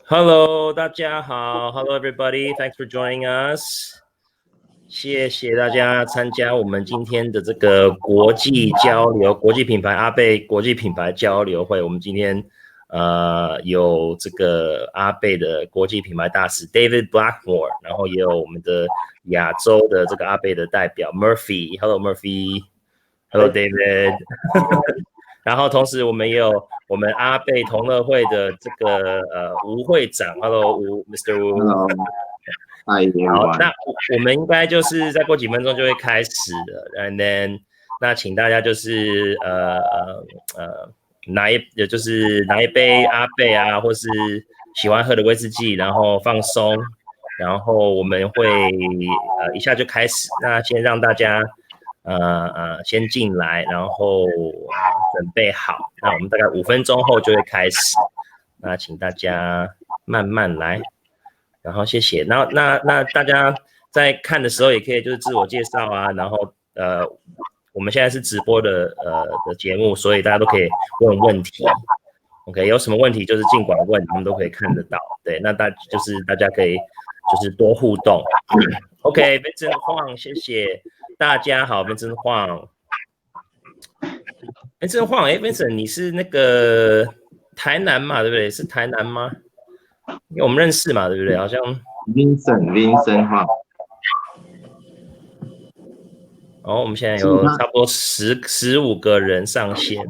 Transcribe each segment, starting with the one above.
Hello， 大家好 ，Hello everybody， Thanks for joining us。谢谢大家参加我们今天的这个国际交流、国际品牌阿贝国际品牌交流会。我们今天有这个阿贝的国际品牌大使 David Blackmore， 然后也有我们的亚洲的这个阿贝的代表 Murphy。Hello Murphy，Hello David 。然后同时我们也有我们阿贝同乐会的这个吴会长 ，Hello Mr. Wu。好，那我们应该就是再过几分钟就会开始了 ，and then 那请大家就是拿一杯阿贝啊，或是喜欢喝的威士忌，然后放松，然后我们会一下就开始。那先让大家先进来，然后准备好。那我们大概5分钟后就会开始。那请大家慢慢来。然后谢谢，那大家在看的时候也可以就是自我介绍啊，然后我们现在是直播的节目，所以大家都可以问问题 ，OK， 有什么问题就是尽管问，我们都可以看得到，对，那大家可以就是多互动 ，OK， Vincent Huang， 谢谢大家好 ，Vincent Huang，Vincent Huang，Vincent 你是那个台南嘛，对不对？是台南吗？因为我们认识嘛，对不对？好像 Vincent 哈。哦，我们现在有差不多15个人上线，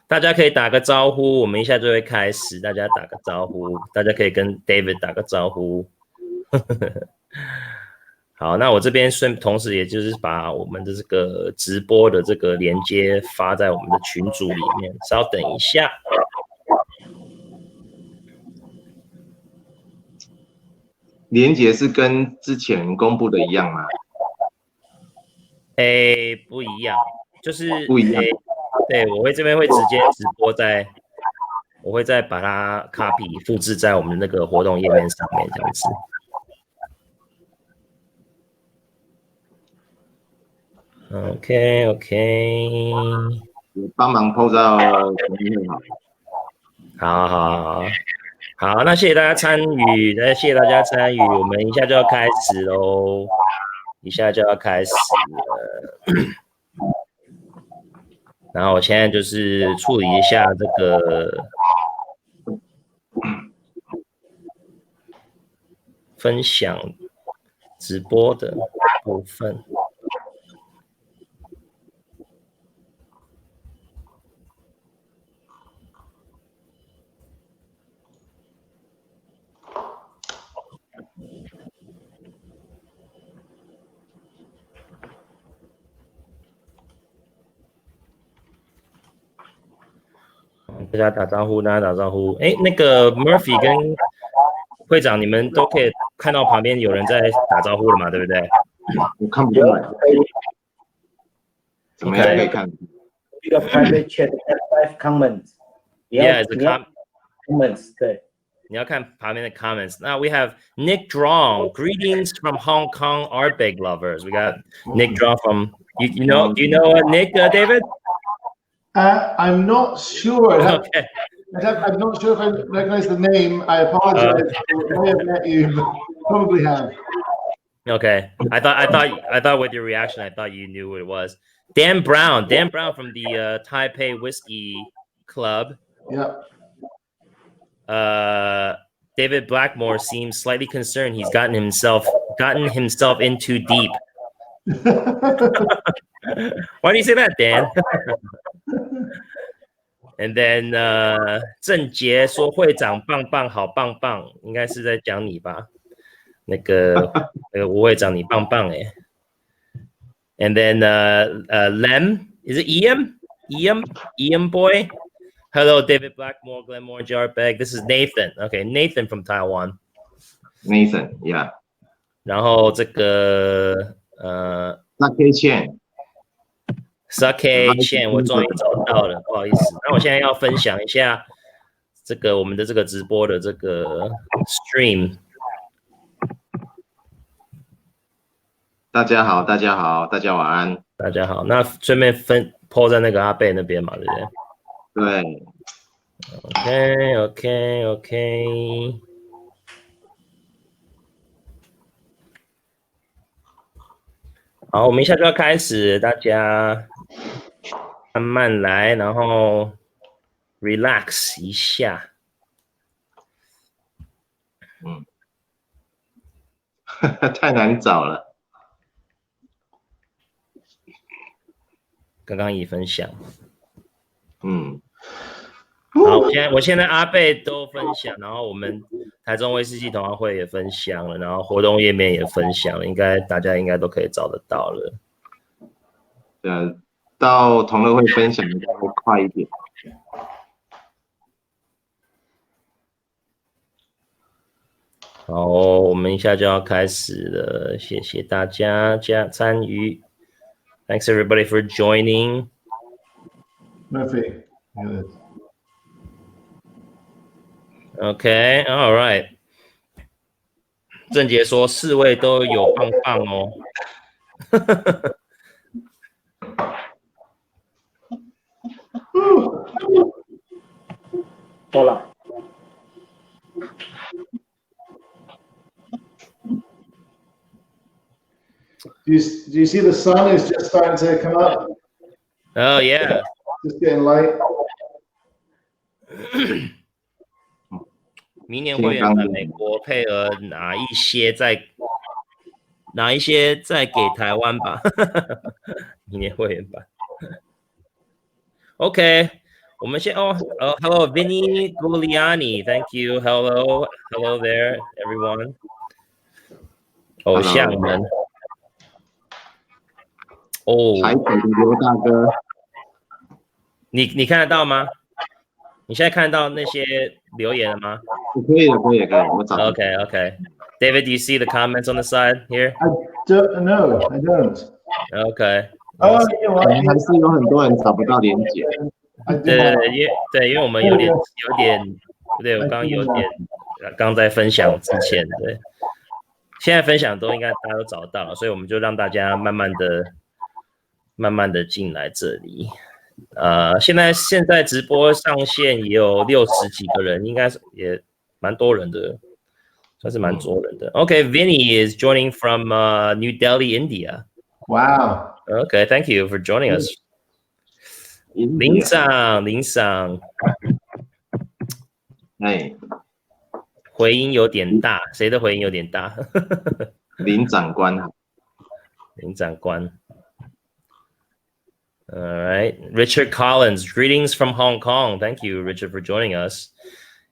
大家可以打个招呼，我们一下就会开始。大家打个招呼，大家可以跟 David 打个招呼。好，那我这边同时也就是把我们的这个直播的这个连接发在我们的群组里面，稍等一下。连结是跟之前公布的一样吗？不一样，就是不一样。对，我这边会直接直播我会再把它 copy 复制在我们那个活动页面上面，这样子。OK， 帮忙 po 到好，那谢谢大家参与，谢谢大家参与，我们一下就要开始喽，然后我现在就是处理一下这个分享直播的部分。大家打招呼，那个 Murphy 跟会长，你们都可以看到旁边有人在打招呼了嘛，对不对？我看不出来，怎么样可以看？一个 private chat five comments。Yeah, it's a comments 对。你要看旁边的 comments。那 we have Nick Drong, greetings from Hong Kong Ardbeg lovers. We got Nick Drong from do you know Nick David? I'm not sure. Okay. I'm not sure if I recognize the name. I apologize. I may have met you, but probably have. Okay. I thought with your reaction, I thought you knew what it was. Dan Brown from the Taipei Whiskey Club. Yeah. David Blackmore seems slightly concerned. He's gotten himself in too deep. Why do you say that, Dan? And then 郑杰说会长棒棒，好棒棒，应该是在讲你吧？那个吴会长你棒棒哎。And then Lem, is it Ian boy? Hello, David Blackmore, Glenmore, Ardbeg. This is Nathan. Okay, Nathan from Taiwan. Nathan, yeah. 然后这个Sake Chang， 我终于找到了，不好意思。那我现在要分享一下这个我们的这个直播的这个 stream。大家好，大家晚安。大家好，那顺便po 在那个阿贝那边嘛，对不对？对。OK。好，我们一下就要开始，大家慢慢来，然后 relax 一下。太难找了。刚刚已分享。好，我现在阿贝都分享，然后我们台中威士忌同好会也分享了，然后活动页面也分享了，大家应该都可以找得到了。到同乐会分享应该会快一点。好，我们一下就要开始了，谢谢大家参与。Thanks everybody for joining. Murphy, look at this. Okay, all right. 郑杰说4位都有棒棒哦。多了。Do you see the sun is just starting to come up? Oh yeah. Just getting light. 明年会员版美国配额哪一些再给台湾吧？明年会员版。OK， 我们先hello Vinny Gugliani, thank you. Hello there, everyone. 偶像们。台北的刘大哥，你看得到吗？你现在看到那些留言了吗？可以，我找。Okay. David, do you see the comments on the side here? I don't. Okay. 还是有很多人找不到连结。对，因为我们有点，对，我刚在分享之前，对，现在分享都应该大家都找到了，所以我们就让大家慢慢的进来这里。现在直播上线也有60几个人，应该也蛮多人的，算是蛮多人的。Okay, Vinny is joining from New Delhi, India. Wow. Okay, thank you for joining us. 林桑，回音有点大，谁的回音有点大？林长官。All right, Richard Collins, greetings from Hong Kong. Thank you, Richard, for joining us.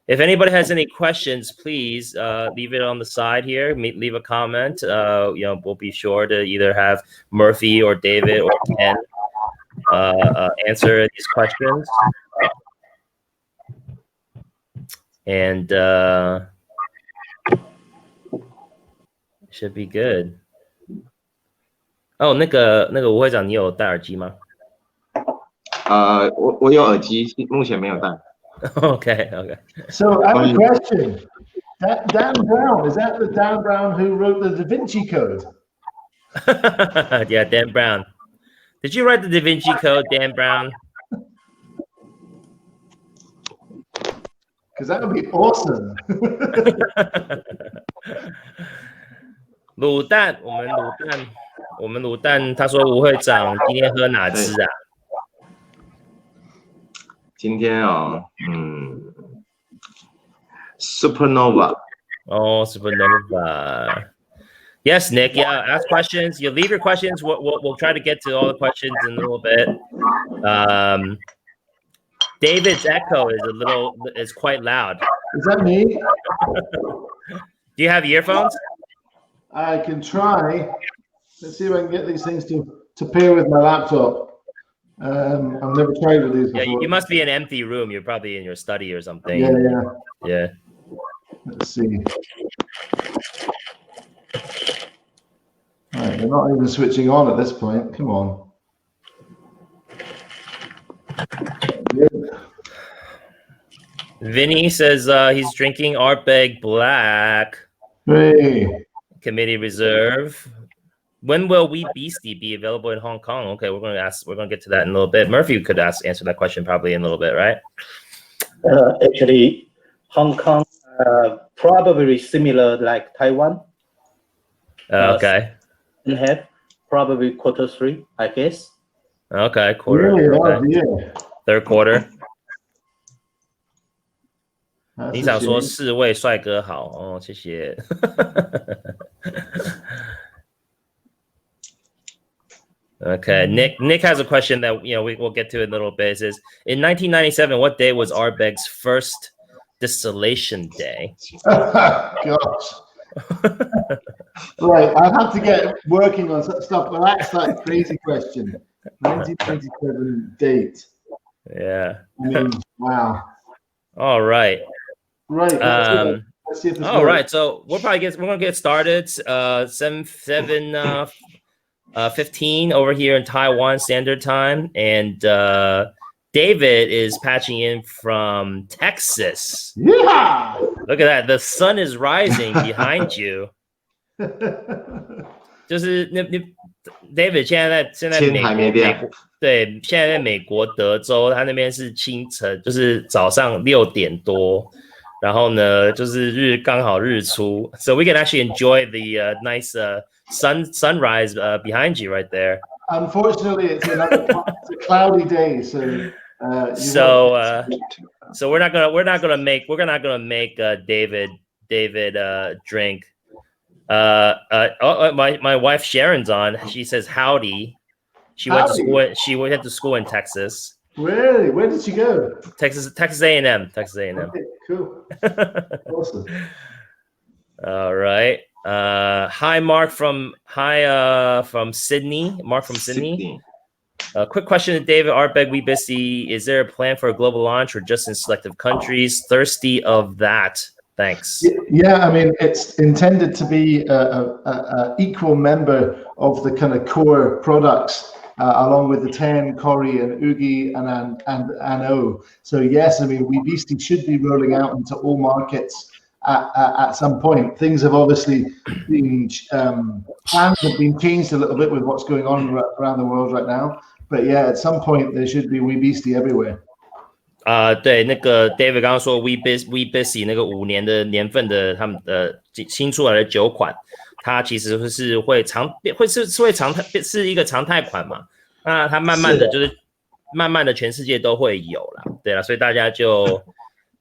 If anybody has any questions, please leave it on the side here. Leave a comment. We'll be sure to either have Murphy or David or Ken answer these questions. And should be good. 那个吴会长，你有戴耳机吗？我有耳机，目前没有戴。Okay. So I have a question. Dan Brown, is that the Dan Brown who wrote the Da Vinci Code? Yeah, Dan Brown. Did you write the Da Vinci Code, Dan Brown? Because that would be awesome. 卤蛋，我们卤蛋，他说吴会长今天喝哪支啊？今天Supernova. Oh, Supernova. Yes, Nick. Yeah, ask questions. You leave your questions. We'll try to get to all the questions in a little bit. David's echo is quite loud. Is that me? Do you have earphones? I can try. Let's see if I can get these things to pair with my laptop. I've never tried with these before. Yeah, you must be in an empty room. You're probably in your study or something. Yeah. Let's see. Right, they're not even switching on at this point. Come on. Vinny says he's drinking Ardbeg Black. Hey. Committee Reserve. When will We Beastie be available in Hong Kong? Okay, we're gonna get to that in a little bit. Murphy could answer that question probably in a little bit, right? Actually, Hong Kong probably similar like Taiwan. Okay. Have probably Q3, I guess. Okay, quarter. Really? Okay. Oh, dear. Third quarter. That's 你 a 想说 shame. 四位帅哥好哦，谢谢。Okay, Nick has a question that we'll get to in a little bit. It says, in 1997, what day was Ardbeg's first distillation day? Gosh. Right, I've had to get working on stuff, but that's that crazy question. 1997 date. Yeah. I mean, wow. All right. Right. Let's see if this All works. right. So we're gonna get started. 7:15 over here in Taiwan Standard Time, and David is patching in from Texas. Yeah. Look at that. The sun is rising behind you. 就是David 现在美国德州，他那边是清晨，就是早上6点多，然后呢，就是刚好日出 ，so we can actually enjoy the nice sunrise behind you right there. Unfortunately, it's a cloudy day, so we're not gonna make David drink. My wife Sharon's on. She says howdy. She went to school in Texas. Really? Where did she go? Texas A&M. Okay, cool. Awesome. All right. Hi Mark from Sydney. Mark from Sydney. Quick question to David. Ardbeg WHISKY. Is there a plan for a global launch or just in selective countries? Thirsty of that. Thanks. Yeah, I mean, it's intended to be a equal member of the kind of core products, along with the 10, Cori, and Ugi, and Ano. So yes, I mean, WHISKY should be rolling out into all markets at some point. Things have obviously been plans have been changed a little bit with what's going on around the world right now. But yeah, at some point there should be WHISKY everywhere. 对，那个 David 刚刚说 WHISKY 那个5年的年份的他们的新出来的酒款，它其实是会是一个常态款嘛。那它慢慢的慢慢的全世界都会有啦，对啦，所以大家就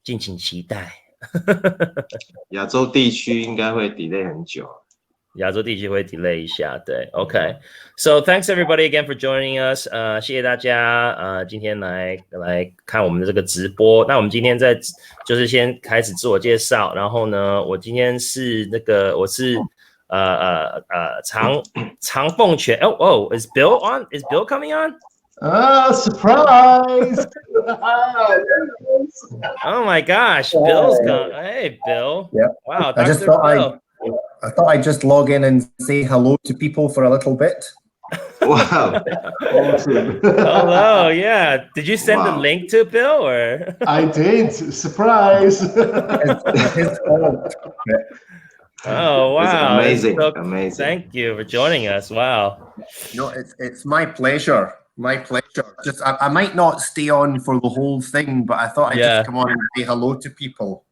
敬请期待。亚洲地区应该会 delay 很久。亚洲地区会 delay 一下，对 ，OK。So thanks everybody again for joining us。谢谢大家，今天来看我们的这个直播。那我们今天就是先开始自我介绍，然后呢，我今天是我是长凤泉。Is Bill on? Is Bill coming on? Surprise! Oh my gosh, Bill's gone. Hey, Bill. Yeah. Wow. I thought I'd just log in and say hello to people for a little bit. Wow. Awesome. Hello, yeah. Did you send the link to Bill or? I did. Surprise. Oh, wow. It's amazing. So, amazing. Thank you for joining us. Wow. No, it's my pleasure. My pleasure. Just I might not stay on for the whole thing, but I thought I'd just come on and say hello to people.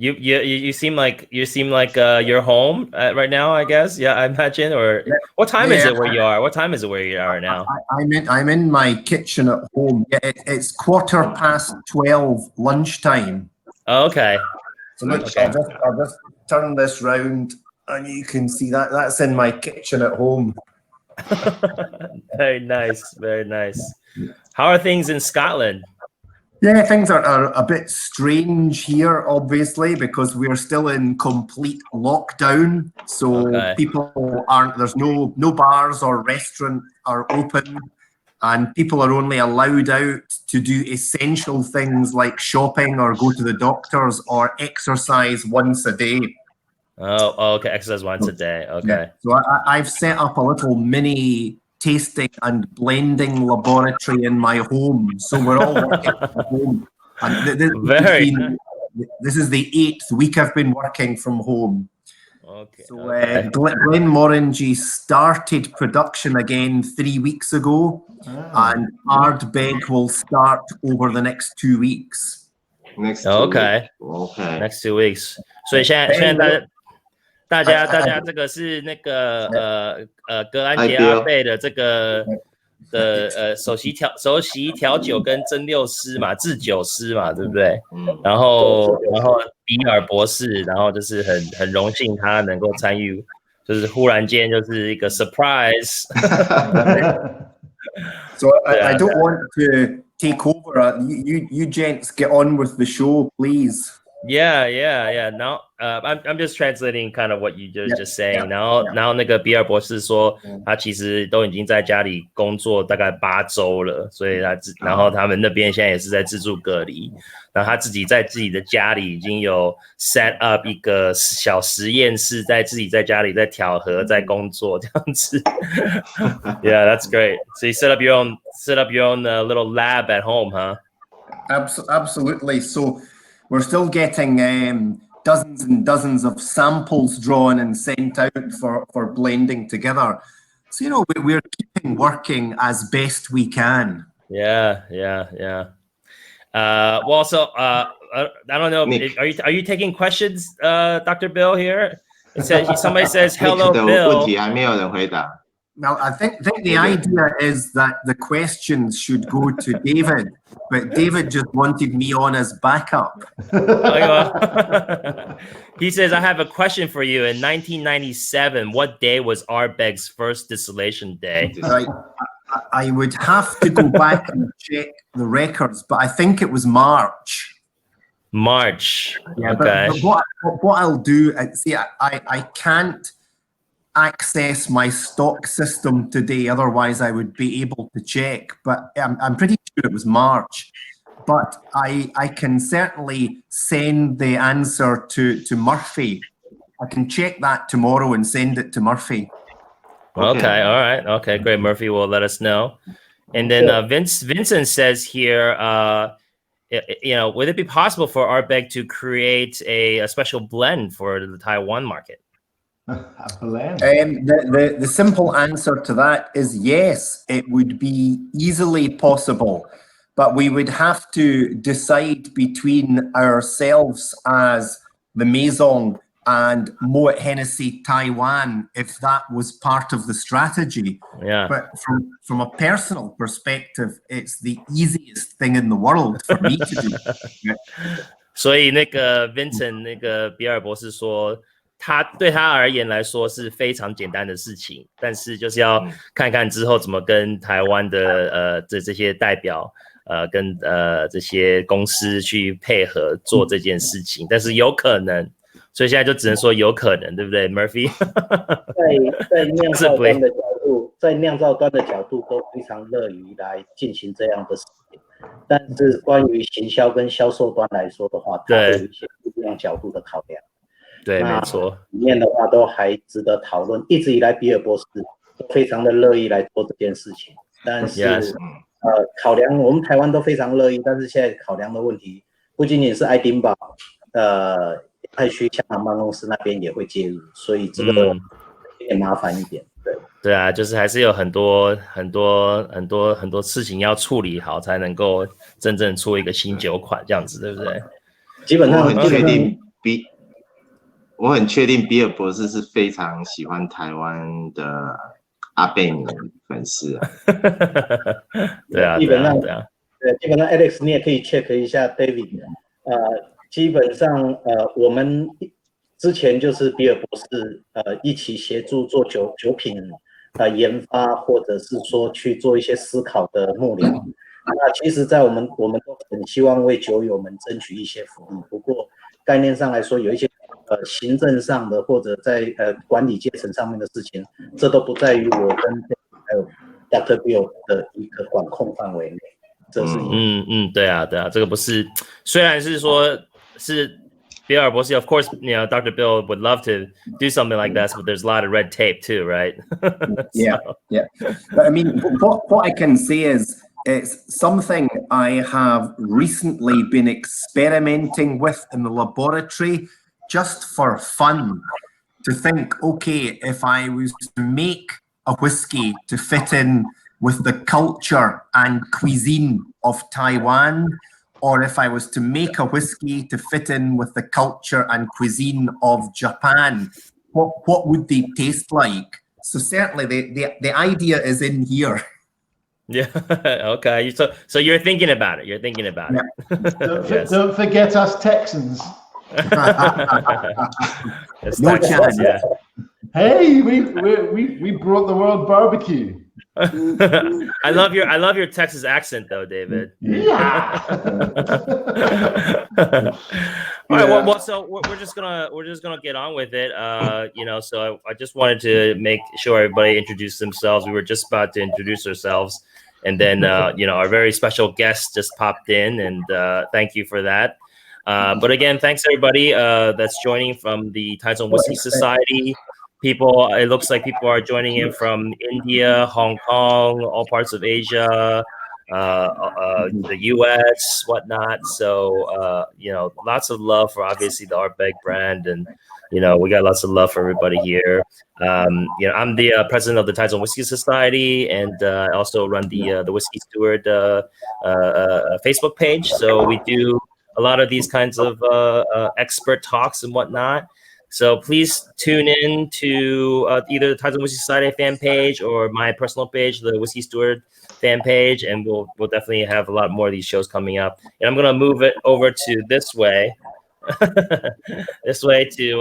You seem like you're home right now, I guess. Yeah, I imagine. Or what time is it where you are? What time is it where you are now? I'm in my kitchen at home. Yeah, it's 12:15 lunchtime. Oh, okay. So look, I'll just turn this round, and you can see that's in my kitchen at home. Very nice, very nice. How are things in Scotland? Yeah, things are a bit strange here, obviously, because we're still in complete lockdown. So people there's no bars or restaurants are open, and people are only allowed out to do essential things like shopping or go to the doctors or exercise once a day. Oh, okay. Exercise once a day. Okay. Yeah. So I've set up a little mini tasting and blending laboratory in my home. So we're all working from home. And this is the 8th week I've been working from home. Okay. So Glenmorangie started production again 3 weeks ago, and Ardbeg will start over the next 2 weeks. Next 2 weeks. Okay. Next 2 weeks. 所以现在大家这个是那个格兰杰阿贝的这个首席调酒跟蒸馏师嘛，制酒师嘛，对不对？然后比尔博士，然后就是很荣幸他能够参与，就是忽然间就是一个 surprise。So I don't want to take over. You gents get on with the show, please. Yeah. Now, I'm just translating kind of what you just saying. 然后那个比尔博士说，他其实都已经在家里工作大概8周了，所以然后他们那边现在也是在自助隔离，然后他自己在自己的家里已经有 set up 一个小实验室，自己在家里在调和，在工作这样子。Yeah, that's great. So you set up your own little lab at home, huh? Absolutely. So we're still getting dozens and dozens of samples drawn and sent out for blending together. So, you know, we're keeping working as best we can. Yeah. Well, so I don't know. Are you taking questions, Dr. Bill here? Somebody says hello, Bill. 问题还没有人回答。Well, I think the idea is that the questions should go to David, but David just wanted me on as backup. He says, I have a question for you. In 1997, what day was Ardbeg's first distillation day? I would have to go back and check the records, but I think it was March. Yeah, okay. But what I'll do, see, I can't access my stock system today, otherwise I would be able to check, but I'm pretty sure it was March. But I can certainly send the answer to Murphy. I can check that tomorrow and send it to Murphy. Okay, all right. Okay, great. Murphy will let us know. And then Vincent says here, you know, would it be possible for Ardbeg to create a special blend for the Taiwan market? The simple answer to that is yes, it would be easily possible, but we would have to decide between ourselves as the Maison and Moet Hennessy Taiwan if that was part of the strategy. Yeah. But from a personal perspective, it's the easiest thing in the world for me to do. 所以那个 Vincent 那个比尔博士说，对他而言来说是非常简单的事情，但是就是要看看之后怎么跟台湾的这些代表跟这些公司去配合做这件事情，但是有可能，所以现在就只能说有可能，对不对 ，Murphy？ 在酿造端的角度都非常乐于来进行这样的事情，但是关于行销跟销售端来说的话，它会有一些不一样角度的考量。对，没错。里面的话都还值得讨论。一直以来，比尔博士都非常的乐意来做这件事情。但是，考量我们台湾都非常乐意，但是现在考量的问题不仅仅是爱丁堡，太区香港办公室那边也会介入，所以这个有点麻烦一点。对啊，就是还是有很多事情要处理好，才能够真正出一个新酒款这样子，对不对？基本上我很确定比尔博士是非常喜欢台湾的阿贝尼粉丝啊。对啊，基本上 Alex 你也可以 check 一下 David， 基本上我们之前就是比尔博士一起协助做酒品研发，或者是说去做一些思考的幕僚。那其实在我们都很希望为酒友们争取一些福利，不过概念上来说有一些行政上的或者在管理阶层上面的事情，这都不在于我跟还有 Dr. Bill 的一个管控范围内。这是对啊，这个不是，虽然是说是比尔博士 ，of course, you know, Dr. Bill would love to do something like that, but there's a lot of red tape too, right? Yeah. But I mean, what I can say is it's something I have recently been experimenting with in the laboratory just for fun, to think, okay, if I was to make a whiskey to fit in with the culture and cuisine of Taiwan, or if I was to make a whiskey to fit in with the culture and cuisine of Japan, what would they taste like? So certainly the idea is in here. Yeah. Okay. So you're thinking about it. You're thinking about it. Yes. Don't forget us Texans. No chance. Yeah. Hey, we brought the world barbecue. I love your Texas accent though, David. Yeah. All right. Well, so we're just gonna get on with it. So I just wanted to make sure everybody introduced themselves. We were just about to introduce ourselves, and then our very special guest just popped in, and thank you for that. But again, thanks everybody that's joining from the Taiwan Whiskey Society. People, it looks like people are joining in from India, Hong Kong, all parts of Asia, the US, whatnot. So, lots of love for obviously the Ardbeg brand. And, we got lots of love for everybody here. I'm the president of the Taiwan Whiskey Society, and I also run the Whiskey Steward Facebook page. So we do a lot of these kinds of expert talks and whatnot. So please tune in to either the Taiwan Whiskey Society fan page or my personal page, the Whiskey Steward fan page, and we'll definitely have a lot more of these shows coming up. And I'm gonna move it over to this way, this way to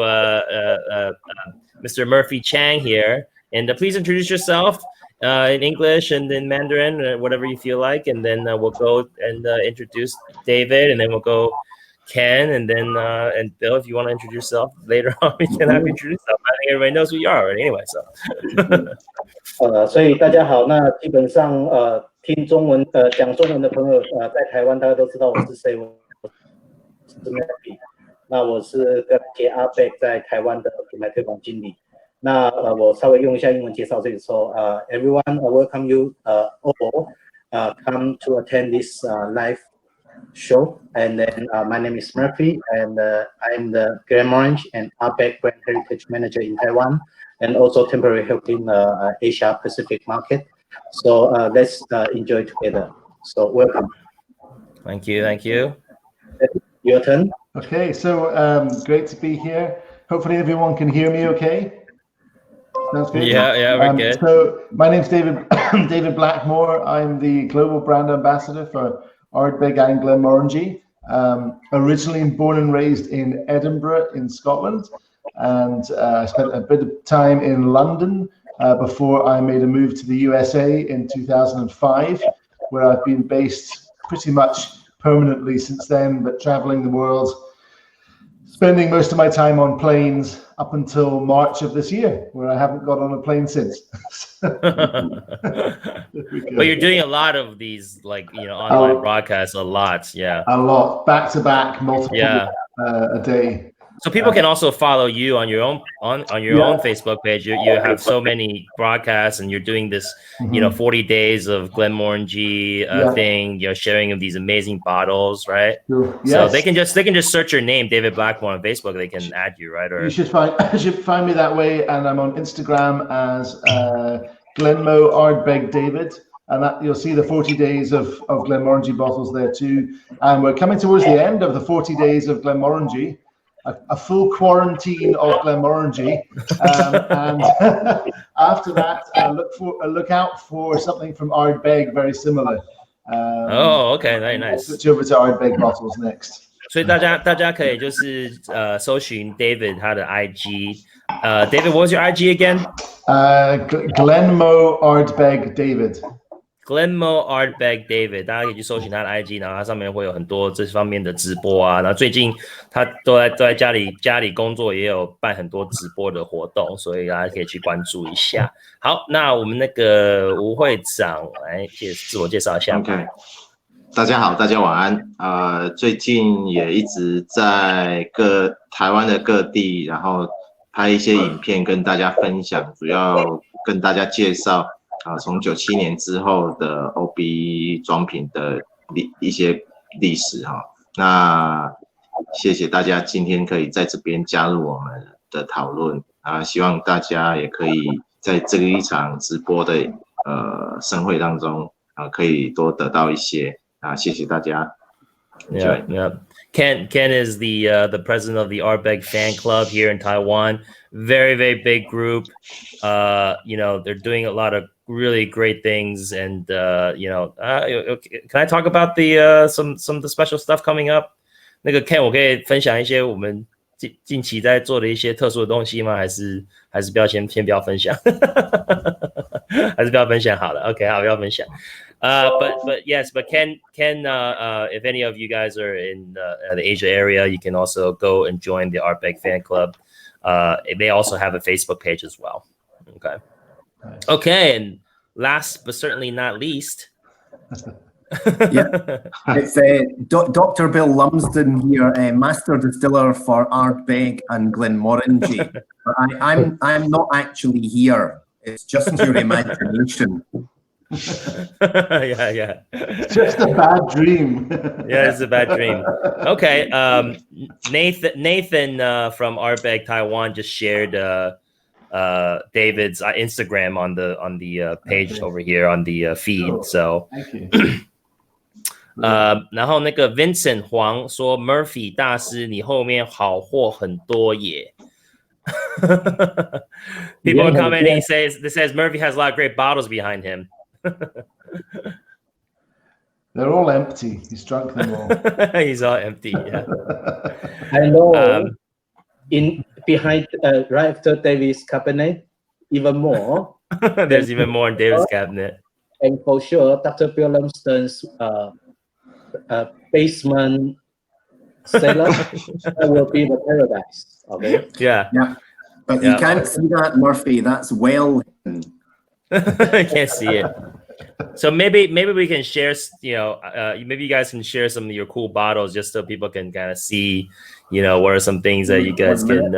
Mr. Murphy Chang here. And please introduce yourself in English and in Mandarin, or whatever you feel like. And then we'll go and introduce David, and then we'll go Ken, and then and Bill, if you want to introduce yourself later on, we can have you introduce yourself. I think everybody knows who you are already anyway. So. 所以大家好，那基本上听中文讲中文的朋友在台湾大家都知道我是谁，我是 Murphy， 那我是跟Ardbeg在台湾的品牌推广经理。那我稍微用一下英文介绍这里说，everyone welcome you all come to attend this live show, and then my name is Murphy, and I'm the Blackmore and Ardbeg brand heritage manager in Taiwan, and also temporarily helping Asia Pacific market. So let's enjoy together. So welcome. Thank you. Your turn. Okay, so great to be here. Hopefully everyone can hear me okay. Sounds good. Yeah, we're good. So my name's David Blackmore. I'm the global brand ambassador for Ardbeg and Glenmorangie. Originally born and raised in Edinburgh in Scotland, and I spent a bit of time in London before I made a move to the USA in 2005, where I've been based pretty much permanently since then, but traveling the world, spending most of my time on planes up until March of this year, where I haven't got on a plane since. But you're doing a lot of these, online broadcasts, a lot, yeah. A lot, back to back, multiple a day. So people can also follow you on your own own Facebook page. You have so many broadcasts, and you're doing this, 40 days of Glenmorangie thing. You're sharing of these amazing bottles, right? Yes. So they can just search your name, David Blackmore, on Facebook. They can add you, right? Or you should find me that way, and I'm on Instagram as Glenmo Ardbeg David. And you'll see the 40 days of Glenmorangie bottles there too. And we're coming towards the end of the 40 days of Glenmorangie. A full quarantine of Glenmorangie, and after that, look out for something from Ardbeg very similar. Okay, very nice. Switch over to Ardbeg bottles next. 所以大家可以就是搜寻 David 他的 IG. David, what was your IG again? Glenmo Ardbeg David. Glenmo Ardbeg David， 大家可以去搜寻他的 IG， 然后他上面会有很多这方面的直播啊。然后最近他都在家里工作，也有办很多直播的活动，所以大家可以去关注一下。好，那我们那个吴会长来自我介绍一下。OK， 大家好，大家晚安。最近也一直在台湾的各地，然后拍一些影片跟大家分享，主要跟大家介绍。从97年之后的 OB 装瓶的一些历史哈，那谢谢大家今天可以在这边加入我们的讨论啊，希望大家也可以在这一场直播的盛会当中可以多得到一些啊，谢谢大家。Yeah. Ken is the president of the Ardbeg fan club here in Taiwan. Very, very big group. You know, they're doing a lot of really great things. And, you know, can I talk about the some of the special stuff coming up? 那个 Ken 我可以分享一些我们近期在做的一些特殊的东西吗？还是不要先不要分享？还是不要分享好了。OK， 好，不要分享。But yes, but Ken, if any of you guys are in the Asia area, you can also go and join the Ardbeg fan club. They also have a Facebook page as well. Okay. Okay, and last but certainly not least. Yeah, it's Dr. Bill Lumsden here, master distiller for Ardbeg and Glenmorangie. But I'm not actually here. It's just your imagination. Yeah. It's just a bad dream. Yeah, it's a bad dream. Okay, Nathan from Ardbeg Taiwan just shared David's Instagram on the page over here on the feed. So thank you. 然后那个 Vincent 黄说 Murphy 大师你后面好货很多耶。People are commenting says Murphy has a lot of great bottles behind him. They're all empty. He's drunk them all. He's all empty. Yeah. I know. Behind right after David's cabinet, even more. There's even more in David's cabinet. And for sure, Dr. Bill Lumsden's basement cellar will be the paradise. Okay. Yeah. But you can't see that, Murphy. That's well hidden. I can't see it. So maybe we can share, you know, maybe you guys can share some of your cool bottles just so people can kind of see, you know, what are some things that you guys can.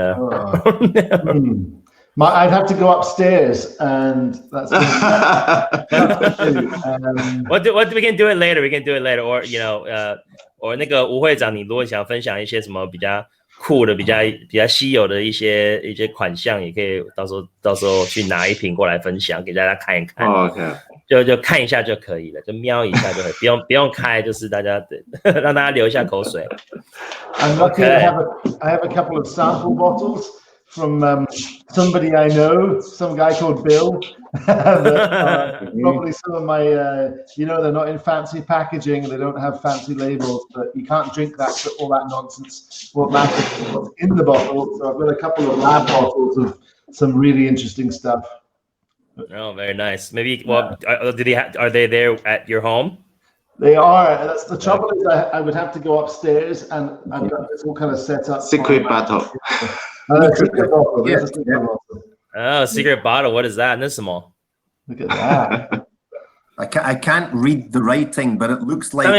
I'd have to go upstairs, and that's. What we can do it later. We can do it later, or you know, or 那个吴会长，你如果想分享一些什么比较酷的、比较稀有的一些款项，也可以到时候去拿一瓶过来分享给大家看一看。OK， 就看一下就可以了，就瞄一下就可以，不用开，就是大家让大家流一下口水。I'm lucky. I have a couple of sample bottles from somebody I know, some guy called Bill. Probably some of my, you know, they're not in fancy packaging, they don't have fancy labels, but you can't drink all that nonsense. What matters is what's in the bottle. So I've got a couple of lab bottles of some really interesting stuff. Oh, very nice. Maybe, well, are they there at your home? They are. That's the trouble is I would have to go upstairs, and I've got this all kind of set up. Secret bottle. Secret bottle. Yeah. Oh, secret bottle. What is that? 那什么? Look at that. I can't read the writing, but it looks like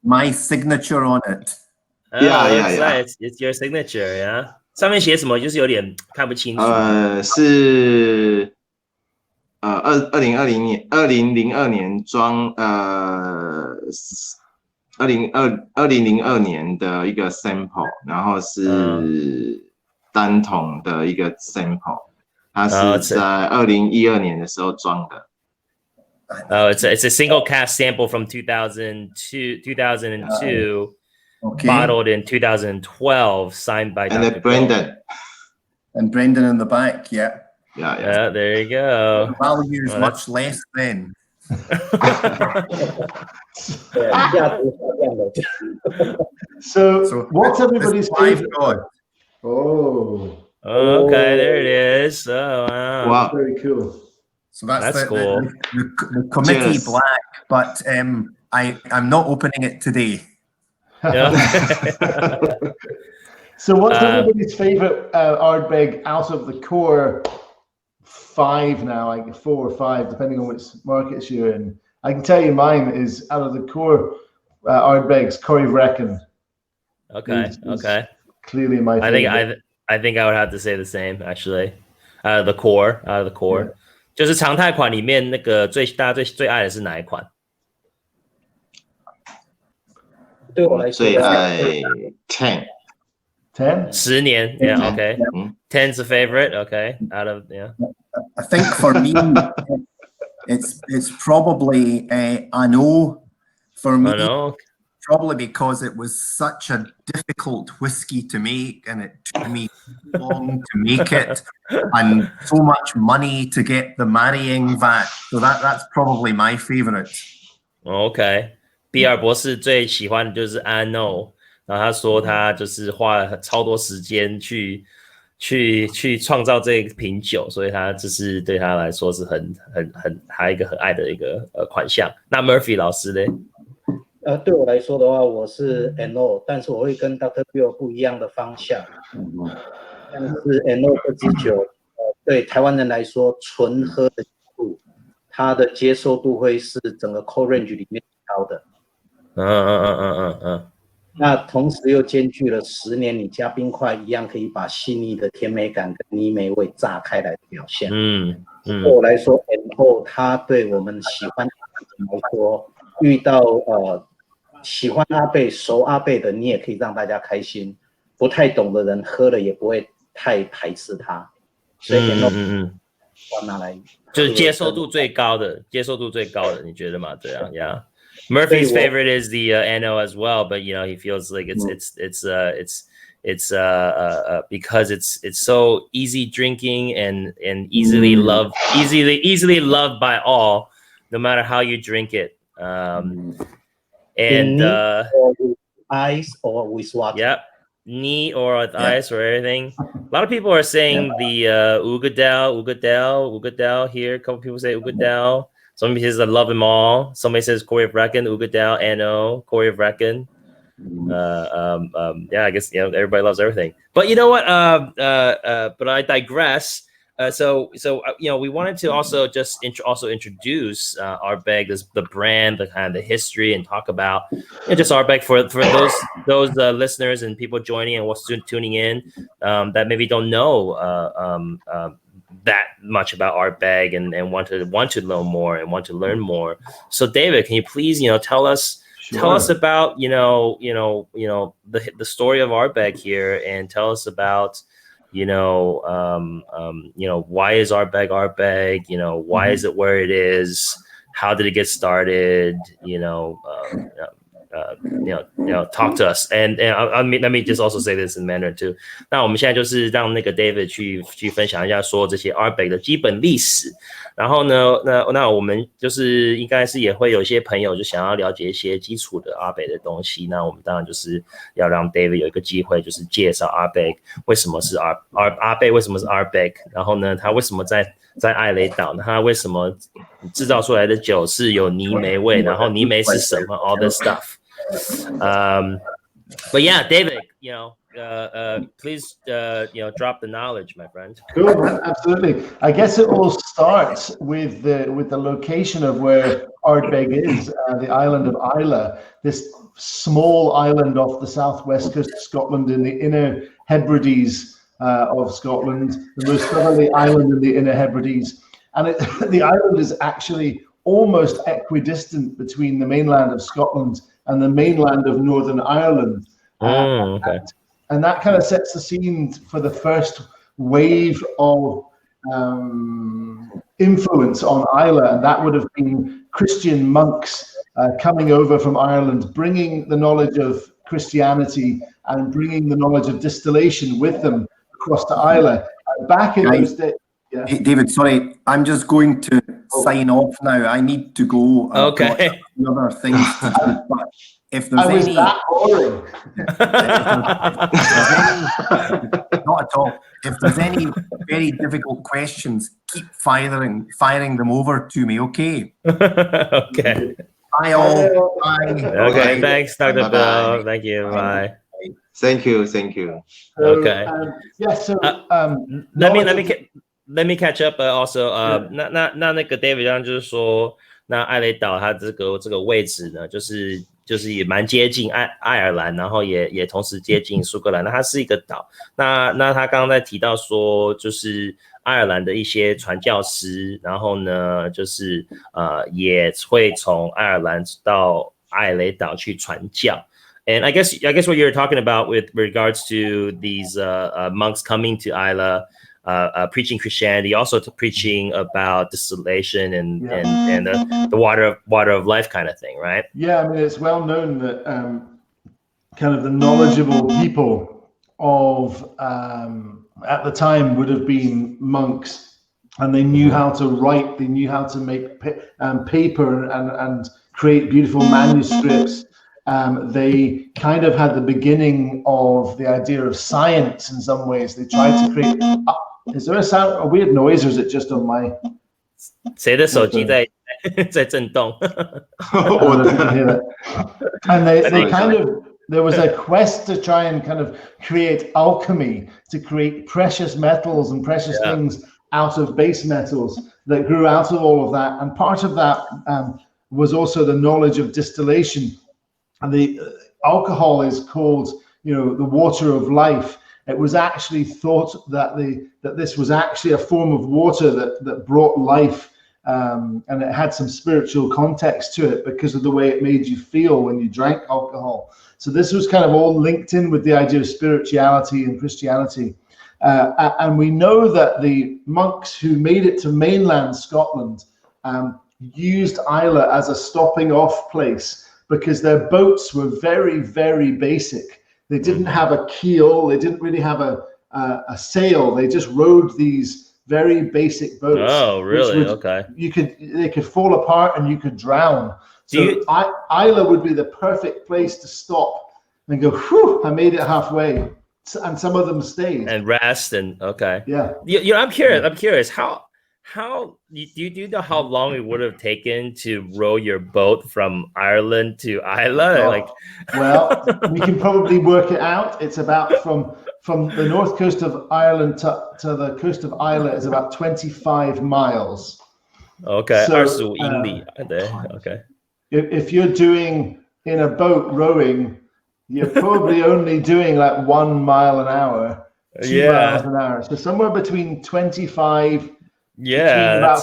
my signature on it. Yeah. It's your signature, yeah. 上面写什么？就是有点看不清楚。是2002年装2002年的一个 sample， 然後是單桶的一個 sample， 它是在2012年的時候裝的。It's a single cask sample from 2002, okay. Bottled in 2012, signed by Dr. Brendan. And Brendan in the back, yeah. Yeah, there you go. The value is much less then. So what's everybody's favorite? Oh, okay, there it is. Oh, wow. Very cool. So that's cool. The committee black, but I'm not opening it today. Yeah. So what's everybody's favorite Ardbeg out of the core 5 now, like 4 or 5, depending on which markets you're in? I can tell you mine is out of the core Ardbeg's Corey Vrecken. Okay. Clearly my favorite. I think I would have to say the same actually. Out of the core. Yeah. 就是常态款里面那个大家最爱的是哪一款？对我来说，最爱 10 10年 yeah, okay. 10's a favorite, okay. Out of I think for me it's probably a no for me. probably because it was such a difficult whiskey to make, and it took me long to make it, and so much money to get the marrying vat. So that's probably my favorite. OK， 比尔博士最喜欢的就是安诺，然后他说他就是花了超多时间去创造这个瓶酒，所以他就是对他来说是还有一个很爱的一个款项。那 Murphy 老师呢？对我来说的话，我是 NO， 但是我会跟 Dr. Bill 不一样的方向。但是 NO 这支酒，对台湾人来说，纯喝的度，它的接受度会是整个 core range 里面高的。那同时又兼具了10年你加冰块一样可以把细腻的甜美感跟泥煤味炸开来的表现。对我来说 ，NO 它对我们喜欢的人来说，遇到喜欢阿贝、熟阿贝的，你也可以让大家开心；不太懂的人喝了也不会太排斥它。所以 NO 拿来就是接受度最高的，你觉得吗？这样 ，Yeah。Murphy's favorite is the NO as well, but you know he feels like it's because it's so easy drinking and easily loved by all, no matter how you drink it. And with ice or with water. Yep, neat or with ice or everything. A lot of people are saying the Ugadal here. A couple people say Ugadal. Somebody says I love them all. Somebody says Corey of Reckon, Ugadal, NO, Corey of Reckon. Yeah, I guess everybody loves everything. But you know what? But I digress. So we wanted to also just introduce Ardbeg, the brand, the kind of the history, and talk about just Ardbeg for those listeners and people joining and what's tuning in that maybe don't know that much about Ardbeg and want to know more and want to learn more. So David, can you please tell us about the story of Ardbeg here, and tell us about why is Ardbeg? Why is it where it is? How did it get started? Talk to us. And let me just also say this in Mandarin too. 那我们现在就是让那个 David 去分享一下说这些 Ardbeg 的基本历史。然后呢，那我们就是应该是也会有一些朋友就想要了解一些基础的 Ardbeg 的东西。那我们当然就是要让 David 有一个机会，就是介绍 Ardbeg 为什么是 Ardbeg 为什么是 Ardbeg， 然后呢，它为什么在艾雷岛，它为什么制造出来的酒是有泥煤味，然后泥煤是什么 ，all this stuff。But yeah, David, please, drop the knowledge, my friend. Cool, man. Absolutely. I guess it all starts with the location of where Ardbeg is, the island of Islay, this small island off the southwest coast of Scotland in the Inner Hebrides of Scotland, the most southerly island in the Inner Hebrides. And the island is actually almost equidistant between the mainland of Scotland and the mainland of Northern Ireland. And that kind of sets the scene for the first wave of influence on Islay, and that would have been Christian monks coming over from Ireland, bringing the knowledge of Christianity and bringing the knowledge of distillation with them across to Islay. Back in those days. Yeah. Hey, David, sorry, I'm just going to sign off now. I need to go. Okay. Other things to do. But if there's any, that boring. Not at all. If there's any very difficult questions, keep firing them over to me. Okay. Okay. Bye all. Bye. Okay. Bye. Thanks, Dr. Bill. Thank you. Bye. Thank you. Okay. So, Let me catch up. Also, 那个 David 刚刚就是说，那艾雷岛它这个位置呢，就是也蛮接近爱尔兰，然后也同时接近苏格兰。那它是一个岛。那他刚刚在提到说，就是爱尔兰的一些传教士，然后呢，就是也会从爱尔兰到艾雷岛去传教。And I guess what you're talking about with regards to these monks coming to Islay. preaching Christianity, also to preaching about distillation and the water of life kind of thing, right? Yeah, I mean, it's well known that kind of the knowledgeable people of at the time would have been monks, and they knew how to write, they knew how to make paper and create beautiful manuscripts. They kind of had the beginning of the idea of science in some ways. They tried to create. Is there a weird noise, or is it just on my? 谁的手机在震动？ And they kind of, there was a quest to try and kind of create alchemy, to create precious metals and precious things out of base metals that grew out of all of that. And part of that was also the knowledge of distillation. And the alcohol is called, the water of life. It was actually thought that this was actually a form of water that brought life, and it had some spiritual context to it because of the way it made you feel when you drank alcohol. So this was kind of all linked in with the idea of spirituality and Christianity. And we know that the monks who made it to mainland Scotland used Islay as a stopping off place because their boats were very, very basic. They didn't have a keel. They didn't really have a sail. They just rowed these very basic boats. Oh, really? Okay. They could fall apart and you could drown. So Islay would be the perfect place to stop and go, whew, I made it halfway. And some of them stayed. And rest and okay. Yeah. I'm curious. How do you know how long it would have taken to row your boat from Ireland to Islay? Well, we can probably work it out. It's about from the north coast of Ireland to the coast of Islay is about 25 miles. Okay. So, 25英里. Okay. If you're doing in a boat rowing, you're probably only doing like 1 mile an hour, 2 miles an hour. So somewhere between 25. Yeah,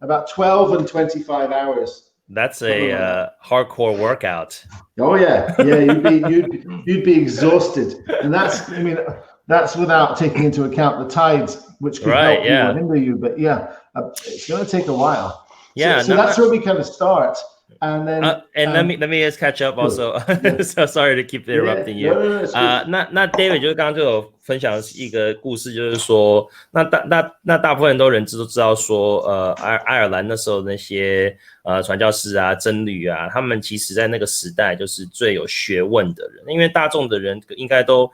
about 12 and 25 hours. That's a hardcore workout. Oh yeah, you'd be exhausted, and that's without taking into account the tides, which could help you or hinder you. But it's going to take a while. So that's where we kind of start. And then let me just catch up also. So sorry to keep interrupting you. 那 David 就是刚刚就有分享一个故事，就是说那大部分都知道说爱尔兰那时候那些传教士啊、僧侣啊，他们其实在那个时代就是最有学问的人，因为大众的人应该都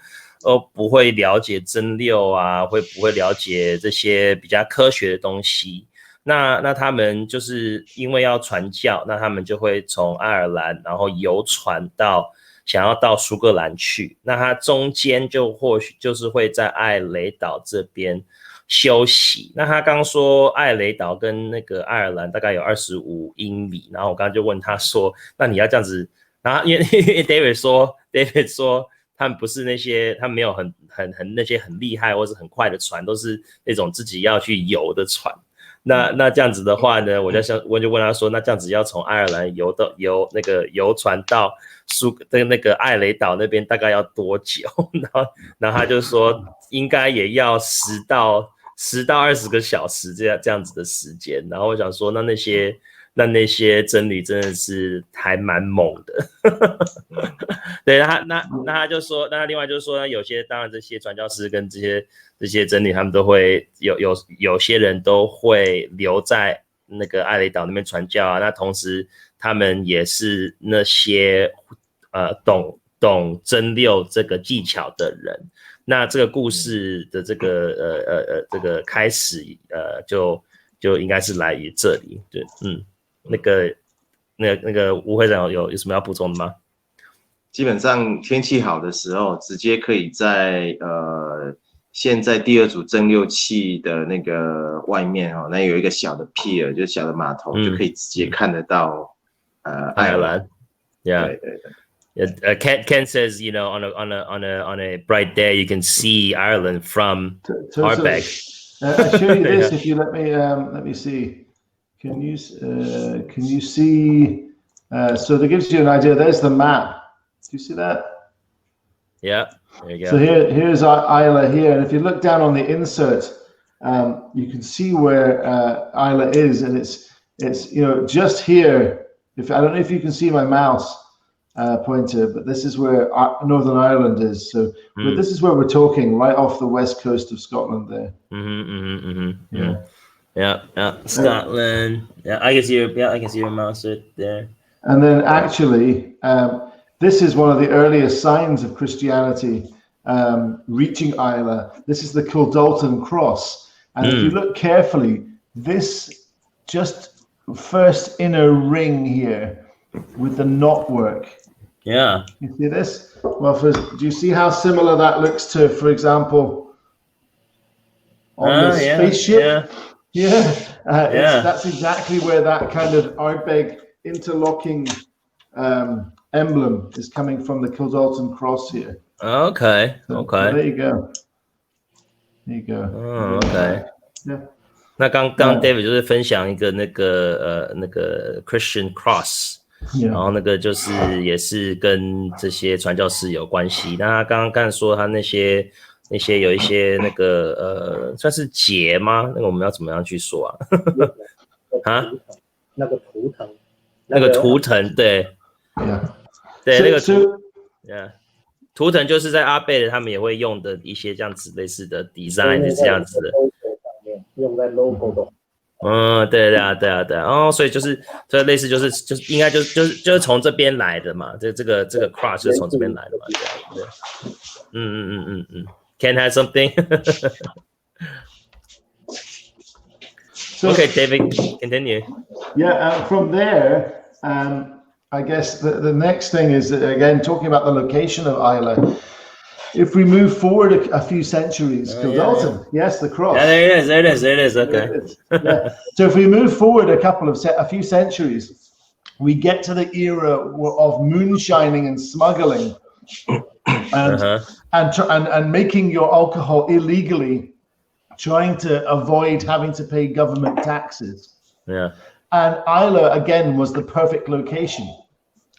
不会了解蒸馏啊，不会了解这些比较科学的东西。那他们就是因为要传教，那他们就会从爱尔兰然后游船想要到苏格兰去，那他中间就或许就是会在艾雷岛这边休息。那他刚说艾雷岛跟那个爱尔兰大概有25英里，然后我刚刚就问他说，那你要这样子，然后因为 David 说他们不是那些，他们没有很那些很厉害或是很快的船，都是那种自己要去游的船。那这样子的话呢，我就问他说，那这样子要从爱尔兰游船到那个艾雷岛那边大概要多久？然后他就说应该也要10到20个小时这样子的时间。然后我想说，那些真理真的是还蛮猛的。对，那他就说，那另外就是说，有些当然这些传教士跟这些真理，他们都会有些人都会留在那个艾雷岛那边传教啊。那同时他们也是那些懂蒸馏这个技巧的人。那这个故事的这个开始就应该是来于这里。对，那个吴会长有什么要补充的吗？基本上天气好的时候，直接可以在现在第二组蒸馏器的那个外面那有一个小的 pier， 就是小的码头，就可以直接看得到爱尔兰。Yeah. 对。Ken says, on a bright day, you can see Ireland from Ardbeg. I'll show you this if you let me see. Can you see? So that gives you an idea. There's the map. Do you see that? Yeah. There you go. So here's our Isla here, and if you look down on the insert, you can see where Isla is, and it's just here. I don't know if you can see my mouse pointer, but this is where Northern Ireland is. So this is where we're talking, right off the west coast of Scotland there. Yeah, Scotland. Yeah, I can see your mouse right there. And then actually, this is one of the earliest signs of Christianity reaching Islay. This is the Kildalton cross. And if you look carefully, this just first inner ring here with the knotwork. Yeah. You see this? Well, do you see how similar that looks to, for example, on the spaceship? Yeah. That's exactly where that kind of Ardbeg interlocking emblem is coming from, the Kildalton cross here. Okay. So there you go. OK。那刚 David 就是分享一个那个 Christian cross， 然后那个就是也是跟这些传教士有关系。那他刚刚说他那些有一些那个算是节吗？那个我们要怎么样去说啊？那个图腾，对，对，那个图腾就是在阿贝的他们也会用的一些这样子类似的 design 是这样子的，用在 logo 的。对啊，所以就是这类似就是应该就是从这边来的嘛，这个 cross 就是从这边来的嘛，对。Can I have something? Okay, David, continue. Yeah, from there, I guess the next thing is, again, talking about the location of Islay. If we move forward a few centuries, Kildalton, yes, the cross. Yeah, there it is. Okay. So if we move forward a few centuries, we get to the era of moonshining and smuggling, and making your alcohol illegally, trying to avoid having to pay government taxes. Yeah. And Islay, again, was the perfect location.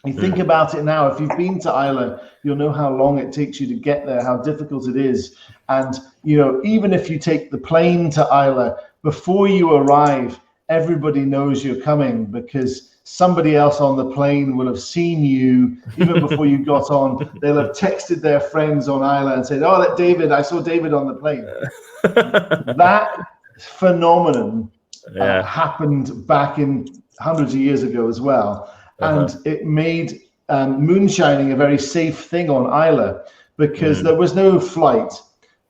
You think about it now, if you've been to Islay, you'll know how long it takes you to get there, how difficult it is. And, even if you take the plane to Islay, before you arrive, everybody knows you're coming because somebody else on the plane will have seen you even before you got on. They'll have texted their friends on Islay and said, I saw David on the plane. That phenomenon happened back in hundreds of years ago as well. And it made moonshining a very safe thing on Islay because there was no flight.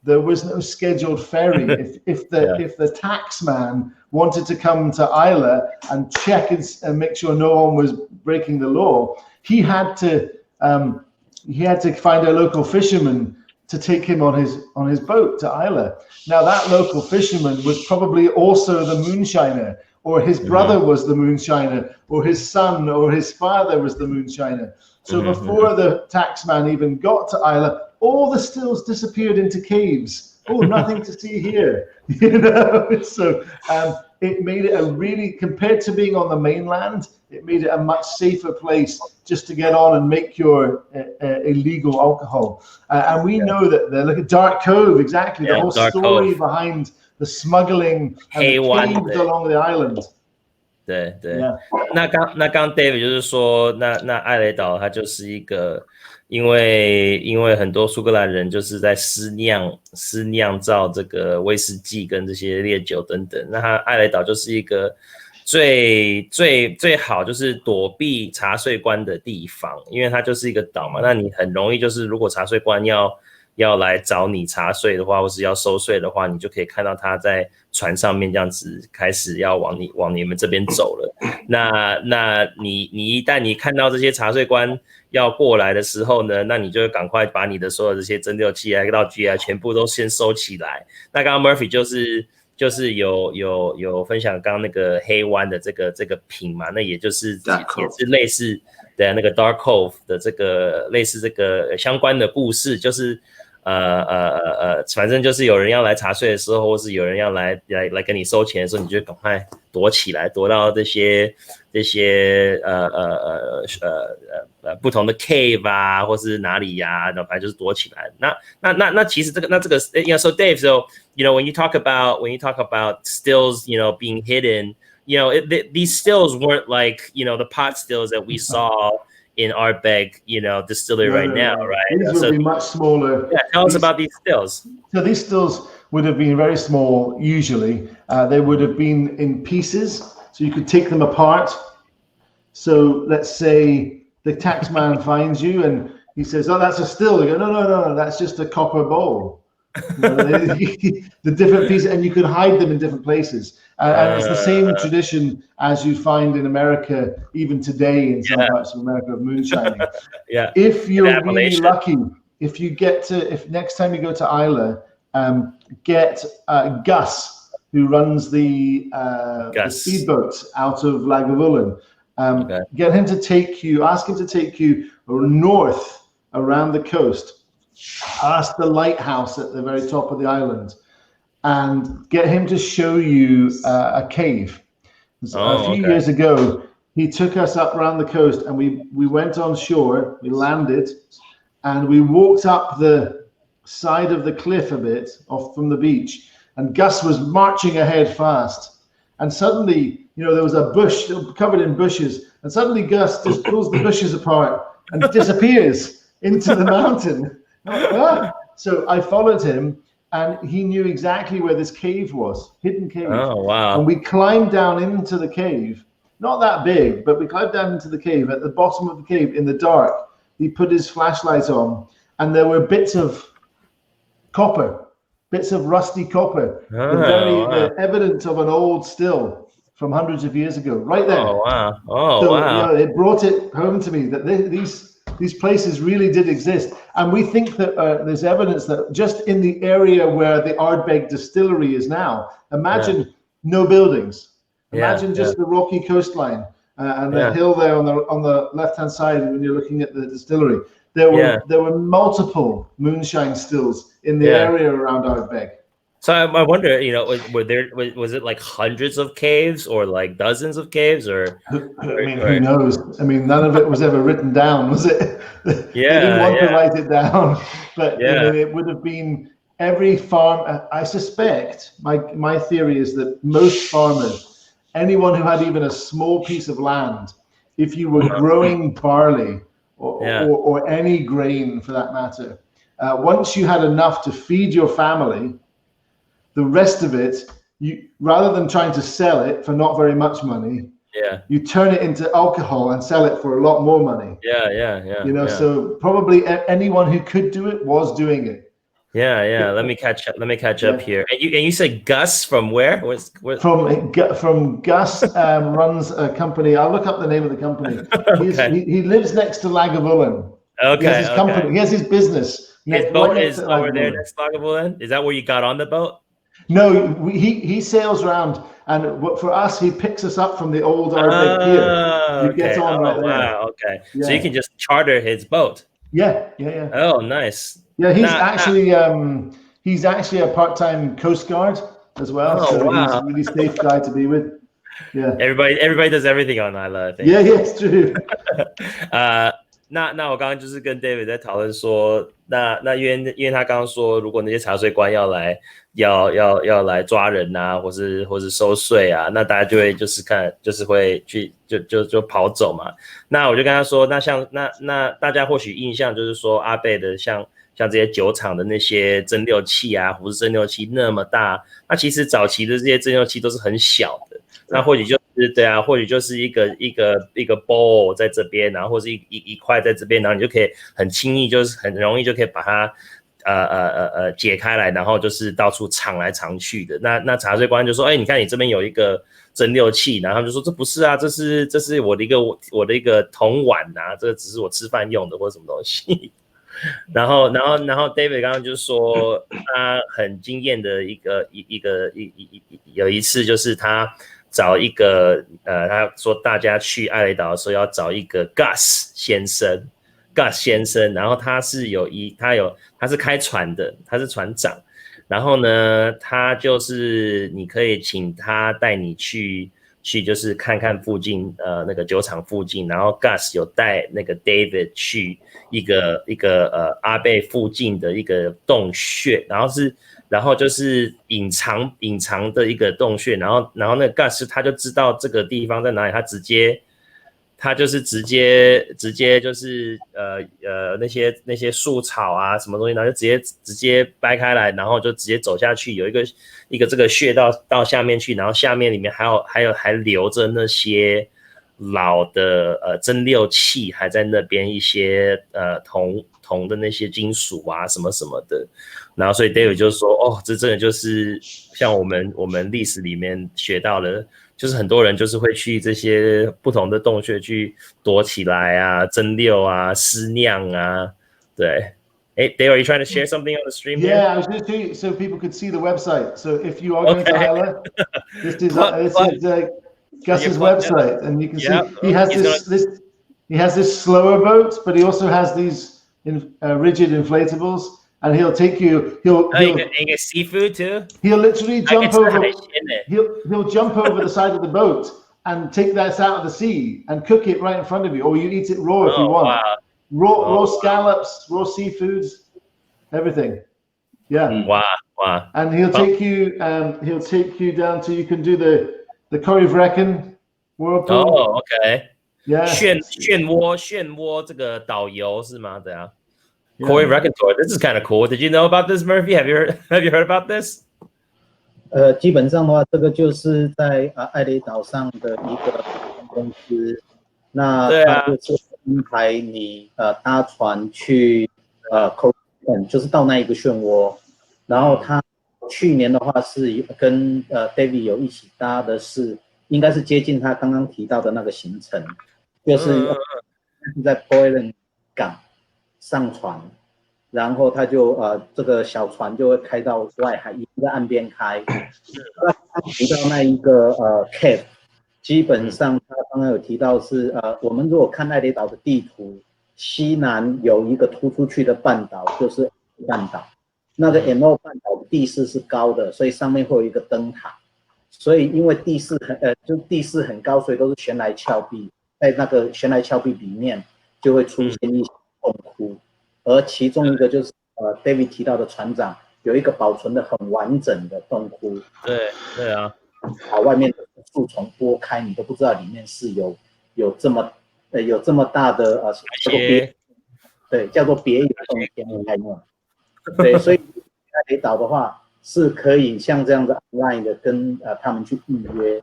There was no scheduled ferry. If the taxman wanted to come to Islay and check and make sure no one was breaking the law, he had to find a local fisherman to take him on his boat to Islay. Now that local fisherman was probably also the moonshiner, or his brother was the moonshiner, or his son or his father was the moonshiner. So before the taxman even got to Islay, all the stills disappeared into caves. Oh, nothing to see here. So it made it a really, compared to being on the mainland, it made it a much safer place just to get on and make your illegal alcohol. And we know that look at Dark Cove, exactly, the whole story behind the smuggling and the caves along the island. 对，那刚 David 就是说，那艾雷岛它就是一个，因为很多苏格兰人就是在私酿造这个威士忌跟这些烈酒等等，那它艾雷岛就是一个最好就是躲避查税官的地方，因为它就是一个岛嘛，那你很容易就是如果查税官要来找你查税的话，或是要收税的话，你就可以看到他在船上面这样子开始要往你们这边走了。那你一旦你看到这些查税官要过来的时候呢，那你就赶快把你的所有这些蒸馏器啊、道具啊，全部都先收起来。那刚刚 Murphy 就是有分享刚刚那个黑湾的这个品嘛，那也是类似的那个 Dark Cove 的这个类似这个相关的故事，就是反正就是有人要来查税的时候，或是有人要来跟你收钱的时候，你就赶快躲起来，躲到这些不同的 cave 啊，或是哪里呀，然后反正就是躲起来。那其实这个so Dave, so when you talk about stills, being hidden, these stills weren't like the pot stills that we saw in Ardbeg, distillery right now, right? These would be much smaller. Yeah, tell us about these stills. So these stills would have been very small usually. They would have been in pieces, so you could take them apart. So let's say the tax man finds you and he says, "Oh, that's a still." You go, "No, that's just a copper bowl." The different pieces, and you could hide them in different places. And it's the same tradition as you find in America, even today in some parts of America, of moonshining. Yeah. If you're really lucky, if next time you go to Isla, get Gus, who runs the speedboat out of Lagavulin. Get him to ask him to take you north around the coast, past the lighthouse at the very top of the island, and get him to show you a cave. A few years ago, he took us up around the coast, and we went on shore, we landed, and we walked up the side of the cliff a bit off from the beach, and Gus was marching ahead fast. And suddenly, there was a bush covered in bushes, and suddenly Gus just pulls the bushes apart and disappears into the mountain. So I followed him, and he knew exactly where this cave was, hidden cave. Oh, wow. And we climbed down into the cave, not that big, but we climbed down into the cave. At the bottom of the cave, in the dark, he put his flashlight on, and there were bits of copper, bits of rusty copper, the evidence of an old still from hundreds of years ago, right there. Oh, wow. Wow. It brought it home to me that these places really did exist. And we think that there's evidence that just in the area where the Ardbeg distillery is now, imagine no buildings. Imagine just the rocky coastline and the hill there on the left-hand side when you're looking at the distillery. There were multiple moonshine stills in the area around Ardbeg. So I wonder, was it like hundreds of caves or like dozens of caves, or? Who knows? I mean, none of it was ever written down, was it? They didn't want to write it down, but it would have been every farm. I suspect my theory is that most farmers, anyone who had even a small piece of land, if you were growing barley or any grain for that matter, once you had enough to feed your family, the rest of it, rather than trying to sell it for not very much money, you turn it into alcohol and sell it for a lot more money. So probably anyone who could do it was doing it. Let me catch up here. And you said Gus from where? From Gus runs a company. I'll look up the name of the company. He lives next to Lagavulin. He has his company. He has his business. His boat is over there next to Lagavulin. Is that where you got on the boat? No, he sails around, and for us, he picks us up from the old Ardbeg pier. You get on right there. Wow, okay. Yeah. So you can just charter his boat. Yeah. Oh, nice. Yeah, he's actually a part-time Coast Guard as well. He's a really safe guy to be with. Yeah. Everybody does everything on Isla, I think. Yeah, it's true. 那我刚刚就是跟 David 在讨论说，那因为他刚刚说，如果那些查税官要来抓人啊，或是收税啊，那大家就会就是会去就跑走嘛。那我就跟他说，那大家或许印象就是说阿贝的像这些酒厂的那些蒸馏器啊，壶式蒸馏器那么大，那其实早期的这些蒸馏器都是很小的，那或许或许就是一个 bowl 在这边，然后或是一块在这边，然后你就可以很轻易，就是很容易就可以把它解开来，然后就是到处藏来藏去的。那查税官就说，你看你这边有一个蒸馏器，然后他们就说这不是啊，这是我的一个铜碗啊，这个只是我吃饭用的或者什么东西。然后 David 刚刚就说他很惊艳的有一次就是他找一个他说大家去艾雷岛的时候要找一个 Gus 先生 Gus 先生，然后他是开船的，他是船长，然后呢，他就是你可以请他带你去就是看看附近那个酒厂附近，然后 Gus 有带那个 David 去一个Ardbeg附近的一个洞穴，然后就是隐藏的一个洞穴，然后那个 Gus 他就知道这个地方在哪里，他就是直接就是那些树草啊什么东西，然后就直接掰开来，然后就直接走下去，有一个这个穴道到下面去，然后下面里面还留着那些老的蒸馏器，还在那边一些铜的那些金属啊什么什么的，然后所以 David 就说哦，这真的就是像我们历史里面学到的。就是很多人就是会去这些不同的洞穴去躲起来啊、蒸馏啊、湿酿啊，对。Hey, Dave, are you trying to share something on the stream here? Yeah, I was going to show you so people could see the website. So if you are going to Isla, this is Gus's website, and you can see he has this slower boat, but he also has these rigid inflatables. And he'll take you. He'll get seafood too. He'll literally jump over. He'll jump over the side of the boat and take that out of the sea and cook it right in front of you, or you eat it raw if you want. Wow. Raw scallops, raw seafoods, everything. Yeah. Wow. And he'll take you. He'll take you down to. You can do the Corryvreckan whirlpool. Oh, okay. Yeah. 漩涡这个导游是吗？对啊。Corryvreckan tour. This is kind of cool. Did you know about this, Murphy? Have you heard about this? 基本上的话，这个就是在艾雷岛上的一个公司，那它就是安排你搭船去Corryvreckan，就是到那一个漩涡，然后他去年的话是跟David 有一起搭的是，应该是接近他刚刚提到的那个行程，就是在 Portland 港。上船，然后他就这个小船就会开到外海，一直在岸边开。他提到那一个Cape， 基本上他刚刚有提到是我们如果看艾雷岛的地图，西南有一个突出去的半岛，就是半岛。那个 NO 半岛的地势是高的，所以上面会有一个灯塔。所以因为地势很高，所以都是悬崖峭壁，在那个悬崖峭壁里面就会出现一些洞窟，而其中一个就是David 提到的船长有一个保存的很完整的洞窟。对啊，把外面的树丛拨开，你都不知道里面是有这么大的叫做别有洞天的概念。对，所以艾雷岛的话是可以像这样的 online 的跟他们去预约，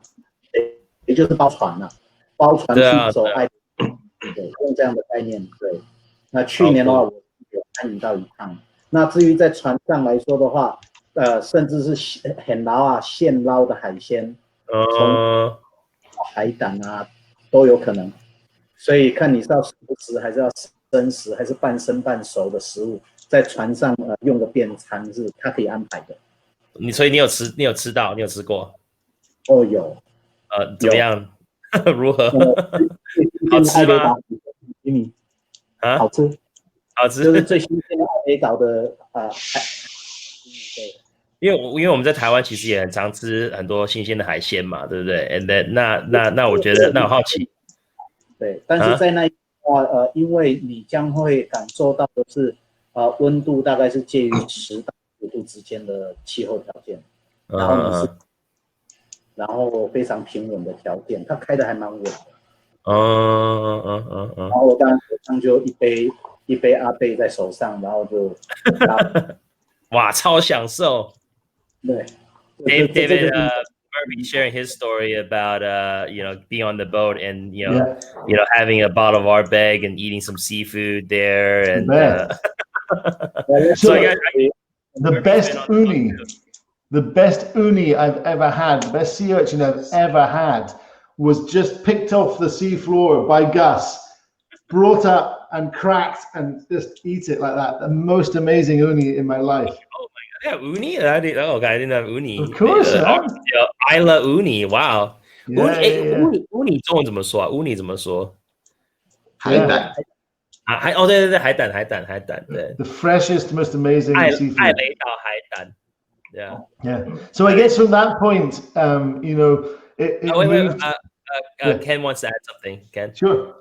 也就是包船了，包船去走艾雷岛，对，用这样的概念。对，那去年的话我有参与到一趟。那至于在船上来说的话，甚至是很捞啊现捞的海鲜，从海胆啊都有可能。所以看你是要熟食还是要生食，还是半生半熟的食物，在船上用个便餐是他可以安排的。所以你有吃到，你有吃过？哦，有。怎么样？如何？好吃吗？好吃。好吃，就是最新鲜的艾雷岛的对，因为我们在台湾其实也很常吃很多新鲜的海鲜嘛，对不对 ？And then 那我觉得那我好奇，对，但是在那因为你将会感受到的是温度大概是介于10到15度之间的气候条件，然后非常平稳的条件，它开的还蛮稳的。然后我当然就一杯阿贝在手上，然后就哇，超享受。对 ，David Murphy sharing his story about being on the boat and having a bottle of Ardbeg and eating some seafood there and so the best uni I've ever had, the best sea urchin I've ever had was just picked off the sea floor by Gus, brought up and cracked and just eat it like that. The most amazing uni in my life. Oh my god, uni? I didn't have uni. Of course, Isla uni. Wow. Yeah. Uni 中文怎么说啊？ uni 怎么说？海胆。对，海胆，对。The freshest, most amazing seafood. 爱雷岛海胆 Yeah. So I guess from that point, you know, it moved. Ken wants to add something. Ken. Sure.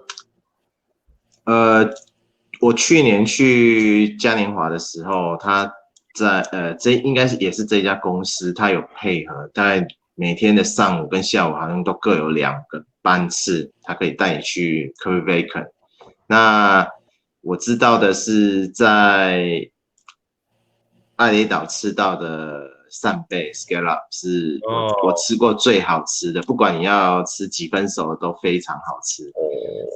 我去年去嘉年华的时候，他在这应该也是这家公司，他有配合，大概每天的上午跟下午好像都各有2个班次，他可以带你去 Ardbeg。那我知道的是在爱雷岛吃到的扇贝 scallop 是我吃过最好吃的，不管你要吃几分熟都非常好吃。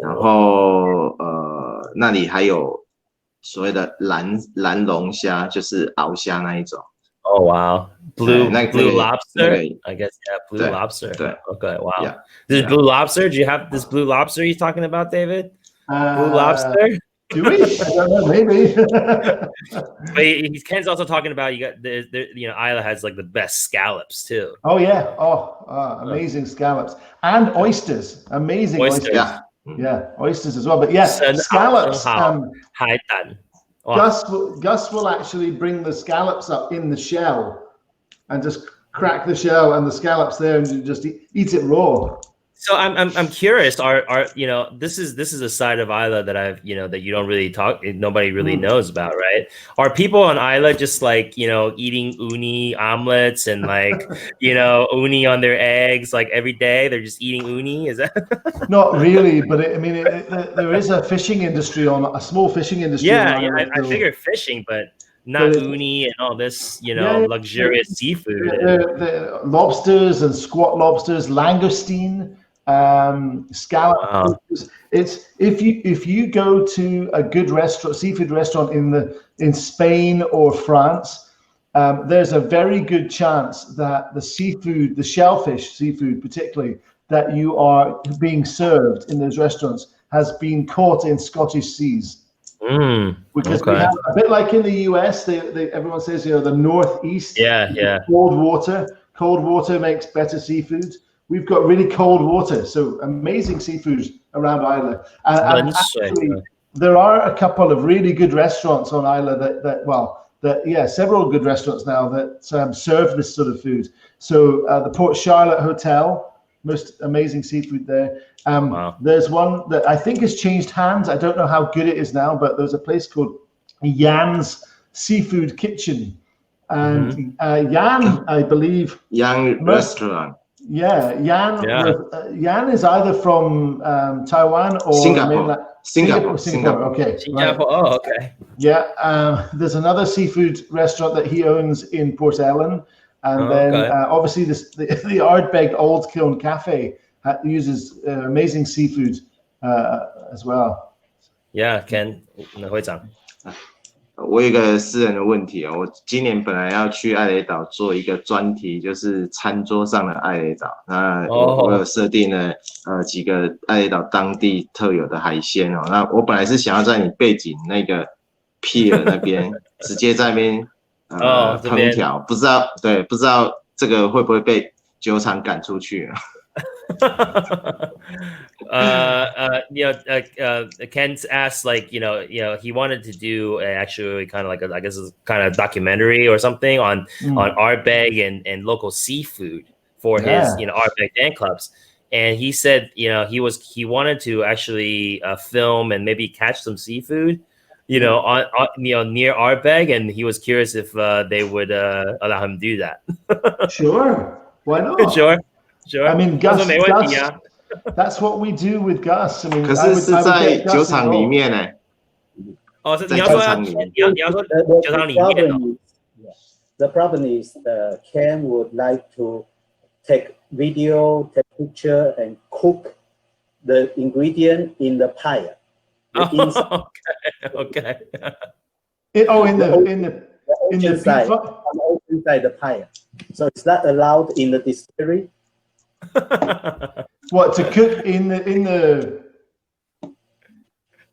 然后那里还有所谓的蓝龙虾，就是鳌虾那一种。Oh wow, blue lobster. I guess blue lobster. 对 ，Okay, wow. Yeah. This blue lobster. Do you have this blue lobster you're talking about, David? Blue lobster. Do we? I don't know, maybe. But Ken's also talking about you got Isla has like the best scallops too. Oh yeah, amazing scallops and oysters, amazing oysters. Yeah, oysters as well. But yes, scallops. 海胆。Gus will actually bring the scallops up in the shell and just crack the shell and the scallops there and just eat it raw. So I'm curious. Are this is a side of Isla that I've that you don't really nobody really knows about, right? Are people on Isla just like eating uni omelets and like uni on their eggs like every day? They're just eating uni. Is that? Not really, but there is a fishing industry a small fishing industry. Yeah, I figured fishing, but not uni and all this luxurious seafood. The lobsters and squat lobsters, langoustine. Scallop. Wow. It's if you go to a good seafood restaurant in Spain or France, there's a very good chance that the seafood, the shellfish seafood particularly, that you are being served in those restaurants has been caught in Scottish seas. Because we have a bit like in the US, everyone says the Northeast. Yeah. Cold water makes better seafood. We've got really cold water, so amazing seafood around Isla. And actually, there are a couple of really good restaurants on Isla several good restaurants now that serve this sort of food. So the Port Charlotte Hotel, most amazing seafood there. There's one that I think has changed hands. I don't know how good it is now, but there's a place called Jan's Seafood Kitchen. And Jan, I believe... Jan Restaurant. Yeah, Jan is either from Taiwan or Singapore. Okay. Singapore. Right. Oh, okay. Yeah, there's another seafood restaurant that he owns in Port Ellen, and obviously the Ardbeg Old Kiln Cafe uses amazing seafood as well. Yeah, Ken 会长。我有一个私人的问题我今年本来要去爱雷岛做一个专题，就是餐桌上的爱雷岛。那我有设定了几个爱雷岛当地特有的海鲜那我本来是想要在你背景那个 pier 那边直接在那边烹调，不知道这个会不会被酒厂赶出去Ken's asked he wanted to do actually kind of like I guess it's kind of documentary or something on Ardbeg and local seafood for his Ardbeg fan clubs, and he said he wanted to actually film and maybe catch some seafood on near Ardbeg, and he was curious if they would allow him to do that. Sure, why not? Sure. I mean, Gus, that's what we do with Gus. I mean, 可是是在酒厂里面你要说酒厂里面The problem is Ken would like to take video, take picture, and cook the ingredient in the pie. Okay. Inside the pie. So it's not allowed in the distillery. What, to cook in the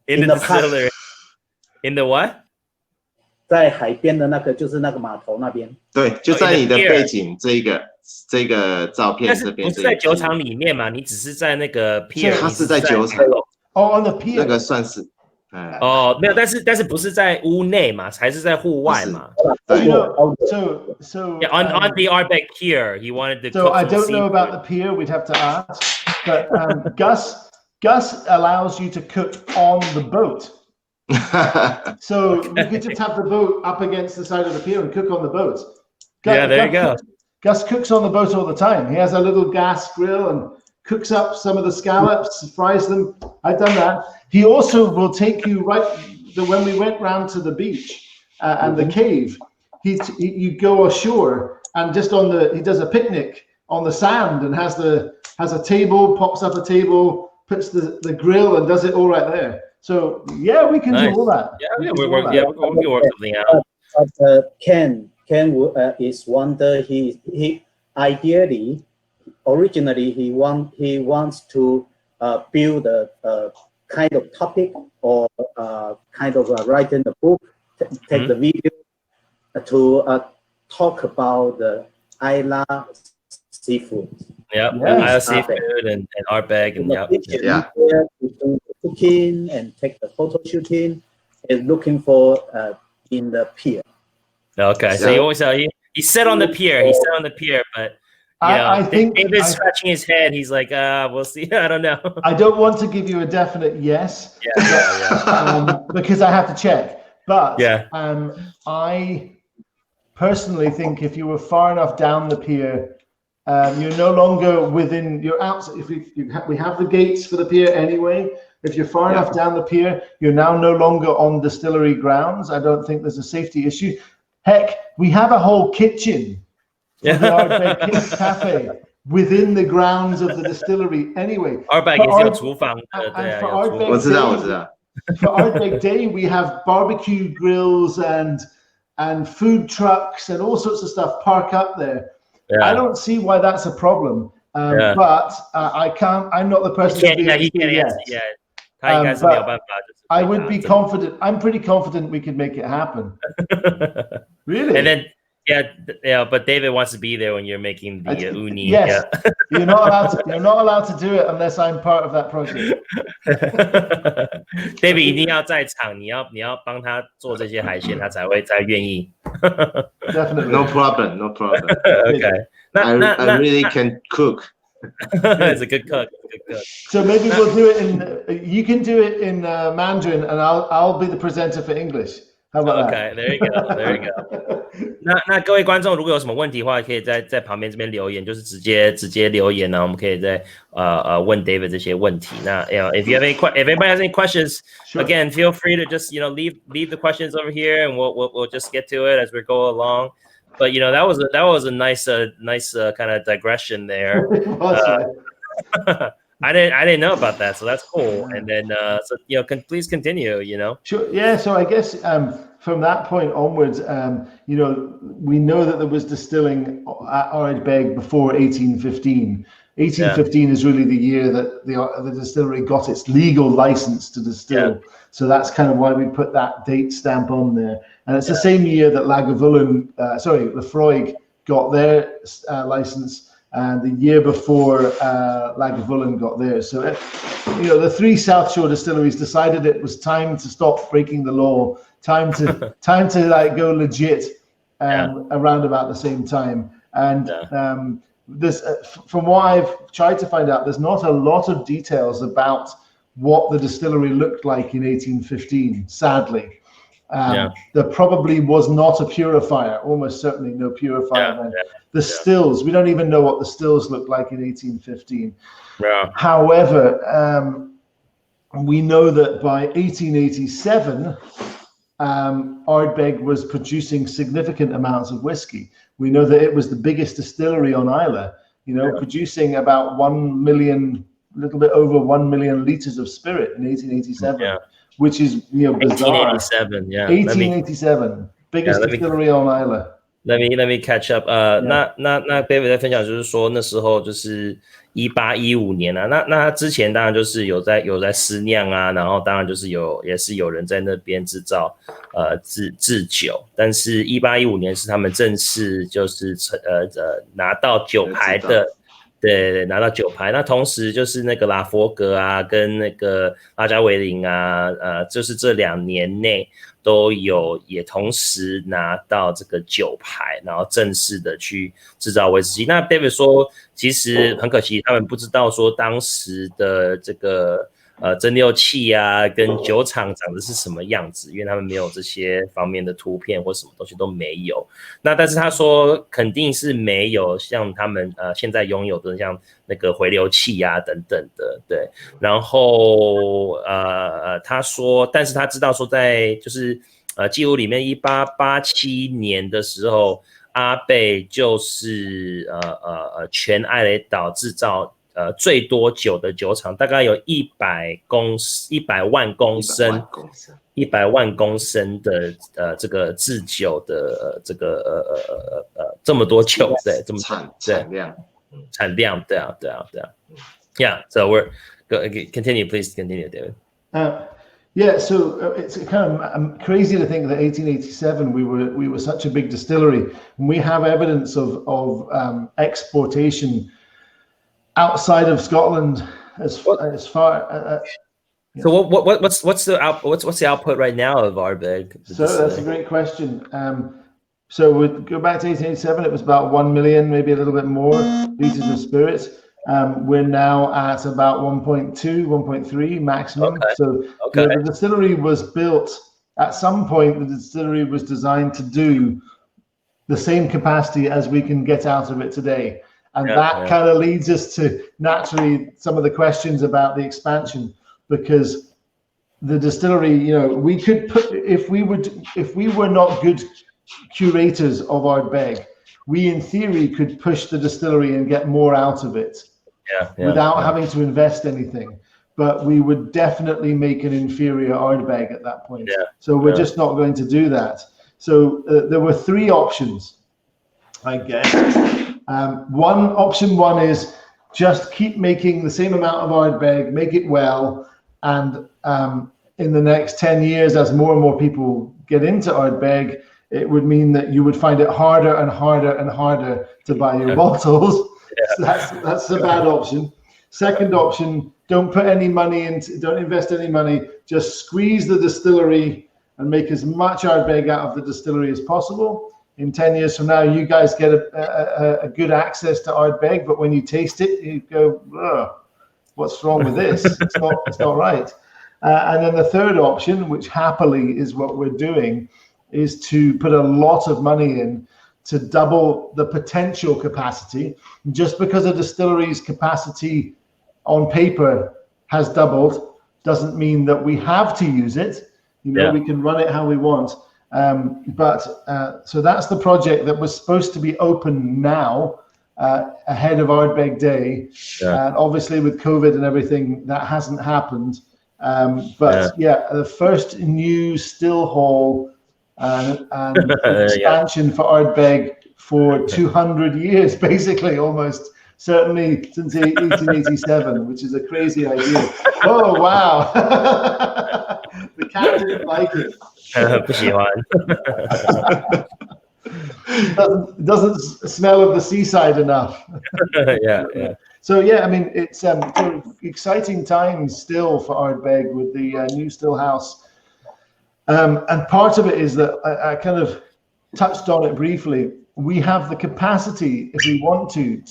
distillery? In the what? 在海边的那个就是那个码头那边。对，就在你的背景这个照片这边。不是在酒厂里面嘛？你只是在那个 pier。它是在酒厂。on the pier. 那个算是哦，没有，但是不是在屋内嘛，还是在户外嘛？ So on the Ardbeg pier, he wanted to. So I don't know about the pier. We'd have to ask. But Gus allows you to cook on the boat. So you could just have the boat up against the side of the pier and cook on the boat. There you go. Gus cooks on the boat all the time. He has a little gas grill and cooks up some of the scallops, fries them. I've done that. He also will take you when we went round to the beach and the cave, you go ashore and just he does a picnic on the sand and has a table, pops up a table, puts the grill and does it all right there. So yeah, we can do all that. Yeah, we can work something out. But Ken is wonder he ideally, originally he wants to build a kind of topic or kind of writing a book, take the video to talk about the Isla seafood. Yeah, Isla seafood and Ardbeg and cooking and take the photo shooting and looking for in the pier. Okay, so he always he sat on the pier. He sat on the pier, but I think David's scratching his head. He's like, we'll see. I don't know. I don't want to give you a definite yes. Because I have to check. But I personally think if you were far enough down the pier, you're no longer within. You're out. If we have the gates for the pier anyway. If you're far enough down the pier, you're now no longer on distillery grounds. I don't think there's a safety issue. Heck, we have a whole kitchen. The Ardbeg Cafe within the grounds of the distillery anyway. Ardbeg is your 厨房 For Ardbeg Day, we have barbecue grills and food trucks and all sorts of stuff park up there. I don't see why that's a problem. But I'm not the person to be he can't answer. I would be confident. I'm pretty confident we could make it happen. Really? And then but David wants to be there when you're making the uni. Yes, you're not allowed to do it unless I'm part of that project. David 一定要在场，你要帮他做这些海鲜，他才愿意。Definitely, no problem. Okay, I really can cook. It's a good cook. So maybe we'll do it you can do it in Mandarin, and I'll be the presenter for English. How about that? Okay, there you go. 那各位观众，如果有什么问题的话，可以在旁边这边留言，就是直接留言呢，我们可以再问 David 这些问题。那if anybody has any questions, again, feel free to just leave the questions over here, and we'll just get to it as we go along. But that was a nice kind of digression there. I didn't know about that, so that's cool. And then please continue. Sure. Yeah. So I guess from that point onwards, we know that there was distilling at Ardbeg before 1815. 1815 is really the year that the distillery got its legal license to distill. So that's kind of why we put that date stamp on there. And it's the same year that Lafroig got their license. And the year before Lagavulin got theirs. So, the three South Shore distilleries decided it was time to stop breaking the law, time to go legit around about the same time. And this, from what I've tried to find out, there's not a lot of details about what the distillery looked like in 1815, sadly. There probably was not a purifier, almost certainly no purifier. The stills, we don't even know what the stills looked like in 1815. However, we know that by 1887, Ardbeg was producing significant amounts of whiskey. We know that it was the biggest distillery on Islay, producing about 1 million, a little bit over 1 million liters of spirit in 1887. Which is bizarre. 1887, 1887, biggest distillery on Islay. Let me catch up. 那 David 在分享就是说那时候就是1815年啊，那他之前当然就是有在私酿啊，然后当然就是也是有人在那边制造制酒，但是1815年是他们正式就是拿到酒牌的对，拿到酒牌。那同时就是那个拉佛格啊，跟那个拉加维林啊，就是这2年内都有也同时拿到这个酒牌，然后正式的去制造威士忌。那 David 说，其实很可惜，他们不知道说当时的这个蒸馏器啊，跟酒厂长的是什么样子，因为他们没有这些方面的图片或什么东西都没有。那但是他说肯定是没有像他们现在拥有的像那个回流器啊等等的，对。然后他说，但是他知道说在就是记录里面1887年的时候，阿贝就是全爱雷岛制造最多酒的酒厂，大概有100万公升的这个制酒的这个这么多酒，对，这么产量，对啊。Yeah, so we're continue, please continue, David. Yeah, so it's kind of crazy to think that 1887 we were such a big distillery, and we have evidence of exportation outside of Scotland as far. So what's the output right now of Ardbeg? So that's a great question. So we go back to 1887. It was about 1 million, maybe a little bit more liters of spirits. We're now at about 1.2, 1.3 maximum. Okay. So the distillery was built at some point. The distillery was designed to do the same capacity as we can get out of it today. And that kind of leads us to naturally some of the questions about the expansion, because the distillery, you know, we could put, if we were not good curators of Ardbeg, we in theory could push the distillery and get more out of it without having to invest anything. But we would definitely make an inferior Ardbeg at that point. So we're just not going to do that. So there were 3 options, I guess. Option one is just keep making the same amount of Ardbeg, make it well, and in the next 10 years, as more and more people get into Ardbeg, it would mean that you would find it harder and harder and harder to buy your bottles. So that's a bad option. Second option, don't put any money into, don't invest any money, just squeeze the distillery and make as much Ardbeg out of the distillery as possible. In 10 years from now, you guys get a good access to Ardbeg, but when you taste it, you go, what's wrong with this? It's not right. And then the third option, which happily is what we're doing, is to put a lot of money in to double the potential capacity. Just because a distillery's capacity on paper has doubled doesn't mean that we have to use it. You know, we can run it how we want. So that's the project that was supposed to be open now, ahead of Ardbeg Day. And obviously with COVID and everything, that hasn't happened. The first new still hall and expansion for Ardbeg for 200 years, basically, almost. Certainly since 1887, which is a crazy idea. Oh, wow. The cat didn't like it. 不喜欢。doesn't smell of the seaside enough. So I mean, it's sort of exciting times still for Ardbeg with the new still house. And part of it is that I kind of touched on it briefly. We have the capacity, if we want to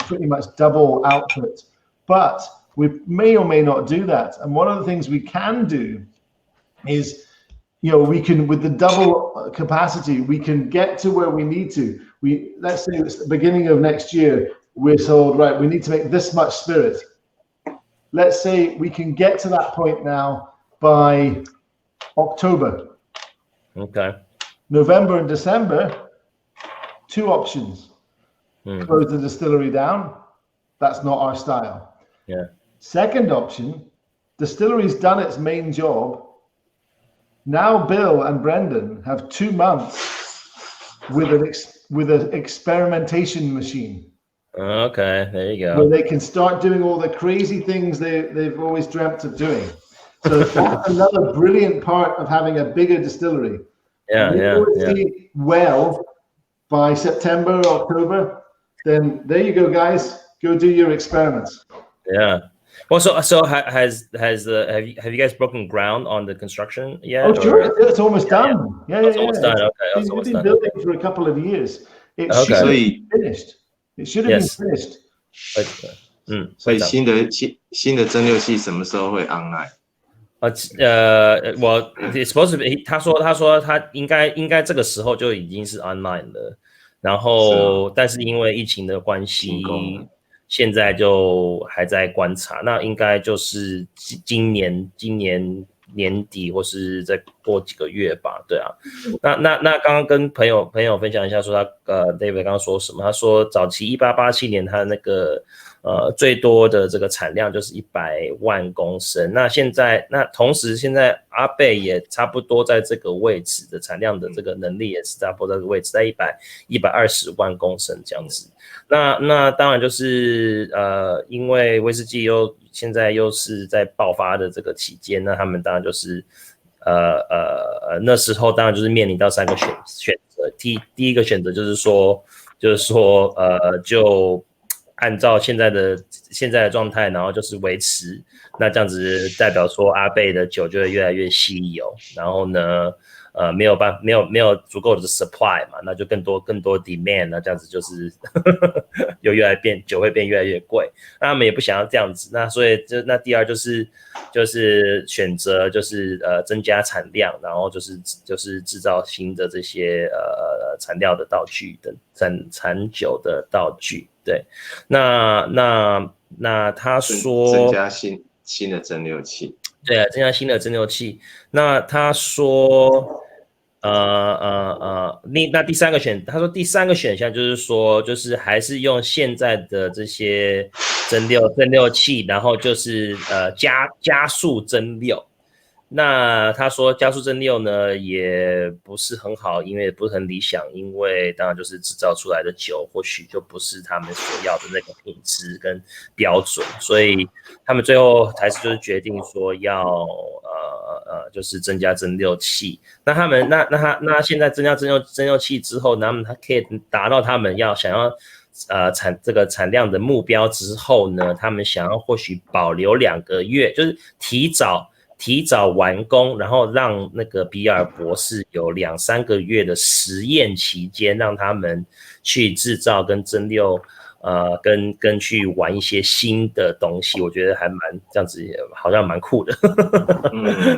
pretty much double output, but we may or may not do that. And one of the things we can do is, you know, we can, with the double capacity, we can get to where we need to. Let's say it's the beginning of next year, we're told, right, we need to make this much spirit. Let's say we can get to that point now by October. Okay. November and December, 2 options. Close the distillery down. That's not our style. Second option, distillery's done its main job. Now Bill and Brendan have 2 months with an experimentation machine. Okay, there you go. Where they can start doing all the crazy things they've always dreamt of doing. So that's another brilliant part of having a bigger distillery. Well, by September, October, then there you go, guys. Go do your experiments. Yeah. Well, so have you guys broken ground on the construction yet? Oh, sure, it's almost done. Yeah, it's almost done. Okay, we've been building for a couple of years. It should have been finished. It should have been finished. 所以新的蒸馏器什么时候会 online？ 我 supposed to be， 他说他应该这个时候就已经是 online 了，然后但是因为疫情的关系，现在就还在观察，那应该就是今年年底或是再过几个月吧，对啊。那刚刚跟朋友分享一下，说他David 刚刚说什么？他说早期1887年他那个最多的这个产量就是100万公升。那同时现在Ardbeg也差不多在这个位置的产量的这个能力也是差不多在这个位置，在120万公升这样子。那当然就是因为威士忌现在又是在爆发的这个期间，那他们当然就是那时候当然就是面临到3个选择。第一个选择就是说就按照现在的状态，然后就是维持，那这样子代表说Ardbeg的酒就会越来越稀有，然后呢没有足够的 supply 嘛，那就更多 demand， 那这样子就是又酒会变越来越贵，那他们也不想要这样子，那所以那第二就是选择就是增加产量，然后就是制造新的这些产料的道具的产酒的道具，对，那他说增加新的蒸馏器。对啊，增加新的蒸馏器。那他说，那第三个他说第三个选项就是说，就是还是用现在的这些蒸馏器，然后就是加速蒸馏。那他说加速蒸馏呢也不是很好，因为也不是很理想，因为当然就是制造出来的酒或许就不是他们所要的那个品质跟标准，所以他们最后还是就是决定说要就是增加蒸馏器。那他们那现在增加蒸馏器之后，那么他可以达到他们想要这个产量的目标之后呢，他们想要或许保留2个月，就是提早完工，然后让那个比尔博士有2-3个月的实验期间，让他们去制造跟蒸馏，跟去玩一些新的东西，我觉得还蛮这样子，好像蛮酷的。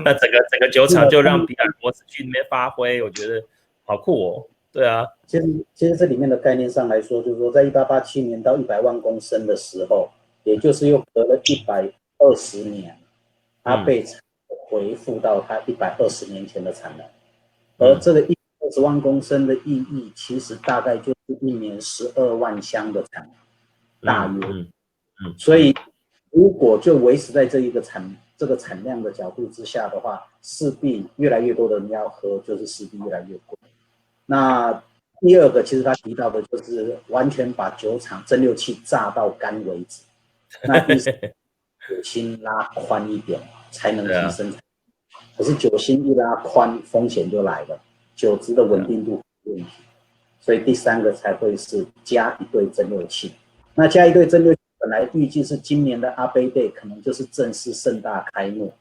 那整个酒厂就让比尔博士去那边发挥，我觉得好酷哦。对啊，其实这里面的概念上来说，就是说在1887年到100万公升的时候，也就是又隔了120年，Ardbeg恢复到它120年前的产能，而这个120万公升的意义，其实大概就是1年12万箱的产能，大约。所以如果就维持在这个产量的角度之下的话，势必越来越多的人要喝，就是势必越来越贵。那第二个，其实他提到的就是完全把酒厂蒸馏器榨到干为止。那第三，酒心拉宽一点才能提升产量。可是酒心一拉宽，风险就来了，酒质的稳定度有问题。所以第三个才会是加一对蒸馏器。那加一对蒸馏器，本来预计是今年的Ardbeg Day可能就是正式盛大开幕。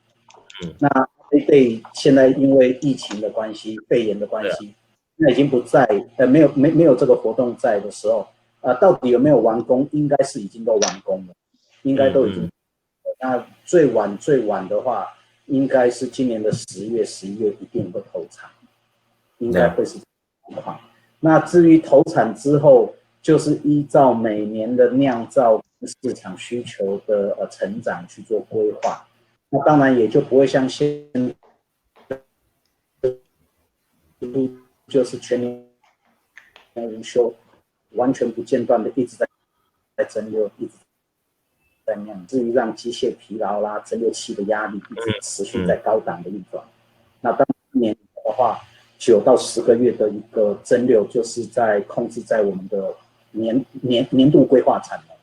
那Ardbeg Day现在因为疫情的关系、肺炎的关系，那已经不在，没有这个活动在的时候，到底有没有完工？应该是已经都完工了，应该都已经。那最晚的话，应该是今年的10月、11月一定会投产，应该会是这个情况。那至于投产之后，就是依照每年的酿造市场需求的成长去做规划。那当然也就不会像现在就是全年无休，完全不间断的一直在蒸馏，一直在酿，至于让机械疲劳啦、蒸馏器的压力一直持续在高档的运转。那当年的话，9到10个月的一个蒸馏，就是在控制在我们的年度规划产能。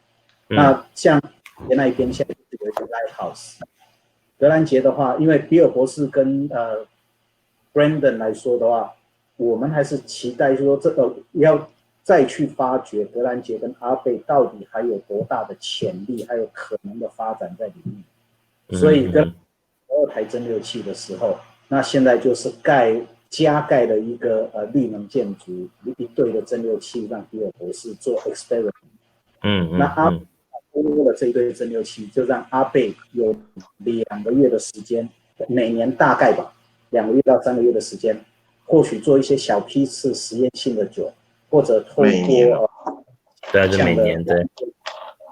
那像那一边现在有一个 Lighthouse， 格兰杰的话，因为比尔博士跟Brandon 来说的话，我们还是期待说这个再去发掘格兰杰跟阿贝到底还有多大的潜力，还有可能的发展在里面。所以跟12台蒸馏器的时候，那现在就是加盖了一个绿能建筑，一堆的蒸馏器让比尔博士做 experiment。那阿贝多了这一堆蒸馏器，就让阿贝有2个月的时间，每年大概吧2个月到3个月的时间，或许做一些小批次实验性的酒，或者透过对，就每年对，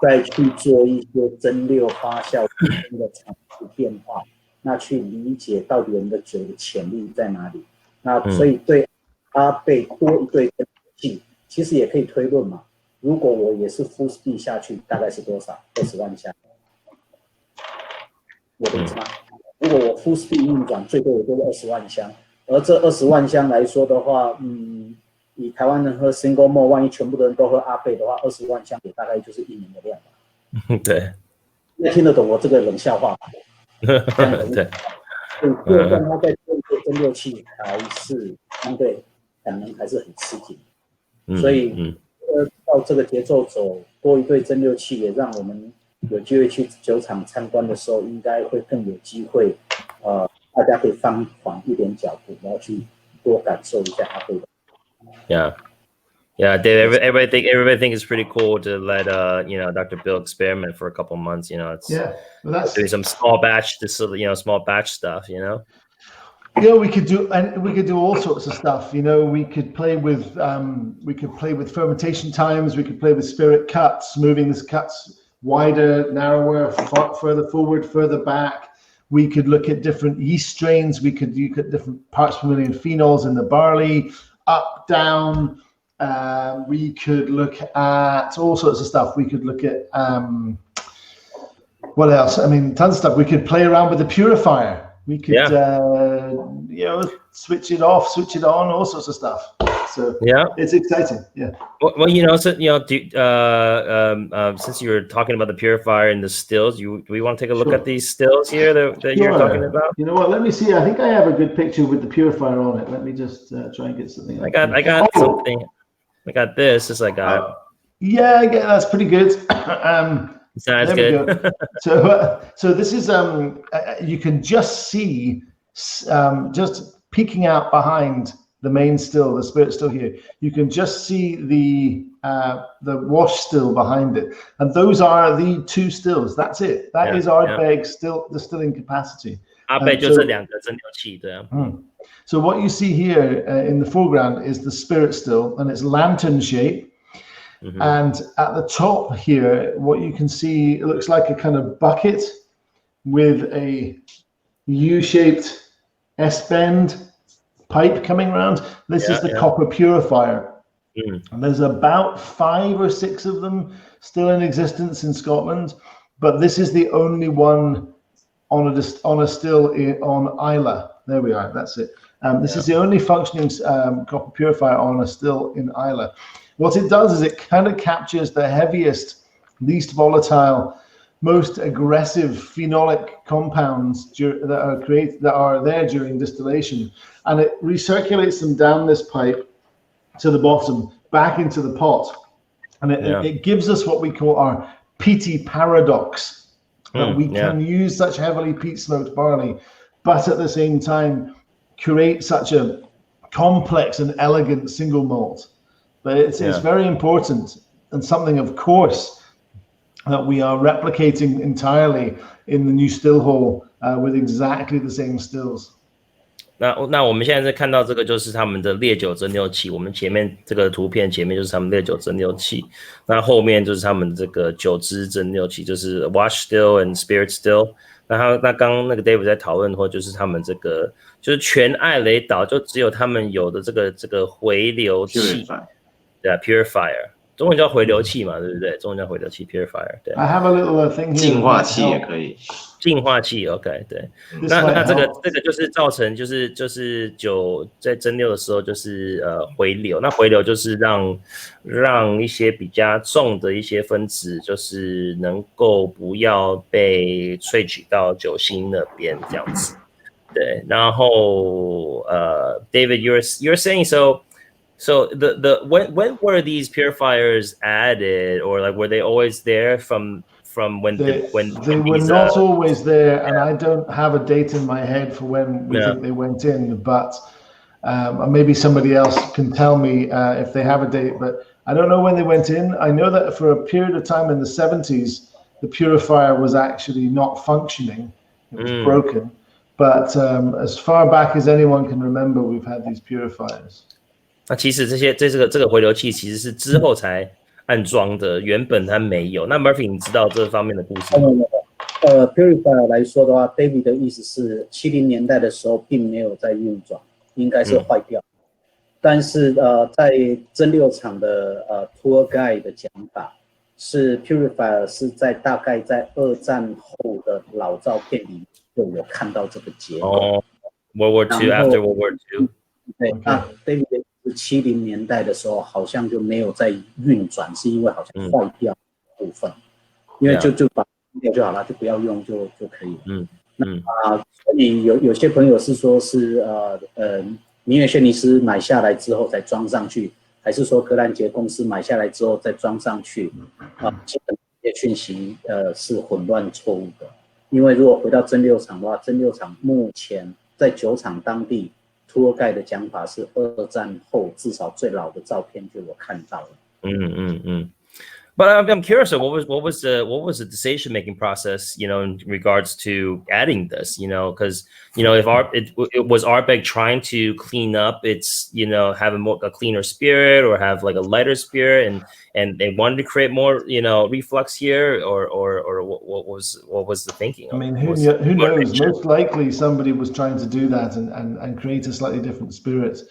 再去做一些蒸馏发酵的产出变化，那去理解到底我们的酒的潜力在哪里。那所以对阿贝多一对蒸馏器，其实也可以推论嘛。如果我也是 full speed 下去，大概是多少？20万箱。我的意思吗？如果我 full speed 运转，最多也就是20万箱。而这20万箱来说的话，以台湾人喝 single malt， 万一全部的人都喝阿贝的话，20万箱也大概就是1年的量吧。对，那听得懂我这个冷笑话吗？对。所以让他在做一个蒸馏器还是相对产能还是很吃紧，所以到这个节奏走，多一对蒸馏器也让我们有机会去酒厂参观的时候，应该会更有机会，大家可以放缓一点脚步，然后去多感受一下阿贝的。Yeah, Dave. Everybody think it's pretty cool to let Dr. Bill experiment for a couple months. It's that's doing some small batch, small batch stuff. we could do all sorts of stuff. We could play with fermentation times. We could play with spirit cuts, moving the cuts wider, narrower, further forward, further back. We could look at different yeast strains. We could look at different parts per million phenols in the barley, up, down. We could look at all sorts of stuff. We could look at what else? I mean, tons of stuff. We could play around with the purifier. We could switch it off, switch it on, all sorts of stuff. So it's exciting. Yeah. Well, since you were talking about the purifier and the stills, do we want to take a look at these stills here that you're talking about? You know what? Let me see. I think I have a good picture with the purifier on it. Let me just try and get something. I got something. I got this. It's like that's pretty good. Sounds good. So this is you can just see just peeking out behind the main still, the spirit still here. You can just see the wash still behind it, and those are the 2 stills. That's it. That is Ardbeg still the distilling capacity. Ardbeg 就是2个蒸馏器，对啊。So what you see here in the foreground is the spirit still, and it's lantern shape. And at the top here, what you can see, it looks like a kind of bucket with a U-shaped S-bend pipe coming around. This is the copper purifier. And there's about 5 or 6 of them still in existence in Scotland, but this is the only one on a still on Islay. There we are. That's it. This is the only functioning copper purifier on a still in Islay. What it does is it kind of captures the heaviest, least volatile, most aggressive phenolic compounds that are there during distillation, and it recirculates them down this pipe to the bottom, back into the pot, and it gives us what we call our peaty paradox, that we can use such heavily peat smoked barley, but at the same time create such a complex and elegant single malt. But it's very important, and something, of course, that we are replicating entirely in the new still hall with exactly the same stills. 那我们现在在看到这个就是他们的烈酒蒸馏器，我们前面这个图片前面就是他们烈酒蒸馏器，那后面就是他们这个酒汁蒸馏器，就是 wash still and spirit still。那刚刚那个 David 在讨论或就是他们这个就是全艾雷岛就只有他们有的这个回流器。对啊 ，purifier， 中文叫回流器嘛，对不对？中文叫回流器 ，purifier。对。I have a little thing here. 净化器也可以。净化器 ，OK， 对。那这个就是造成就是酒在蒸馏的时候就是回流，那回流就是让一些比较重的一些分子就是能够不要被萃取到酒心那边这样子。对，然后David，you're saying so. So when were these purifiers added, or like were they always there from when they were not always there, and I don't have a date in my head for when we think they went in, but maybe somebody else can tell me if they have a date, but I don't know when they went in. I know that for a period of time in the 70s, the purifier was actually not functioning. It was broken. But as far back as anyone can remember, we've had these purifiers. 那其实这个回流器其实是之后才安装的，原本它没有。那 Murphy 你知道这方面的故事吗？purifier 来说的话 ，David 的意思是70年代的时候并没有在运转，应该是坏掉。但是在蒸馏厂的tour guide 的讲法是 purifier 是大概在2战后的老照片里就有看到这个结构。World War II after World War II。对，那 David 是70年代的时候好像就没有在运转，是因为好像坏掉部分，因为就把掉就好了，就不要用就可以了。所以有些朋友是说是明远轩尼诗买下来之后再装上去，还是说格兰杰公司买下来之后再装上去？基本这些讯息是混乱错误的。因为如果回到蒸馏厂的话，蒸馏厂目前在酒厂当地tour guide的讲法是2战后至少最老的照片就有看到了。But I'm curious, what was the decision making process, in regards to adding this, because if it was Ardbeg trying to clean up its, have a cleaner spirit or have like a lighter spirit, and they wanted to create more, reflux here, or what was the thinking? I mean, who knows? Most likely somebody was trying to do that and create a slightly different spirit.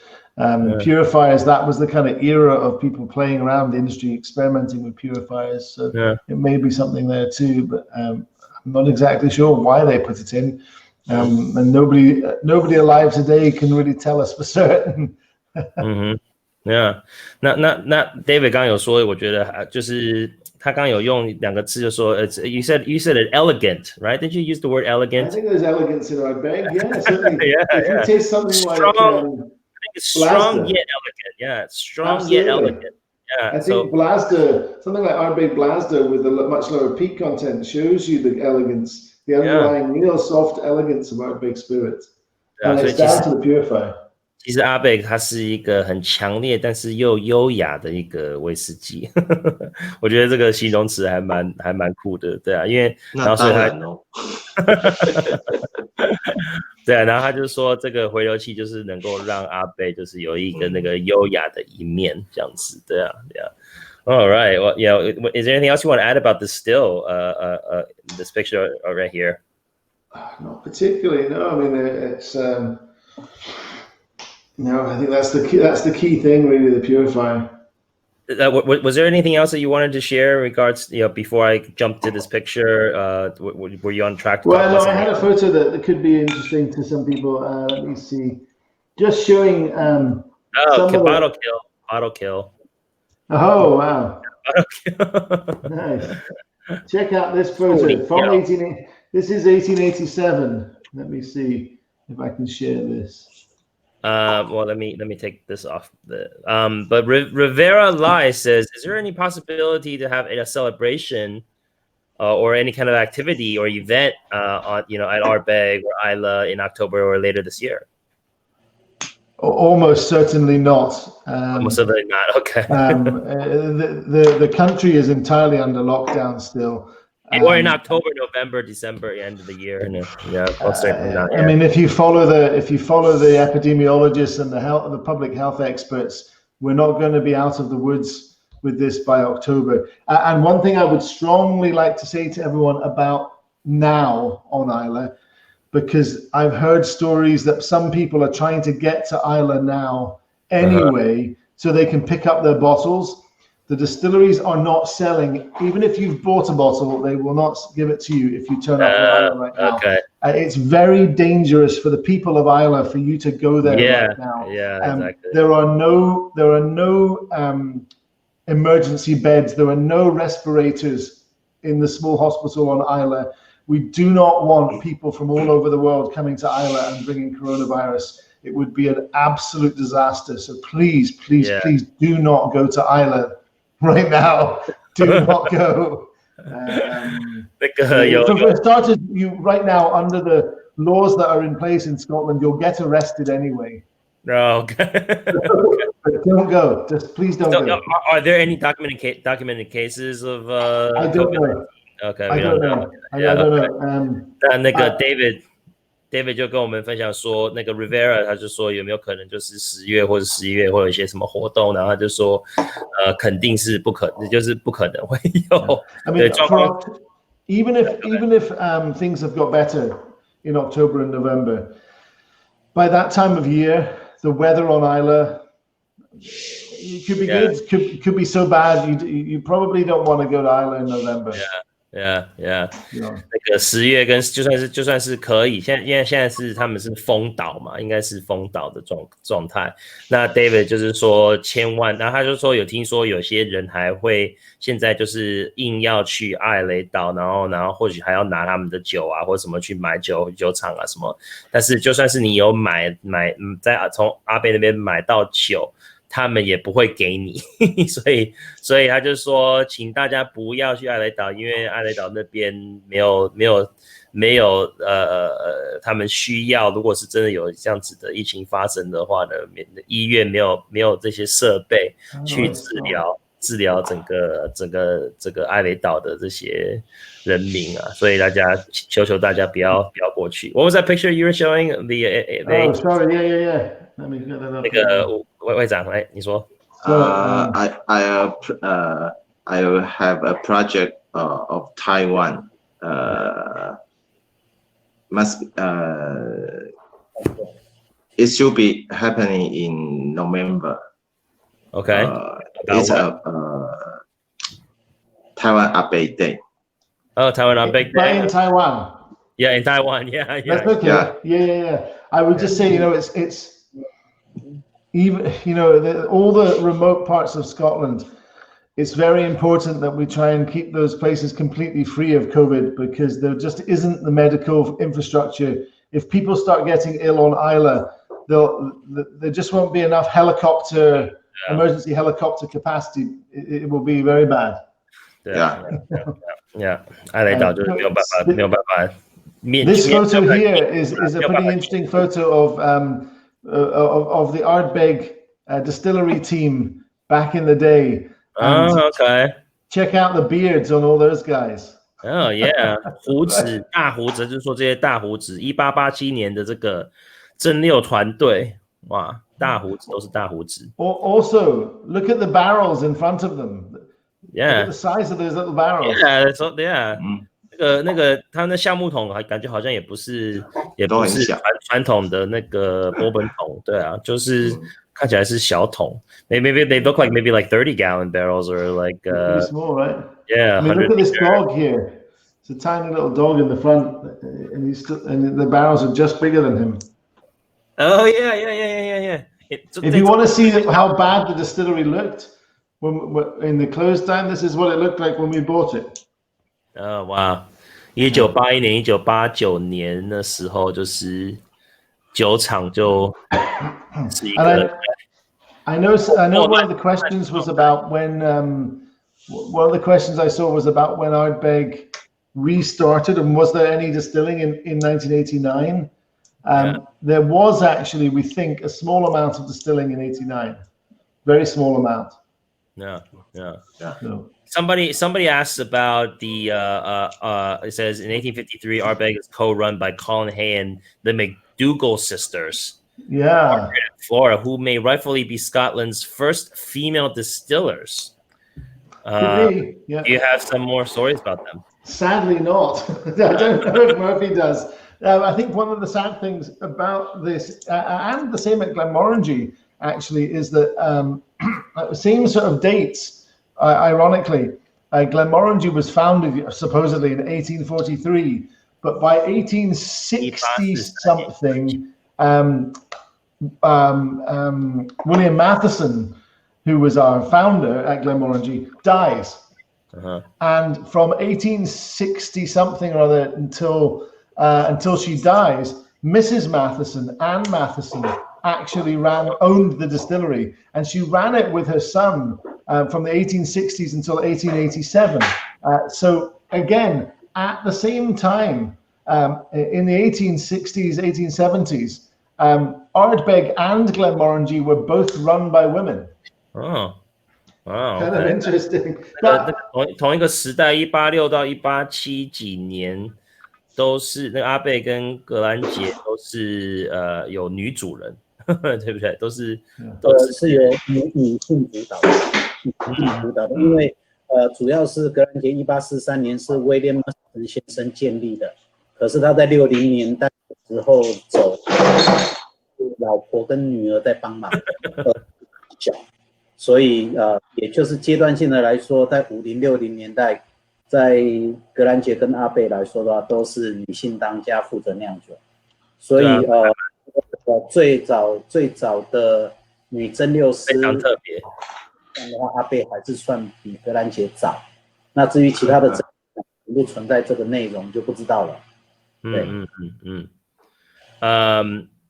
Purifiers, that was the kind of era of people playing around the industry, experimenting with purifiers. So it may be something there too, but I'm not exactly sure why they put it in. And nobody alive today can really tell us for certain. Yeah. 那 David 刚刚有说，我觉得就是他刚刚有用2个字，就说you said it elegant, right? Did you use the word elegant? I think there's elegance in Ardbeg. Yeah, certainly. If you taste something strong, like it's strong yet elegant. Yeah, it's strong Absolutely. Yet elegant. Yeah, I think Blaster, something like Ardbeg Blaster with a much lower peat content shows you the elegance, the underlying real soft elegance of Ardbeg spirit. And it's down to the purifier. 其实Ardbeg它是一个很强烈但是又优雅的一个威士忌，我觉得这个形容词还蛮酷的，对啊，因为然后所以他对啊，然后他就说这个回流器就是能够让Ardbeg就是有一个那个优雅的一面这样子，对啊，对啊。All right, well, is there anything else you want to add about this still, this picture right here? Not particularly, no. I mean, it's no. I think that's the key thing, really, the purifier. Was there anything else that you wanted to share in regards, before I jumped to this picture? Were you on track? Well, no, I had a photo that could be interesting to some people. Let me see. Just showing. Bottle kill. Oh, wow. Nice. Check out this photo from 18. This is 1887. Let me see if I can share this. Well, let me take this off. But Rivera Lai says, is there any possibility to have a celebration or any kind of activity or event on at Ardbeg or Isla in October or later this year? Almost certainly not. Almost certainly not. Okay. The country is entirely under lockdown still. Or in October, November, December, end of the year. Yeah, most certainly not. Yeah. I mean, if you follow the epidemiologists and the public health experts, we're not going to be out of the woods with this by October. And one thing I would strongly like to say to everyone about now on Isla, because I've heard stories that some people are trying to get to Isla now anyway, so they can pick up their bottles. The distilleries are not selling. Even if you've bought a bottle, they will not give it to you if you turn up Isla right now. Okay. It's very dangerous for the people of Isla for you to go there right now. Yeah, exactly. There are no emergency beds. There are no respirators in the small hospital on Isla. We do not want people from all over the world coming to Isla and bringing coronavirus. it would be an absolute disaster. So please do not go to Ireland right now. Do not go. For starters, you right now, under the laws that are in place in Scotland, you'll get arrested anyway. No, okay. But don't go. Just please don't go. Are there any documented cases of I don't know. Okay, I don't know. I don't know. 那那个 David 就跟我们分享说，那个 Rivera 他就说有没有可能就是10月或者11月会有一些什么活动，然后他就说肯定是不可能，就是不可能会有。I mean, even if things have got better in October and November, by that time of year, the weather on Islay, it could be good, could be so bad. You probably don't want to go to Islay in November. Yeah. 那个10月跟就算是可以，现在是他们是封岛嘛，应该是封岛的状态。那 David 就是说千万，然后他就说有听说有些人还会现在就是硬要去艾雷岛，然后或许还要拿他们的酒啊或什么去买酒厂啊什么。但是就算是你有买在从阿贝那边买到酒，他们也不会给你，所以他就说，请大家不要去艾雷岛，因为艾雷岛那边没有他们需要，如果是真的有这样子的疫情发生的话呢，医院没有这些设备去治疗整个艾雷岛的这些人民啊，所以求大家不要过去。What was that picture you were showing? Oh, sorry, yeah. Let me get that up. 那个会长，来你说。I have a project of Taiwan. It should be happening in November. Okay. It's a Taiwan Ardbeg Day. Oh, Taiwan Ardbeg Day. In Taiwan. Yeah, in Taiwan. Yeah. That's okay. Yeah. I would just say, it's even, all the remote parts of Scotland, it's very important that we try and keep those places completely free of COVID, because there just isn't the medical infrastructure. If people start getting ill on Islay, there just won't be enough emergency helicopter capacity. It will be very bad. Yeah. 艾雷岛就是没有办法。This photo here is a pretty interesting photo of the Ardbeg distillery team back in the day. Okay. Check out the beards on all those guys. Oh yeah， 大胡子，就是说这些大胡子，1887年的这个蒸馏团队，哇，大胡子都是大胡子。Also, look at the barrels in front of them. Yeah. Look at the size of those little barrels. Yeah. 那个他们的橡木桶感觉好像也不是传统的那个波本桶，对啊，就是看起来是小桶。Maybe they look like 30-gallon barrels or like pretty small, right? Yeah. I mean, look at this dog here. It's a tiny little dog in the front, and the barrels are just bigger than him. Oh yeah. If you want to see how bad the distillery looked in the close down, this is what it looked like when we bought it. 哇，1981年、1989年那时候，就是酒厂就是一个。I know one of the questions was about when one of the questions I saw was about when Ardbeg restarted, and was there any distilling in 1989? There was actually, we think, a small amount of distilling in 89, very small amount. Yeah. So, Somebody asked about the it says in 1853 Ardbeg is co-run by Colin Hay and the McDougall sisters. Yeah. Florida, who may rightfully be Scotland's first female distillers. Do you have some more stories about them? Sadly not. I don't know if Murphy does. I think one of the sad things about this, and the same at Glenmorangie, actually, is that same sort of dates. Ironically, Glenmorangie was founded supposedly in 1843, but by 1860 something, William Matheson, who was our founder at Glenmorangie, dies. And from 1860 something or other until she dies, Mrs. Matheson, Anne Matheson, actually owned the distillery, and she ran it with her son from the 1860s until 1887. So again, at the same time, in the 1860s, 1870s, Ardbeg and Glenmorangie were both run by women. Oh, wow. Kind of interesting. 同一个时代，186到187几年，都是那个阿贝跟格兰杰都是有女主人，对不对？都是由女性主导的，因为主要是格兰杰1843年是威廉·麦森先生建立的，可是他在60年代的时候走，老婆跟女儿在帮忙，所以也就是阶段性的来说，在50、60年代，在格兰杰跟阿贝来说的话，都是女性当家负责酿酒，所以最早的女蒸馏师非常特别。这样的话，阿贝还是算比格兰杰早。那至于其他的不存在这个内容就不知道了。对。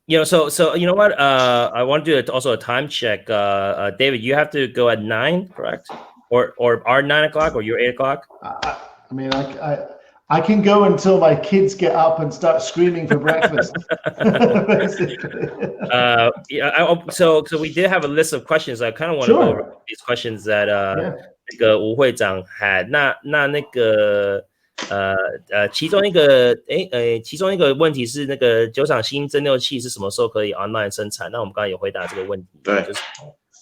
You know, so you know what? I want to do also a time check. David, you have to go at 9, correct? Or our 9 o'clock, or your 8 o'clock? I mean, I can go until my kids get up and start screaming for breakfast. So we did have a list of questions. I kind of want to go over these questions that 那个吴会长 had. 那个其中一个问题是那个酒厂新蒸馏器是什么时候可以 online 生产？那我们刚才有回答这个问题，对，就是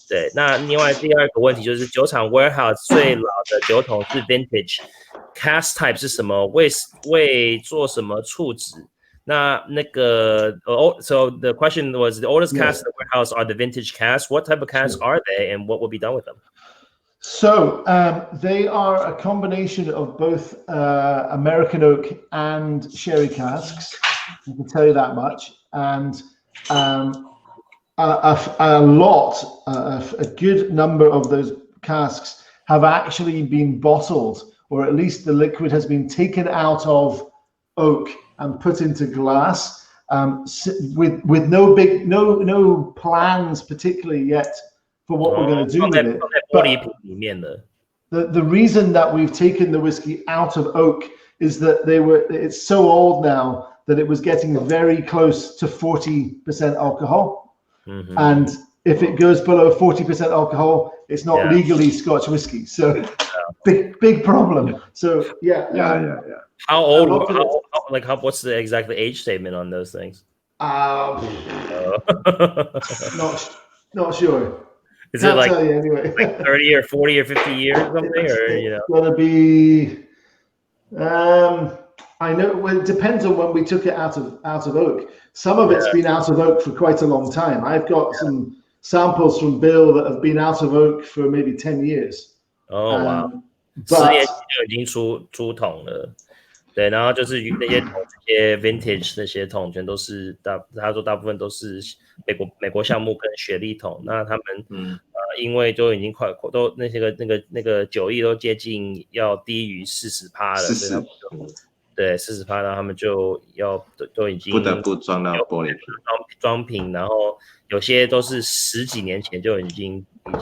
对。那另外第二个问题就是酒厂 warehouse 最老的酒桶是 vintage cask type 是什么？为做什么处置？那个so the question was the oldest casks in the warehouse are the vintage casks. What type of casks are they, and what will be done with them? So they are a combination of both American oak and sherry casks. I can tell you that much. And a good number of those casks have actually been bottled, or at least the liquid has been taken out of oak and put into glass, with no plans particularly yet for what we're going to do with it. But the reason that we've taken the whiskey out of oak is that it's so old now that it was getting very close to 40% alcohol. Mm-hmm. And if it goes below 40% alcohol, it's not legally Scotch whiskey. So big problem. So yeah. How old? What's the exact age statement on those things? Not sure. Is it like, anyway. like 30 or 40 or 50 years or something? It's gonna be. I know. Well, it depends on when we took it out of oak. Some of it's been out of oak for quite a long time. I've got some samples from Bill that have been out of oak for maybe 10 years. Oh wow! 10年就已经出桶了。对，然后就是那些桶，这些 vintage 那些桶，全都是他说大部分都是美国橡木跟雪莉桶。那他们因为都已经都那个酒液都接近要低于40%了，所以他们就对40%，然后他们就要都已经不得不装到玻璃瓶装瓶，然后有些都是10几年前就已经拿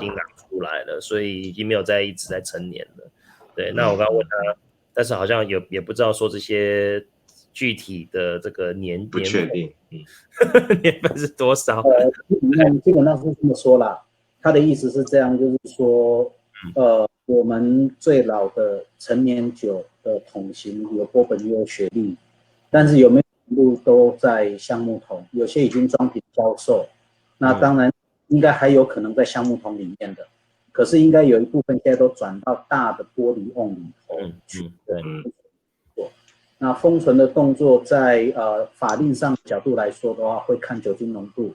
出来了，所以已经没有一直在陈年了。对，那我刚刚问他。但是好像也不知道说这些具体的这个不确定，年份是多少？基本上是这么说啦。他的意思是这样，就是说，我们最老的陈年酒的桶型有波本也有雪莉，但是有没有全部都在橡木桶？有些已经装瓶销售，那当然应该还有可能在橡木桶里面的。可是应该有一部分现在都转到大的玻璃瓮里头去。那封存的动作在法令上角度来说的话，会看酒精浓度。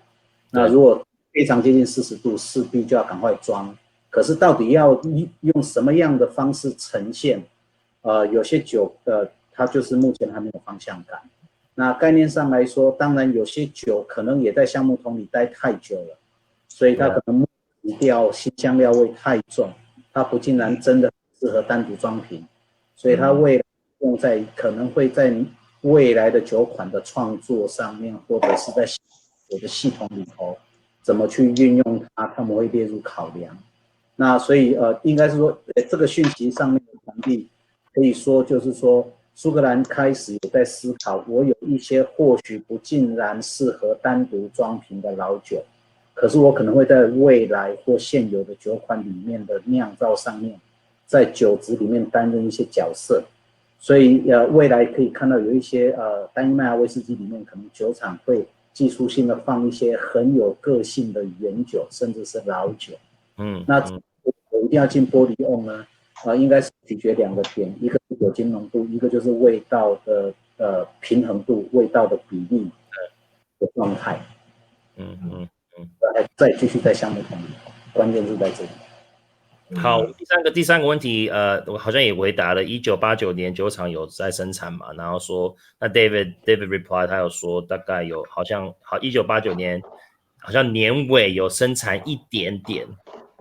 那如果非常接近40度，势必就要赶快装。可是到底要用什么样的方式呈现？有些酒它就是目前还没有方向感。那概念上来说，当然有些酒可能也在橡木桶里待太久了，所以它可能调新香料味太重，它不尽然真的适合单独装瓶，所以它未来可能会在未来的酒款的创作上面，或者是在我的系统里头怎么去运用它，他们会列入考量。那所以应该是说，这个讯息上面的传递，可以说就是说，苏格兰开始有在思考，我有一些或许不尽然适合单独装瓶的老酒，可是我可能会在未来或现有的酒款里面的酿造上面，在酒质里面担任一些角色。所以未来可以看到有一些单一麦芽威士忌里面，可能酒厂会技术性的放一些很有个性的原酒，甚至是老酒。那我一定要进玻璃瓮呢？应该是取决2个点，一个是酒精浓度，一个就是味道的平衡度、味道的比例的状态。再继续在项目同意，关键是在这里。好，第三个问题，我好像也回答了。1989年酒厂有在生产嘛，然后说，那 David reply 他有说大概有好像1989年好像年尾有生产一点点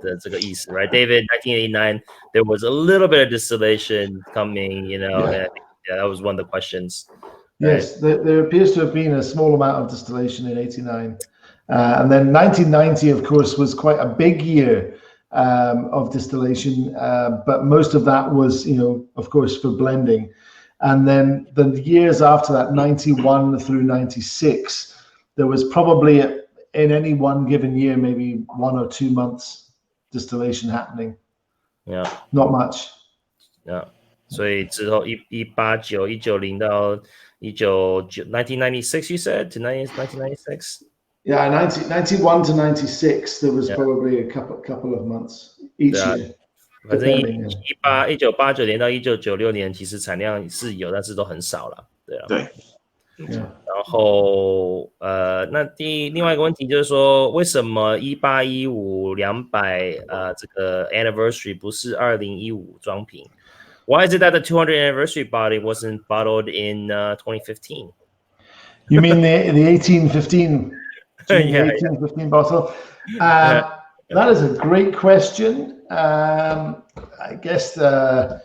的这个意思 ，right? David, 1989 there was a little bit of distillation coming, you know, and that was one of the questions. Yes, there appears to have been a small amount of distillation in '89, and then 1990, of course, was quite a big year. Of distillation, but most of that was, of course, for blending. And then the years after that, 91 through 96, there was probably in any one given year, maybe 1 or 2 months distillation happening. Yeah, not much. Yeah. 所以之后189、190到1996 you said to 1996? Yeah, 91 to 96, there was probably a couple of months each year. 反正1989年到1996年，其实产量是有，但是都很少了，对啊。对。然后那另外一个问题就是说，为什么1815 200这个 anniversary 不是2015装瓶 ？Why is it that the 200 anniversary bottle wasn't bottled in 2015? You mean the 1815? Yeah, 1815 bottle. That is a great question. I guess I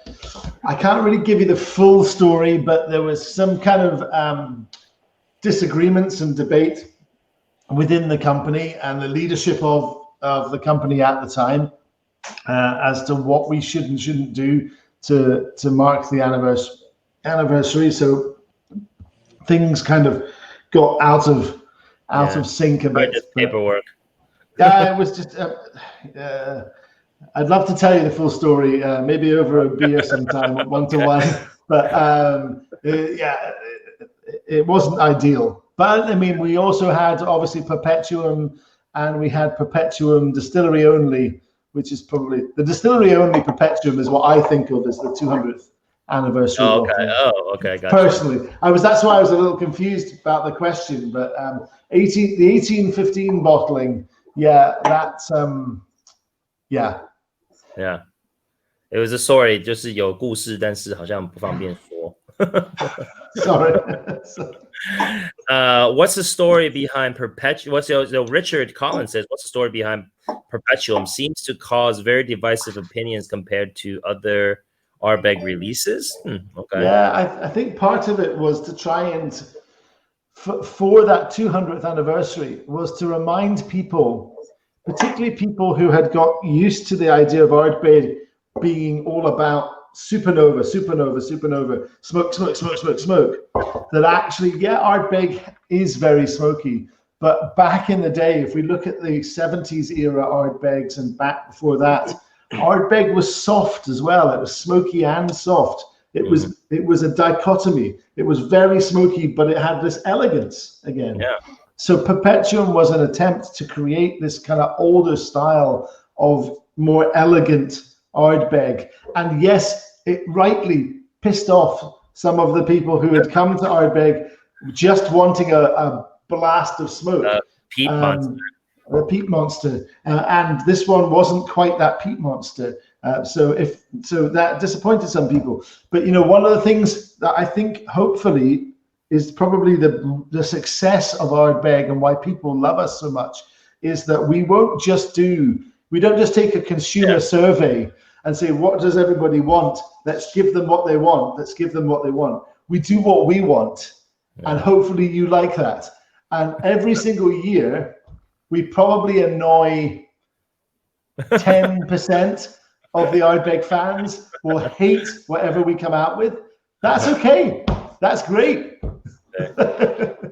can't really give you the full story, but there was some kind of disagreements and debate within the company and the leadership of the company at the time as to what we should and shouldn't do to mark the anniversary. So things kind of got out of sync a bit. Paperwork. Yeah, it was just. I'd love to tell you the full story, maybe over a beer sometime, 1-to-1. But it wasn't ideal. But I mean, we also had obviously Perpetuum, and we had Perpetuum distillery only, which is probably the distillery only Perpetuum is what I think of as the 200th anniversary. Oh, okay. Okay. Gotcha. Personally, that's why I was a little confused about the question. But the 1815 bottling, yeah, that's yeah. It was a story, 就是有故事，但是好像不方便说。Sorry. What's the story behind Perpetuum? Richard Collins says, what's the story behind Perpetuum? Seems to cause very divisive opinions compared to other Ardbeg releases. Okay. Yeah, I think part of it was to try and, for that 200th anniversary, was to remind people, particularly people who had got used to the idea of Ardbeg being all about supernova, smoke, that actually, Ardbeg is very smoky. But back in the day, if we look at the 70s era Ardbegs and back before that, Ardbeg was soft as well. It was smoky and soft. It was a dichotomy. It was very smoky, but it had this elegance again. Yeah. So Perpetuum was an attempt to create this kind of older style of more elegant Ardbeg. And yes, it rightly pissed off some of the people who had come to Ardbeg just wanting a blast of smoke. Peat monster. The peat monster, and this one wasn't quite that peat monster. So that disappointed some people. But one of the things that I think hopefully is probably the success of Ardbeg and why people love us so much is that we don't just take a consumer survey and say, what does everybody want? Let's give them what they want. We do what we want, and hopefully you like that. And every single year, we probably annoy 10% of the Ardbeg fans will hate whatever we come out with. That's okay. That's great.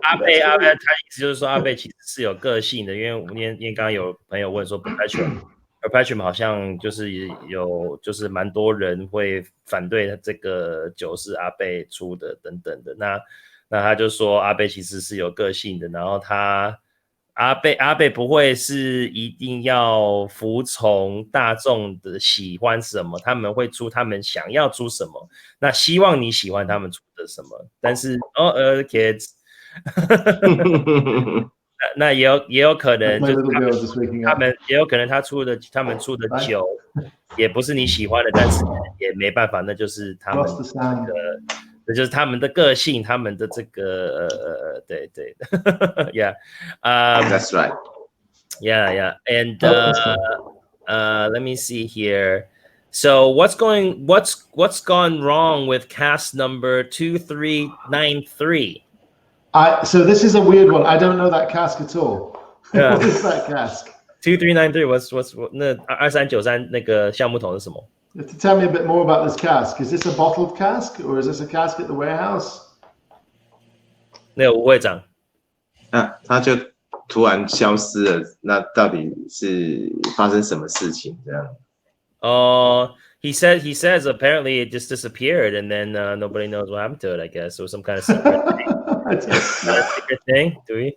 阿贝他意思就是说阿贝其实是有个性的，因为刚刚有朋友问说 perpetuum 好像就是就是蛮多人会反对这个酒是阿贝出的等等的，那他就说阿贝其实是有个性的，然后阿贝不会是一定要服从大众的喜欢什么，他们会出他们想要出什么，那希望你喜欢他们出的什么，但是kids 那也有可能就是他们也有可能他们出的酒也不是你喜欢的，但是也没办法，那就是他们这就是他们的个性，他们的这个对yeah that's right yeah and let me see here. So what's gone wrong with cask number 2393? So this is a weird one. I don't know that cask at all. Yeah. What is that cask? 2393 what's 那2393那个橡木桶是什么？ Tell me a bit more about this cask. Is this a bottled cask or is this a cask at the warehouse? 那个吴会长他就突然消失了，那到底是发生什么事情这样？ He says apparently it just disappeared and then nobody knows what happened to it, I guess, or some kind of secret thing. Do we?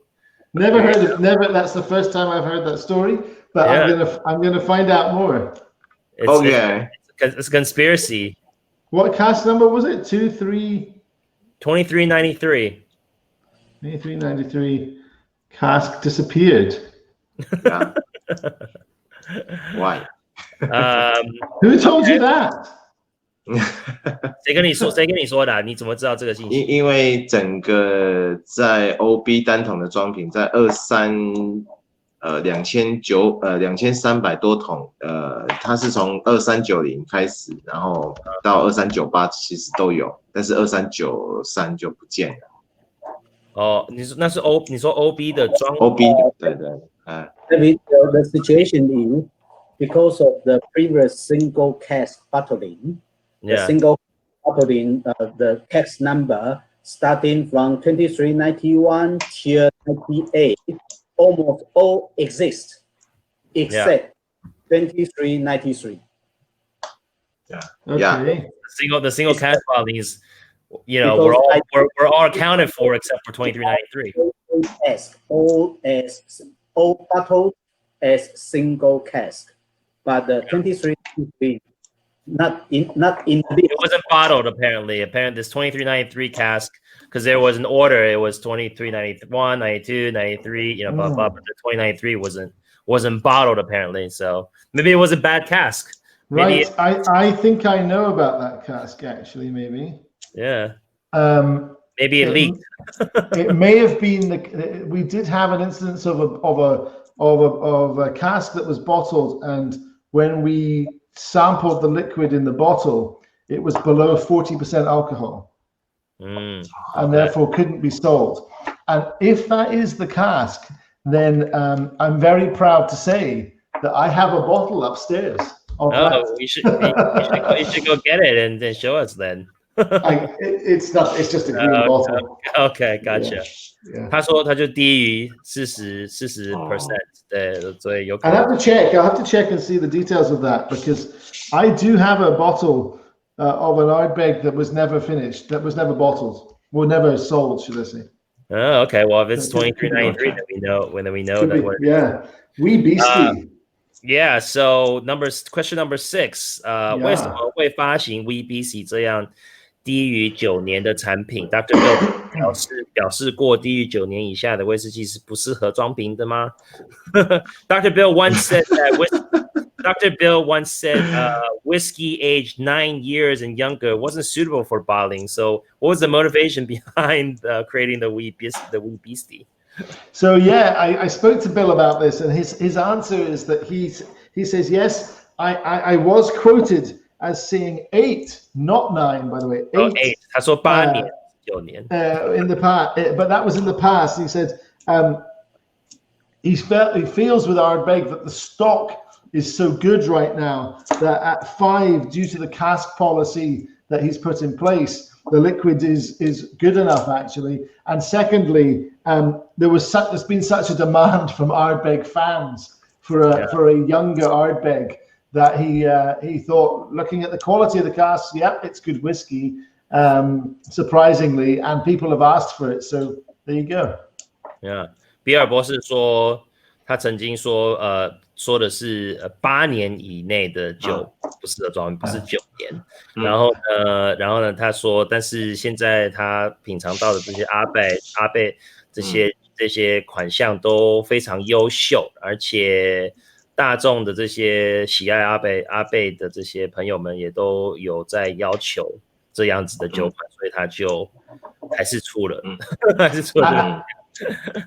Never heard of that's the first time I've heard that story, but yeah. I'm gonna find out more. It's a conspiracy. What cask number was it? 2393. 2393. Cask disappeared. Yeah. Why? Who told you that? 谁跟你说的？你怎么知道这个信息？因为整个在 OB 单桶的装瓶在2300多桶，它是从2390开始，然后到2398其实都有，但是2393就不见了。你说那是你说 OB 的装 OB 对。The situation is because of the previous single cask bottling. The single bottling, the cask number starting from 2391 till 98, almost all exist except 2393. Yeah. Okay. Yeah. The single cask bottling is, we're all accounted for except for 2393. All bottled as single cask, but the 2393 not in it wasn't bottled apparently this 2393 cask, because there was an order, it was 2391, 92, 93, blah blah, but the 2093 wasn't bottled apparently, so maybe it was a bad cask. Right. I think I know about that cask actually, maybe. Yeah. Maybe it leaked. It may have been we did have an instance of a cask that was bottled, and when we sampled the liquid in the bottle, it was below 40% alcohol, and therefore couldn't be sold. And if that is the cask, then I'm very proud to say that I have a bottle upstairs. You should go get it and then show us then. It's just a green bottle. Okay, gotcha. 他说他就低于40%，对，所以有可能。I'll have to check and see the details of that, because I do have a bottle of an Ardbeg that was never finished, that was never bottled, or never sold, should I say? Oh, okay. Well, if it's 2393, then we know that. Yeah, WHISKY. Yeah. So question number 6. 为什么会发行 WHISKY 这样低于9年的产品 ？Dr. Bill 表示过，低于9年以下的威士忌是不适合装瓶的吗？Dr. Bill once said whiskey aged 9 years and younger wasn't suitable for bottling. So, what was the motivation behind creating the WHISKY? So yeah, I spoke to Bill about this, and his answer is that he says yes. I was quoted as seeing 8, not 9, by the way. 8. 他说8年9年。In the past, but that was in the past. He said he feels with Ardbeg that the stock is so good right now that at 5, due to the cask policy that he's put in place, the liquid is good enough actually. And secondly, there's been such a demand from Ardbeg fans for a younger Ardbeg that he thought, looking at the quality of the casks, yep, it's good whiskey, surprisingly, and people have asked for it. So there you go. Yeah. 比尔博士说，他曾经说，说的是8年以内的酒不适合装，不是9年。然后呢，他说，但是现在他品尝到的这些阿贝这些款项都非常优秀，而且大众的这些喜爱阿贝的这些朋友们也都有在要求这样子的酒款，所以他就还是出了，还是出了。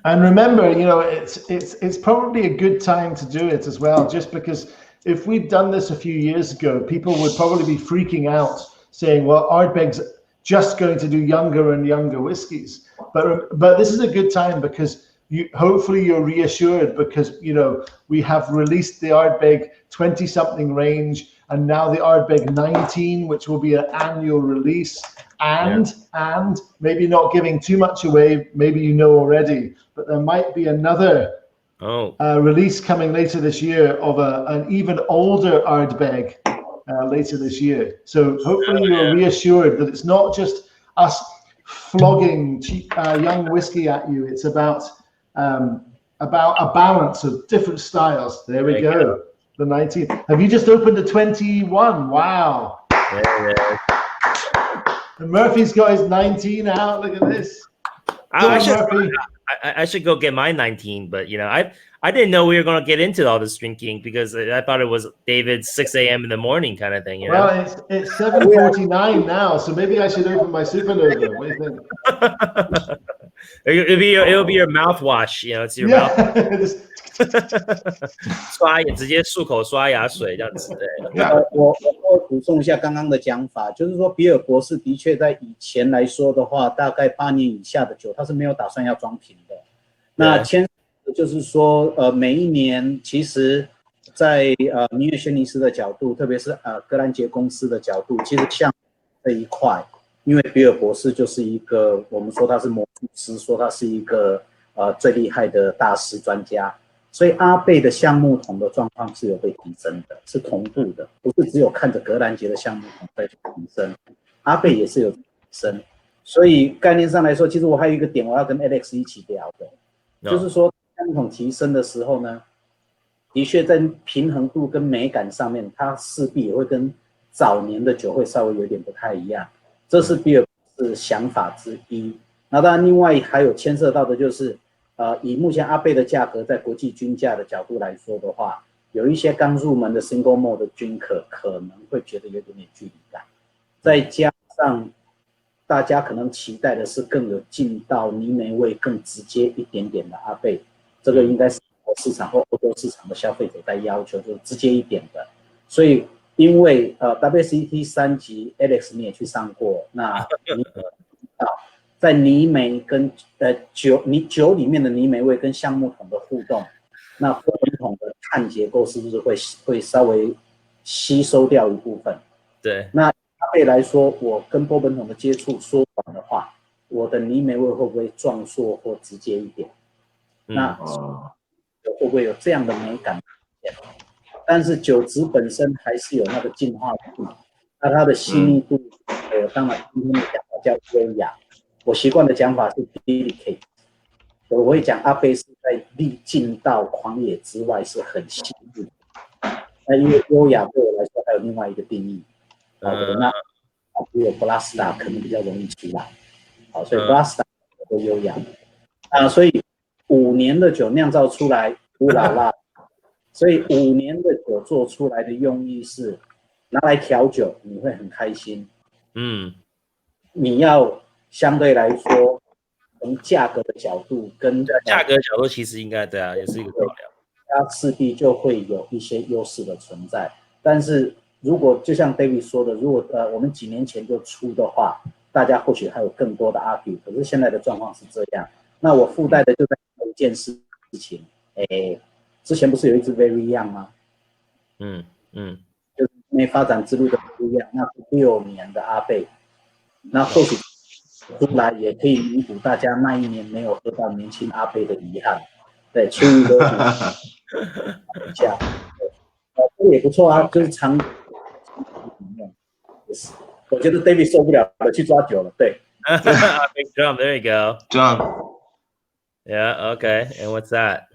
And remember, you know, it's probably a good time to do it as well, just because if we'd done this a few years ago, people would probably be freaking out, saying, well, Ardbeg's just going to do younger and younger whiskies. But this is a good time because hopefully you're reassured, because, you know, we have released the Ardbeg 20-something range, and now the Ardbeg 19, which will be an annual release. And maybe not giving too much away, maybe you know already, but there might be another release coming later this year of an even older Ardbeg later this year. So hopefully you're reassured that it's not just us flogging cheap young whiskey at you. It's about a balance of different styles. There we go. The 19. Have you just opened a 21? Wow. And Murphy's got his 19 out. Look at this. I should go get my 19, but you know, I didn't know we were going to get into all this drinking because I thought it was David's 6 a.m. in the morning kind of thing. You know? Well, it's 7:49 now, so maybe I should open my supernova. What do you think? It'll be your mouthwash, you know, it's your mouth. 刷牙，直接漱口刷牙水这样子。我补充一下刚刚的讲法，就是说比尔博士的确在以前来说的话，大概8年以下的酒，他是没有打算要装瓶的。那就是说，每一年其实在明月轩尼诗的角度，特别是格兰杰公司的角度，其实像这一块，因为比尔博士就是一个我们说他是魔术师，说他是一个最厉害的大师专家。所以阿贝的橡木桶的状况是有被提升的，是同步的，不是只有看着格兰杰的橡木桶在提升，阿贝也是有提升。所以概念上来说，其实我还有一个点我要跟 Alex 一起聊的，就是说橡木桶提升的时候呢，的确在平衡度跟美感上面，它势必也会跟早年的酒会稍微有点不太一样，这是比尔博士想法之一。那当然，另外还有牵涉到的就是。以目前阿贝的价格在国际均价的角度来说的话，有一些刚入门的 single malt 的drinker可能会觉得有点距离感，再加上大家可能期待的是更有进到泥煤味更直接一点点的阿贝，这个应该是美国市场或欧洲市场的消费者在要求，就是直接一点的。所以因为WCT 3级 Alex 你也去上过，那你在泥煤跟酒里面的泥煤味跟橡木桶的互动，那波本桶的碳结构是不是会稍微吸收掉一部分？对。那阿贝来说，我跟波本桶的接触缩短的话，我的泥煤味会不会壮硕或直接一点？那会不会有这样的美感？但是酒质本身还是有那个进化度，那它的细腻度，当然今天的讲法叫优雅。我习惯的讲法是 delicate， 我会讲阿贝是在历尽到狂野之外是很细致。那因为优雅对我来说还有另外一个定义，好的，那只有 Blasta 可能比较容易出来，好，所以 Blasta 都优雅所以5年的酒酿造出来，乌拉拉，所以5年的酒做出来的用意是拿来调酒，你会很开心，你要。相对来说，从价格的角度跟价格的角度，其实应该对啊，也是一个考量。它势必就会有一些优势的存在。但是如果就像 David 说的，如果我们几年前就出的话，大家或许还有更多的 argue。可是现在的状况是这样，那我附带的就在一件事情，之前不是有一只 Very Young 吗？就是因为发展之路的不一样，那是6年的阿贝，那或许出来也可以弥补大家那一年没有喝到年轻阿贝的遗憾。对，出一个一下，这个也不错啊，就是长。我觉得 David 受不了了，去抓酒了。对。Big drum. There you go. Drum. Yeah. Okay. And what's that?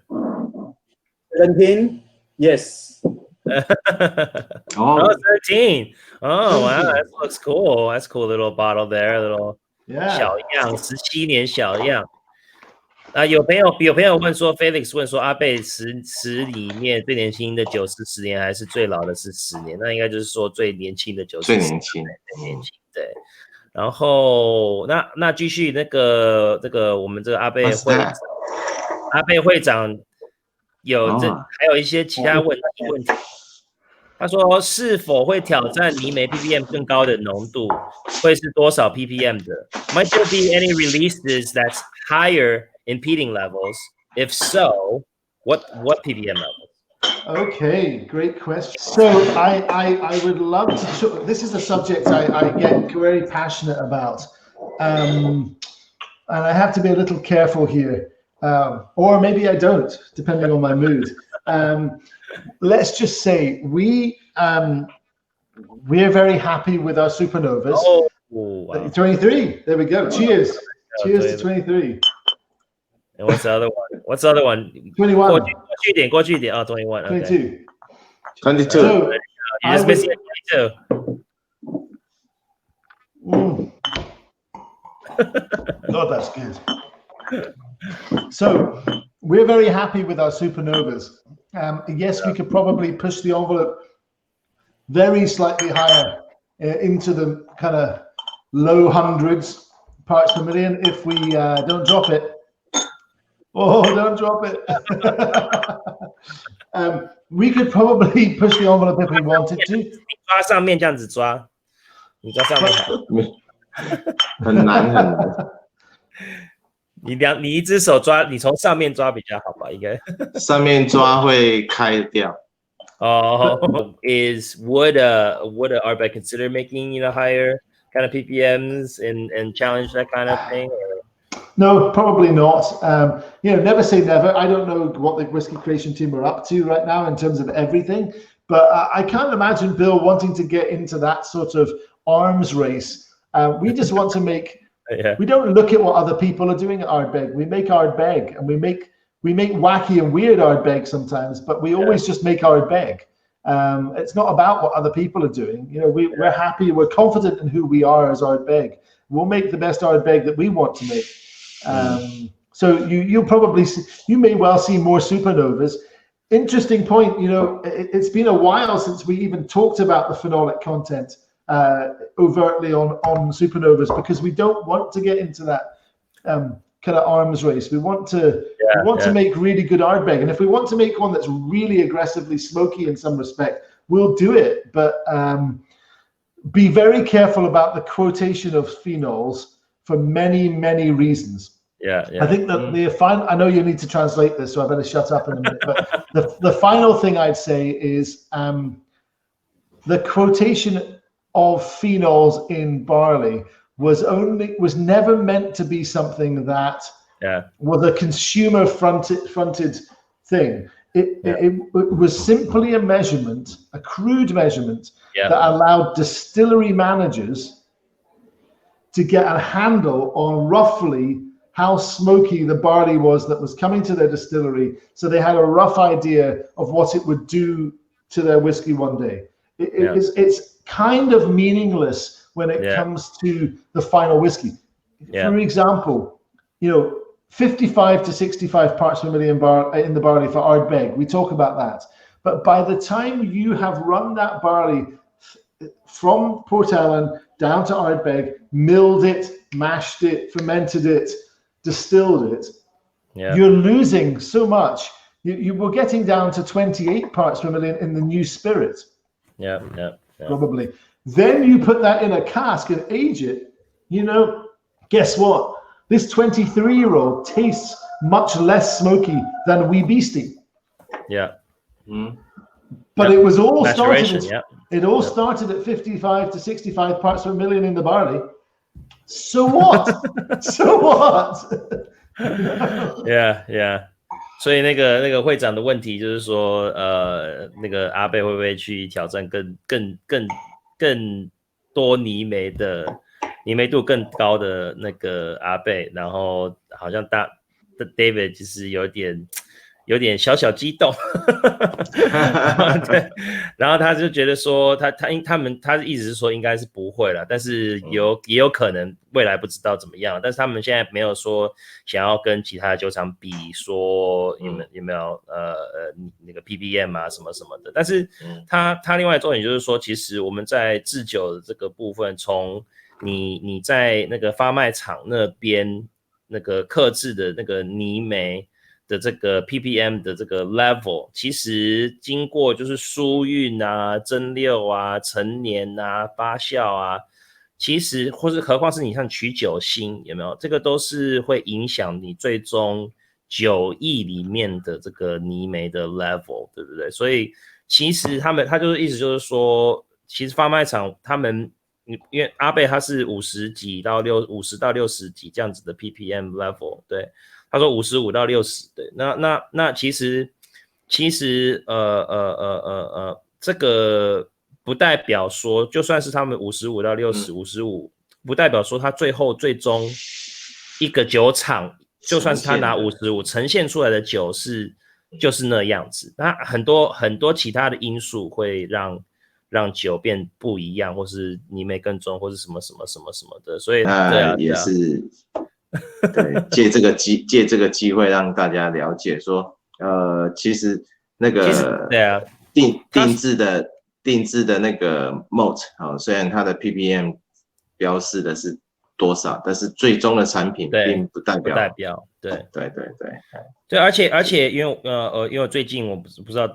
17. Yes. Oh, 13. Oh, wow. That looks cool. That's a cool little bottle there. Little 小样，17年小样。有朋友问说 ，Felix 问说，阿贝10里面最年轻的酒是10年，还是最老的是10年？那应该就是说最年轻的酒是10年，最年轻。对。然后那继续这个我们这个阿贝会长还有一些其他问题。他说是否会挑战泥煤 ppm 更高的浓度？会是多少 ppm 的 ？Might there be any releases that's higher in peating levels? If so, what ppm levels? Okay, great question. So I would love to show, this is a subject I get very passionate about. And I have to be a little careful here. Or maybe I don't, depending on my mood. Let's just say we're very happy with our supernovas. Oh, wow. 23. There we go. Cheers. Cheers to 23. And what's the other one? What's the other one? 21. 过去一点. Oh, 21. Okay. 22. So, you're just missing 22. God, that's good. So we're very happy with our supernovas. Yes, we could probably push the envelope very slightly higher into the kind of low hundreds parts per million if we don't drop it. Oh, don't drop it. We could probably push the envelope if we wanted to. 抓上面这样子抓，你抓上面好。很难。你一只手抓，你从上面抓比较好吧？应该。上面抓会开掉。Would Ardbeg consider making higher kind of ppms and challenge that kind of thing? No, probably not. Never say never. I don't know what the whiskey creation team are up to right now in terms of everything, but I can't imagine Bill wanting to get into that sort of arms race. We just want to make. We don't look at what other people are doing at Ardbeg. We make Ardbeg, and we make wacky and weird Ardbeg sometimes, but we always just make Ardbeg. It's not about what other people are doing. We're happy. We're confident in who we are as Ardbeg. We'll make the best Ardbeg that we want to make. So you'll probably see, you may well see more supernovas. Interesting point. It's been a while since we even talked about the phenolic content overtly on supernovas, because we don't want to get into that kind of arms race. We want to make really good Ardbeg, and if we want to make one that's really aggressively smoky in some respect, we'll do it. But be very careful about the quotation of phenols for many, many reasons. I think that the final, I know you need to translate this, so I better shut up in a minute, but the final thing I'd say is the quotation of phenols in barley was never meant to be something that was a consumer fronted thing. It was simply a measurement, a crude measurement that allowed distillery managers to get a handle on roughly how smoky the barley was that was coming to their distillery, so they had a rough idea of what it would do to their whiskey one day. It's kind of meaningless when it comes to the final whiskey. For example, 55 to 65 parts per million in the barley for Ardbeg. We talk about that. But by the time you have run that barley from Port Ellen down to Ardbeg, milled it, mashed it, fermented it, distilled it, you're losing so much. You were getting down to 28 parts per million in the new spirit. Probably. Then you put that in a cask and age it. Guess what? this 23-year-old tastes much less smoky than wee beastie. Yeah. But it was all Maturation, started. It all started at 55 to 65 parts per million in the barley. So what? So what? Yeah. 所以那个会长的问题就是说，那个阿贝会不会去挑战更多泥煤度更高的那个阿贝？然后好像David 其实有点小激动，对，然后他就觉得说他的意思是说应该是不会了，但是也有可能未来不知道怎么样，但是他们现在没有说想要跟其他的酒厂比说有没有那个 ppm 啊什么什么的，但是他另外重点就是说，其实我们在制酒的这个部分，从你在那个发卖场那边那个客制的那个泥煤的这个 ppm 的这个 level， 其实经过就是疏运啊、蒸馏啊、陈年啊、发酵啊，其实或是何况是你像取酒精，有没有？这个都是会影响你最终酒液里面的这个泥煤的 level， 对不对？所以其实他就是意思就是说，其实发卖场他们因为阿贝他是50到60几这样子的 ppm level， 对。他说55到60，对，那其实这个不代表说，就算是他们55到60、55，不代表说他最终一个酒厂，就算是他拿55呈现出来的酒就是那样子。那很多其他的因素会让酒变不一样，或是泥煤更重，或是什么的，所以也是。对，借这个机会让大家了解说，其实那个定制的那个 malt 虽然它的 ppm 标示的是多少，但是最终的产品并不代表，对，而且因为最近我不知道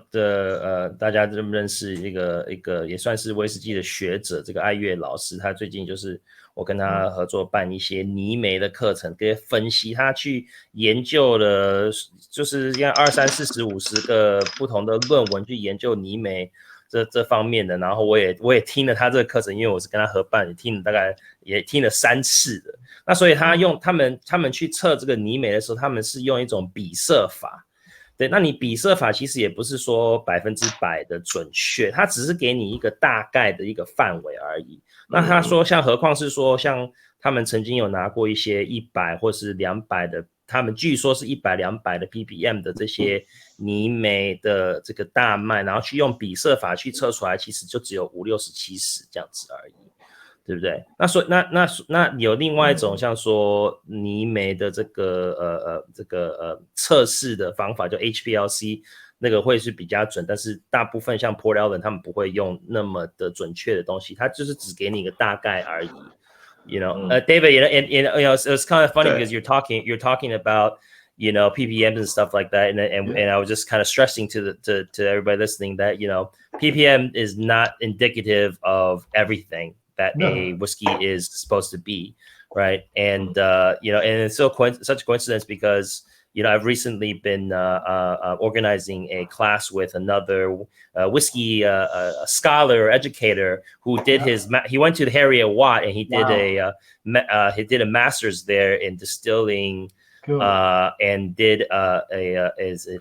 大家认不认识一个也算是威士忌的学者，这个艾月老师，他最近就是我跟他合作办一些泥煤的课程，跟分析，他去研究了就是像20、30、50个不同的论文去研究泥煤这方面的，然后我也听了他这个课程，因为我是跟他合办，也听了3次的。那所以他们去测这个泥煤的时候，他们是用一种比色法。对，那你比色法其实也不是说100%的准确，它只是给你一个大概的一个范围而已。那他说何况是说像他们曾经有拿过一些100或是200的，他们据说是100、200的 ppm 的这些泥煤的这个大麦，然后去用比色法去测出来，其实就只有50、60、70这样子而已，对不对？那有另外一种像说泥煤的这个测试的方法，叫 HPLC， 那个会是比较准，但是大部分像 Port Ellen 他们不会用那么的准确的东西，它就是只给你一个大概而已。You know, David, you know, it's kind of funny because you're talking about, you know, ppms and stuff like that, and I was just kind of stressing to everybody listening that, you know, ppm is not indicative of everything that a whiskey is supposed to be, right? And you know, and it's such a coincidence because, you know, I've recently been organizing a class with another whiskey scholar or educator who did he went to the Harriet Watt and he did a master's there in distilling, and did a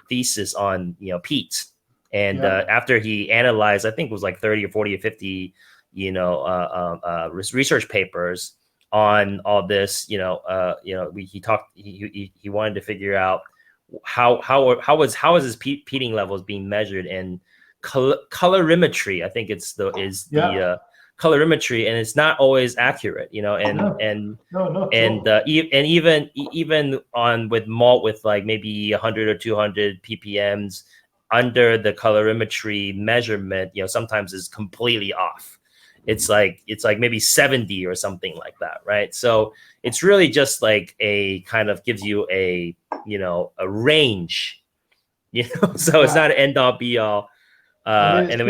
thesis on, you know, peat. And after he analyzed, I think it was like 30 or 40 or 50, you know, research papers on all this, you know, he wanted to figure out how is his peating levels being measured, and colorimetry, I think it's the colorimetry, and it's not always accurate, you know, and even on with malt with like maybe 100 or 200 ppms under the colorimetry measurement, you know, sometimes is completely off. It's like maybe 70 or something like that, right? So it's really just like a kind of gives you a, you know, a range, you know. So it's not an end all be all. And then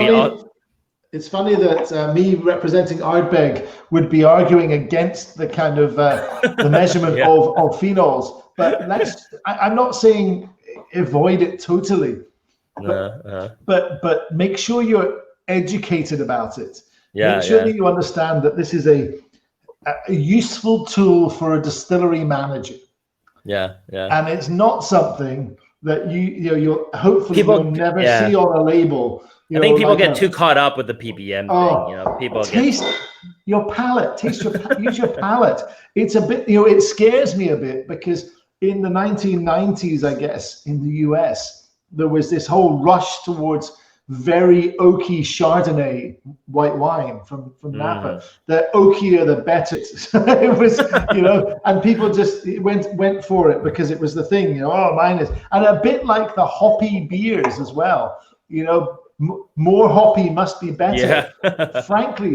It's funny that me representing Ardbeg would be arguing against the kind of the measurement of phenols, but I'm not saying avoid it totally, but make sure you're educated about it. Make sure that you understand that this is a useful tool for a distillery manager. And it's not something that you'll hopefully you'll never see on a label. I think people get too caught up with the ppm thing. People taste your palate. Use your palate. It's a bit, it scares me a bit because in the 1990s, I guess, in the US, there was this whole rush towards very oaky Chardonnay white wine from Napa. The oakier, the better. It was, and people just went for it because it was the thing. Mine is, and a bit like the hoppy beers as well. More hoppy must be better. Frankly,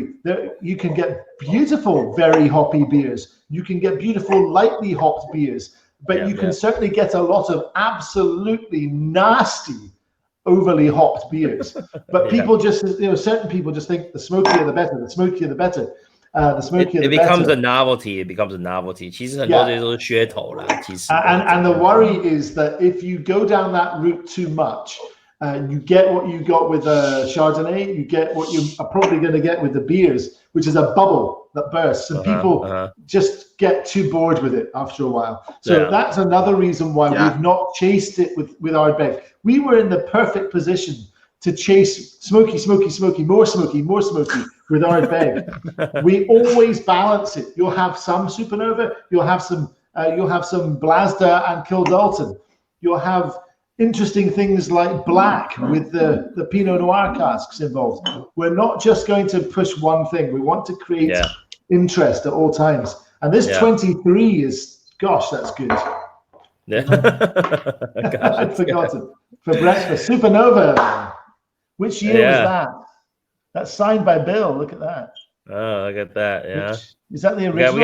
you can get beautiful, very hoppy beers. You can get beautiful, lightly hopped beers, but you can certainly get a lot of absolutely nasty, overly hopped beers. But people just, certain people just think the smokier the better, the smokier the better. It becomes a novelty. It becomes a novelty. 其实很多这些都是噱头啦。其实 and the worry is that if you go down that route too much, you get what you got with Chardonnay, you get what you are probably going to get with the beers, which is a bubble that bursts, and people just get too bored with it after a while. So that's another reason why we've not chased it with Ardbeg. We were in the perfect position to chase smoky, more smoky with Ardbeg. We always balance it. You'll have some Supernova, you'll have some Blasda and Kildalton. You'll have interesting things like black with the Pinot Noir casks involved. We're not just going to push one thing. We want to create interest at all times. And this 23 is, gosh, that's good. I'd forgotten. For breakfast, Supernova. Which year was that? That's signed by Bill. Look at that. Oh, look at that. Yeah. Is that the original? We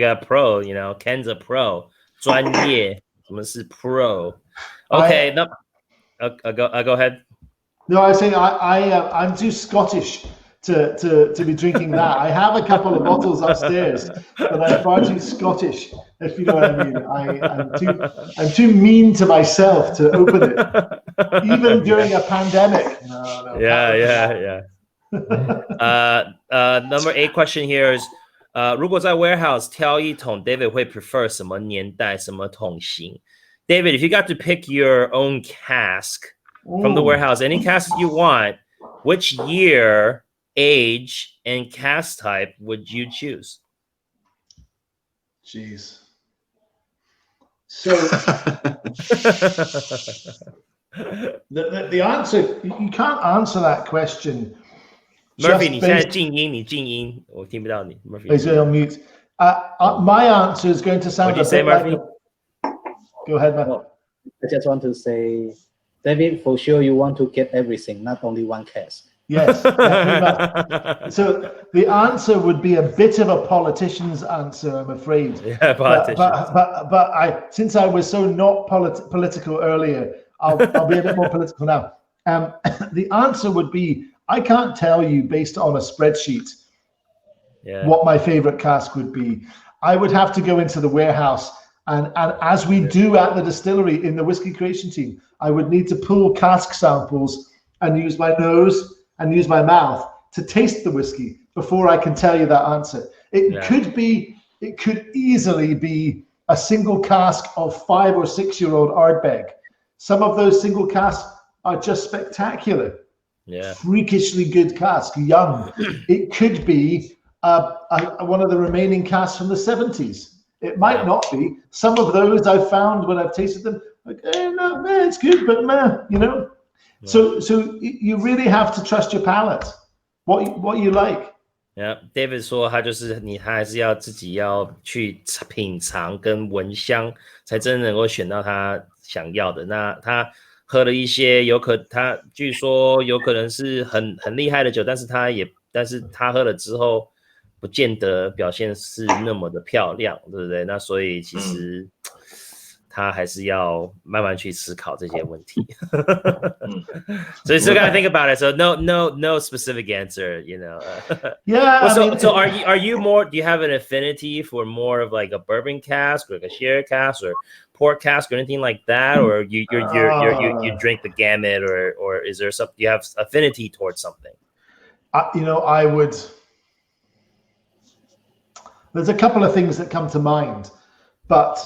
got pro. Ken's a pro. 专业，什么是 pro? Okay, no. Go ahead. No, I was saying I'm too Scottish to be drinking that. I have a couple of bottles upstairs, but I'm far too Scottish, if you know what I mean. I'm too mean to myself to open it, even during a pandemic. No. Yeah. Number 8 question here is, 如果在 warehouse 挑一桶 David 会 prefer 什么年代什么桶型 David, if you got to pick your own cask from the warehouse, any cask you want, which year, age, and cask type would you choose? Jeez. So the answer, you can't answer that question. Murphy, 你现在静音，你静音，我听不到你。Murphy, is on mute. My answer is going to sound a bit like. Go ahead, man. I just want to say, David, for sure you want to get everything, not only one cask. Yes. So the answer would be a bit of a politician's answer, I'm afraid. Yeah, politician. But since I was so not political earlier, I'll be a bit more political now. The answer would be, I can't tell you based on a spreadsheet what my favorite cask would be. I would have to go into the warehouse. And as we do at the distillery in the whiskey creation team, I would need to pull cask samples and use my nose and use my mouth to taste the whiskey before I can tell you that answer. It could easily be a single cask of 5 or 6 year old Ardbeg. Some of those single casks are just spectacular. Freakishly good cask, young. It could be one of the remaining casks from the 70s. It might not be. Some of those I've found when I've tasted them, like, no, man, it's good, but man, So you really have to trust your palate, what you like. Yeah, David 说他就是他还是要自己要去品尝跟闻香，才真的能够选到他想要的。那他喝了一些他据说有可能是很厉害的酒，但是他喝了之后。不见得表现是那么的漂亮，对不对？那所以其实他还是要慢慢去思考这些问题。So you still gotta think about it. So no specific answer, you know. Yeah. So are you more? Do you have an affinity for more of like a bourbon cask, or like a sherry cask, or port cask, or anything like that, or you drink the gamut, or is there something you have affinity towards something? I would. There's a couple of things that come to mind, but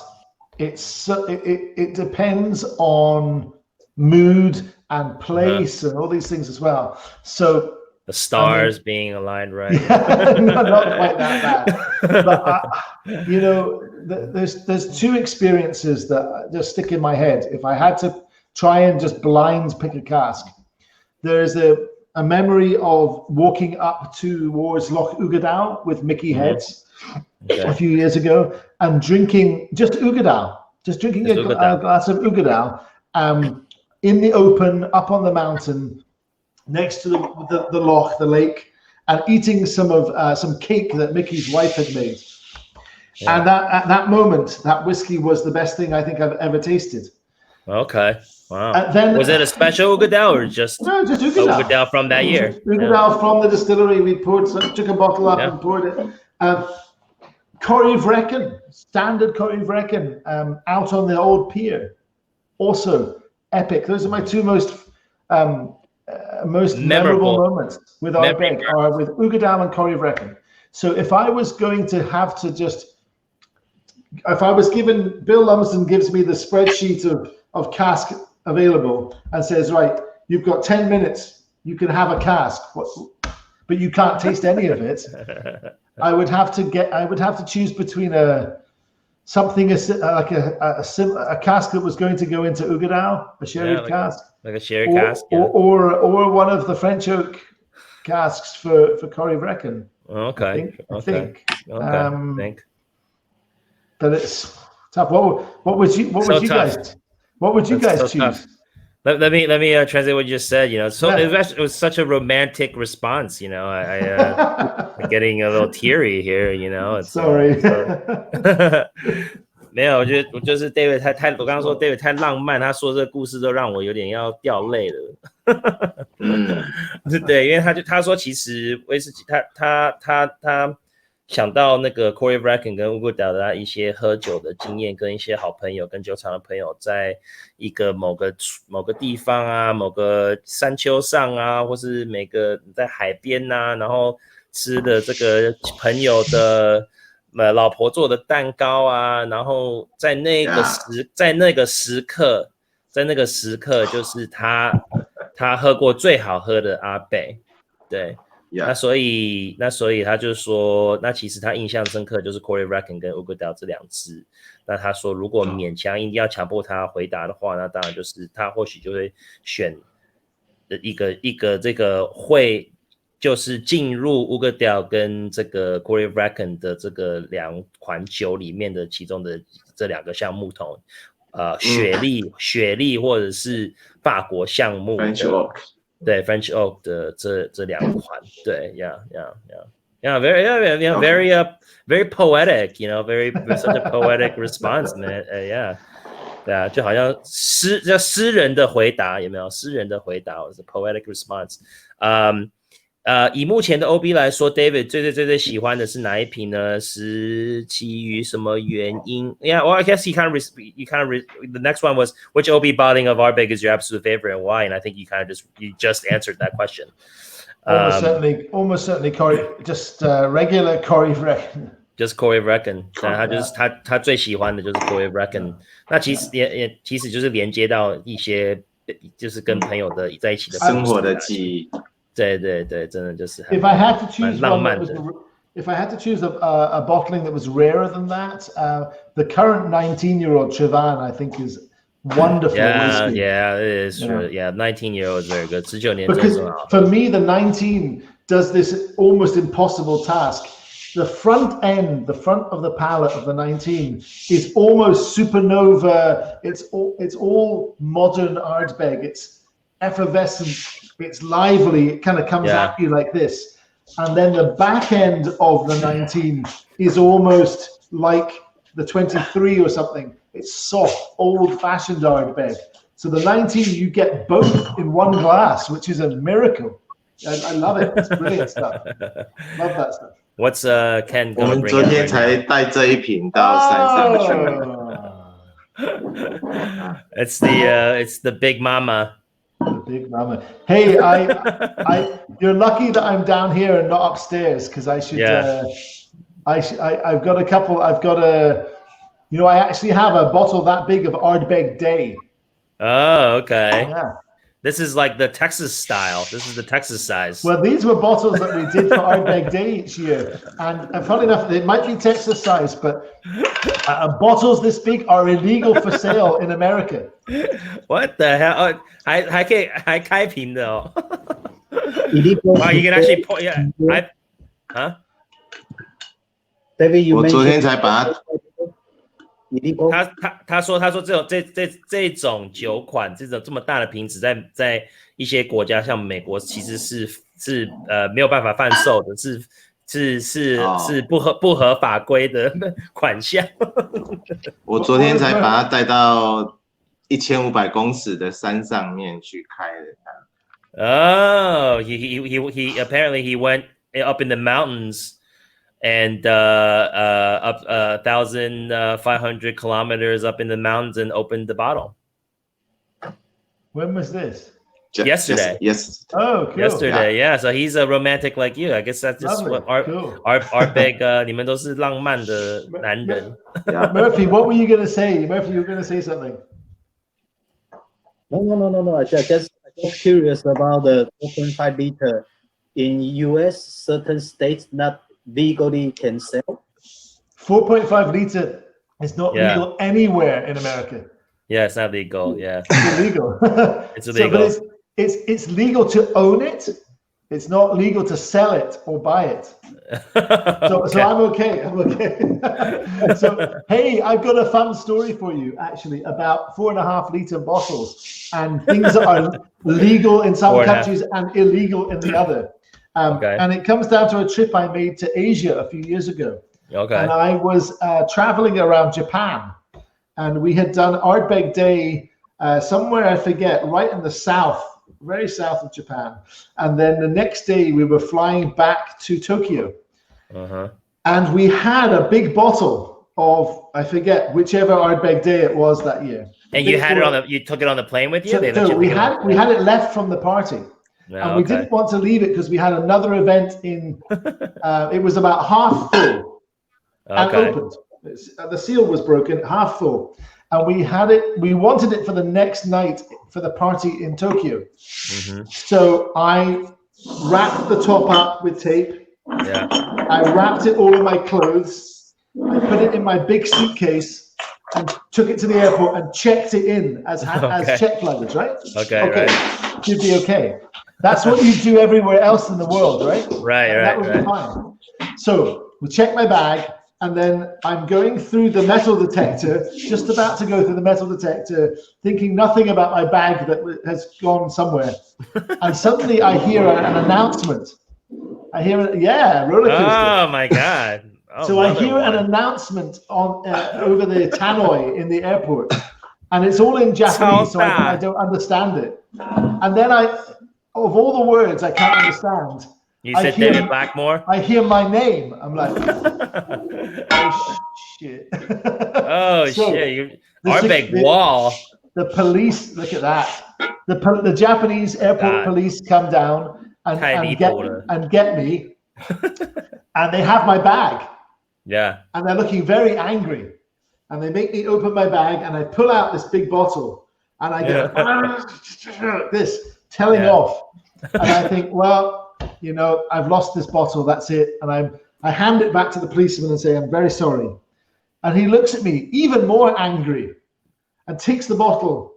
it depends on mood and place and all these things as well. So the stars being aligned, right? No, not quite that bad. But there's two experiences that just stick in my head. If I had to try and just blind pick a cask, there's a memory of walking up towards Loch Ugadal with Mickey Heads a few years ago and drinking just Ugadal, a glass of Ugadal in the open up on the mountain next to the loch, the lake, and eating some cake that Mickey's wife had made. Yeah. And at that moment, that whiskey was the best thing I think I've ever tasted. Okay. Wow. Then, was it a special Ugadal or just Ugadal from that year? Ugadal from the distillery. We took a bottle up and poured it. Corrie Vrecken, standard Corrie Vrecken, out on the old pier. Also epic. Those are my two most memorable moments with Ardbeg, or with Ugadal and Corrie Vrecken. So if I was going to have to if I was given, Bill Lumsden gives me the spreadsheet of cask available and says, right, you've got 10 minutes, you can have a cask, but you can't taste any of it. I would have to choose between a cask that was going to go into Ugadal, a sherry cask, like a sherry cask, or one of the French oak casks for Corrie Vrecken. Okay. I think. But it's tough. What would you guys choose? Tough. Let me translate what you just said. So it was such a romantic response. I'm getting a little teary here. Sorry. 没有，我觉得就是 David 我刚刚说 David 太浪漫，他说这个故事都让我有点要掉泪了。对，因为他说其实威士忌他想到那个 Corrie Vrecken 跟 Ugadal 的一些喝酒的经验，跟一些好朋友跟酒厂的朋友，在一个某个地方啊，某个山丘上啊，或是在海边啊，然后吃的这个朋友的老婆做的蛋糕啊，然后在那个时刻，就是他喝过最好喝的Ardbeg，对。那所以他就说，那其实他印象深刻就是 Corrie Vrecken 跟 Ugadal 这两支。那他说，如果勉强一定要强迫他回答的话，那当然就是他或许就会选一个这个会就是进入 Ugadal 跟这个 Corrie Vrecken 的这个两款酒里面的其中的这两个橡木桶，雪莉或者是法国橡木的。对 French Oak 的这两款，对 very poetic, very such a poetic response, man, 对啊，就好像诗人的回答，有没有？诗人的回答 was a poetic response. 以目前的 OB 来说 ，David 最喜欢的是哪一瓶呢？是基于什么原因 ？Yeah, well, I guess you kind of the next one was which OB bottling of Ardbeg is your absolute favorite and why? And I think you just answered that question. Almost certainly Corrie, just regular Corrie Vrecken. Just Corrie Vrecken. 他最喜欢的就是 Corrie Vrecken. 那其实就是连接到一些就是跟朋友的在一起的生活的记忆。对，真的就是If I had to choose if I had to choose a bottling that was rarer than that, the current 19-year-old Trevan, I think, is wonderful. Yeah, it is true. Yeah, 19-year-old is very good. 19年 because for me, the 19 does this almost impossible task. The front of the palate of the 19 is almost supernova. It's all modern Ardbeg. It's effervescent. It's lively. It kind of comes at you like this. And then the back end of the 19 is almost like the 23 or something, it's soft, old-fashioned Ardbeg. So the 19, you get both in one glass, which is a miracle. I love it. It's brilliant stuff. Love that stuff. What's Ken 我 gonna 们 bring 昨 in 天 right 才 now? 带这一瓶到山上去。It's the big mama. The big mama. Hey, you're lucky that I'm down here and not upstairs because I should. Yeah. I've got a couple. I've got I actually have a bottle that big of Ardbeg Day. Oh, okay. Yeah. This is like the Texas style. This is the Texas size. Well, these were bottles that we did for Ardbeg Day each year, and funny enough, they might be Texas size, but bottles this big are illegal for sale in America. What the hell? 还开瓶的哦。Illegal. Wow, you can actually pour. Yeah, David, you 我 mentioned 昨天才把它 illegal. 他说这种酒款，这么大的瓶子，在一些国家，像美国，其实是没有办法贩售的，是不合法规的款项。我昨天才把它带到1500公尺的山上面去开的。Oh, he apparently he went up in the mountains and up 1,500 kilometers up in the mountains and opened the bottle. When was this? Yesterday. Yes. Oh, cool. Yesterday, yeah. So he's a romantic like you. I guess that's just Lovely. what Cool. Ardbeg 你们都是浪漫的男人。Murphy, what were you going to say? Murphy, you were going to say something. No. I just curious about the 4.5 liter in US. Certain states not legally can sell. 4.5 liter is not legal anywhere in America. Yeah, it's not legal. Yeah, it's illegal. It's illegal. So, but it's legal to own it. It's not legal to sell it or buy it. So I'm okay. So hey, I've got a fun story for you actually about 4.5 liter bottles and things that are legal in some countries and illegal in the other. And it comes down to a trip I made to Asia a few years ago. Okay. And I was traveling around Japan, and we had done Ardbeg Day somewhere, I forget, right in the south, very south of Japan. And then the next day we were flying back to Tokyo. And we had a big bottle of, I forget, whichever Ardbeg Day it was that year. And you had you took it on the plane with you? So we had it left from the party. And we didn't want to leave it because we had another event in, it was about half full and opened. The seal was broken, half full. And we wanted it for the next night for the party in Tokyo. So I wrapped the top up with tape. Yeah. I wrapped it all in my clothes. I put it in my big suitcase and took it to the airport and checked it in as checked luggage, right? Okay. Right. You'd be okay. That's what you do everywhere else in the world, right? Right. That would be fine. So we checked my bag, and then I'm going through the metal detector, just about to go through the metal detector, thinking nothing about my bag that has gone somewhere. And suddenly I hear an announcement. I hear roller coaster. Oh my God. So I hear an announcement on over the tannoy in the airport, and it's all in Japanese, so I don't understand it. And then of all the words I can't understand, you said David Blackmore? I hear my name. I'm like, oh shit. Oh shit. Ardbeg wall. The police, look at that. The Japanese airport police come down and get me. And they have my bag. Yeah. And they're looking very angry. And they make me open my bag, and I pull out this big bottle, and I go this, telling off. And I think, well, I've lost this bottle. That's it. And I hand it back to the policeman and say, I'm very sorry. And he looks at me even more angry and takes the bottle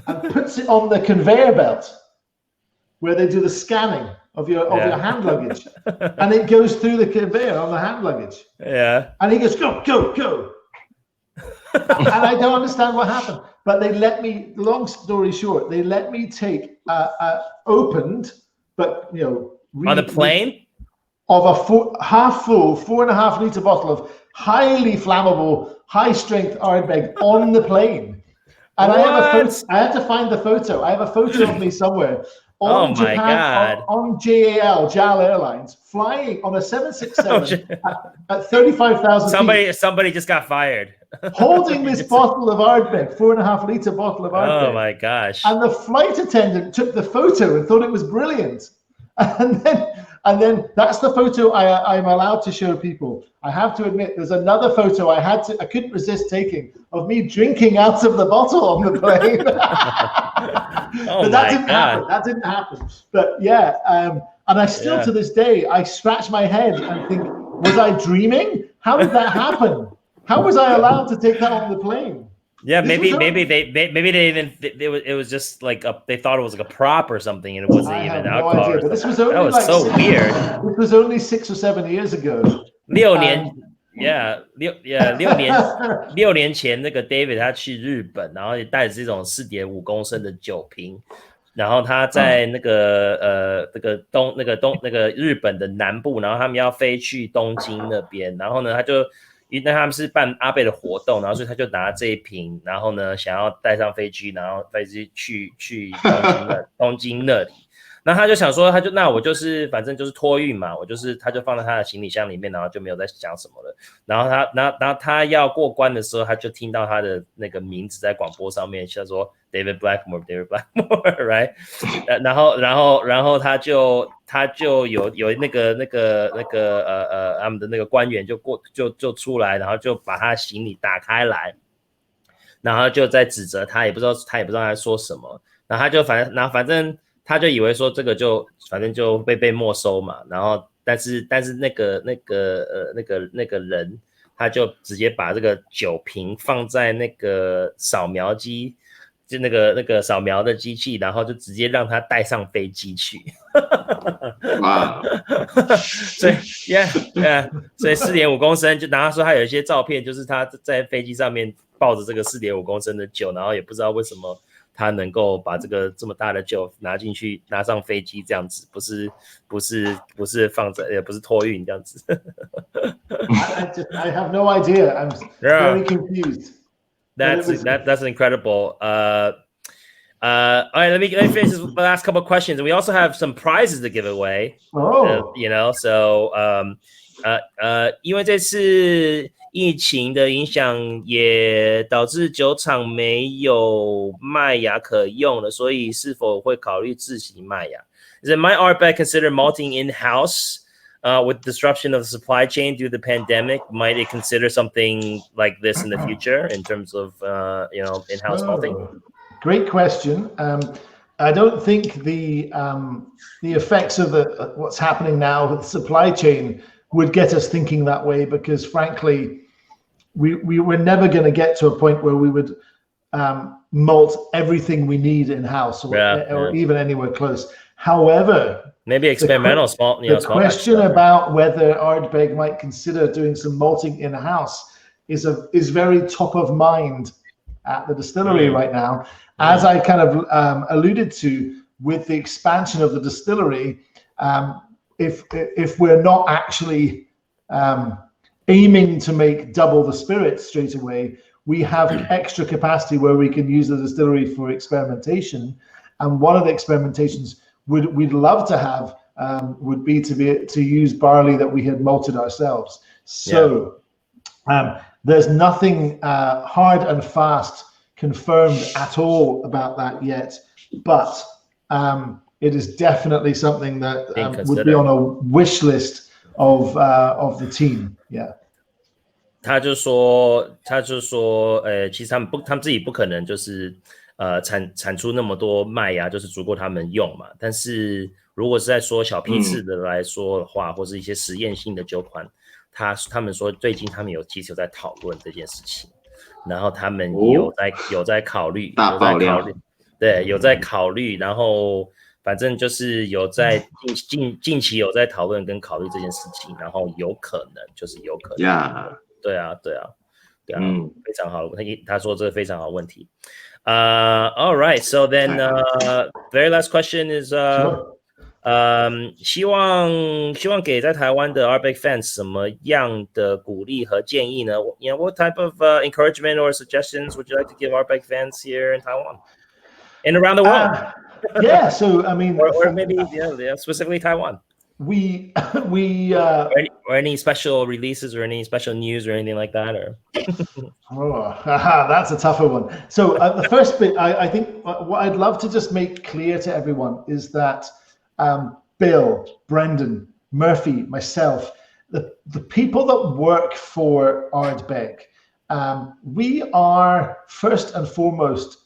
and puts it on the conveyor belt where they do the scanning of your hand luggage. And it goes through the conveyor on the hand luggage. Yeah. And he goes, go. And I don't understand what happened. But they let me, long story short, they let me take opened, but on the plane of a half full 4.5 liter bottle of highly flammable, high-strength Ardbeg on the plane. And I had to find the photo. I have a photo of me somewhere on Japan, on JAL Airlines, flying on a 767 at 35,000 feet. Somebody just got fired. Holding this bottle of Ardbeg, 4.5-liter bottle of Ardbeg. Oh my gosh. And the flight attendant took the photo and thought it was brilliant. And then that's the photo I'm allowed to show people. I have to admit, there's another photo I couldn't resist taking of me drinking out of the bottle on the plane. But that didn't happen. But yeah, and I still to this day, I scratch my head and think, was I dreaming? How did that happen? How was I allowed to take that on the plane? Yeah, maybe it was just like they thought it was like a prop or something, and it wasn't even alcohol. No idea, but this was only that was like so weird. This was only 6 or 7 years ago. 6年前，那个 David 他去日本，然后也带着这种4.5公升的酒瓶，然后他在那个日本的南部，然后他们要飞去东京那边，然后呢因为他们是办阿贝的活动，然后所以他就拿这一瓶，然后呢想要带上飞机，然后飞机去东京那里。那他就想说，那我就是反正就是托运嘛，他就放在他的行李箱里面，然后就没有再讲什么了。然后他要过关的时候，他就听到他的那个名字在广播上面，叫做 David Blackmore right？ 然后他就有那个他们的那个官员就出来，然后就把他行李打开来，然后就在指责他，也不知道他在说什么，然后反正。他就以为说这个反正就被没收嘛，然后但是那个人他就直接把这个酒瓶放在那个扫描机，就那个扫描的机器，然后就直接让他带上飞机去。哇！所以所以4.5公升，就然后说他有一些照片，就是他在飞机上面抱着这个4.5公升的酒，然后也不知道为什么。他能够把这个这么大的酒拿上飞机这样子，不是放在也不是托运这样子。I have no idea. I'm very confused. That's incredible. All right, let me finish this last couple of questions. We also have some prizes to give away. Oh, so 因为这次疫情的影响也导致酒厂没有麦芽可用了，所以是否会考虑自行麦芽？ Is it my Ardbeg consider malting in-house with disruption of the supply chain due to the pandemic? Might it consider something like this in the future in terms of in-house malting? Great question. I don't think the effects of what's happening now with the supply chain would get us thinking that way, because frankly, we were never going to get to a point where we would malt everything we need in-house or even anywhere close. However, maybe experimental small. The question about whether Ardbeg might consider doing some malting in-house is very top of mind at the distillery right now. As I kind of alluded to, with the expansion of the distillery, if we're not actually aiming to make double the spirit straight away, we have extra capacity where we can use the distillery for experimentation. And one of the experimentations we'd love to have would be to use barley that we had malted ourselves. So there's nothing hard and fast confirmed at all about that yet, but it is definitely something that would be on a wish list of the team. Yeah. 他就说，其实他们自己不可能就是产出那么多麦芽，就是足够他们用嘛。但是如果是在说小批次的来说的话，或是一些实验性的酒款，他们说最近他们其实有在讨论这件事情，然后他们有在考虑，大爆料，对，有在考虑，然后反正就是有在近期有在讨论跟考虑这件事情，然后有可能。Yeah. 对啊，非常好，他说这个非常好的问题。All right, so then very last question is 希望给在台湾的 Ardbeg fans 什么样的鼓励和建议呢？ You know, what type of encouragement or suggestions would you like to give Ardbeg fans here in Taiwan and around the world? Yeah, so I mean, or maybe specifically Taiwan. We or any special releases or any special news or anything like that, or that's a tougher one. So the first bit, I think what I'd love to just make clear to everyone is that Bill, Brendan, Murphy, myself, the people that work for Ardbeg, we are first and foremost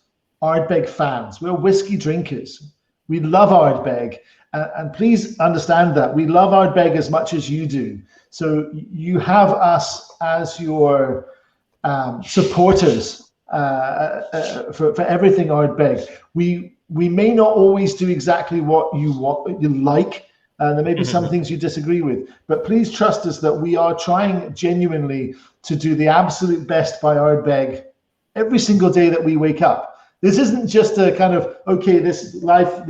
Ardbeg fans. We're whiskey drinkers. We love Ardbeg. And please understand that we love Ardbeg as much as you do. So you have us as your supporters for everything Ardbeg. We may not always do exactly what you like. There may be some things you disagree with, but please trust us that we are trying genuinely to do the absolute best by Ardbeg every single day that we wake up. This isn't just a kind of, okay, this live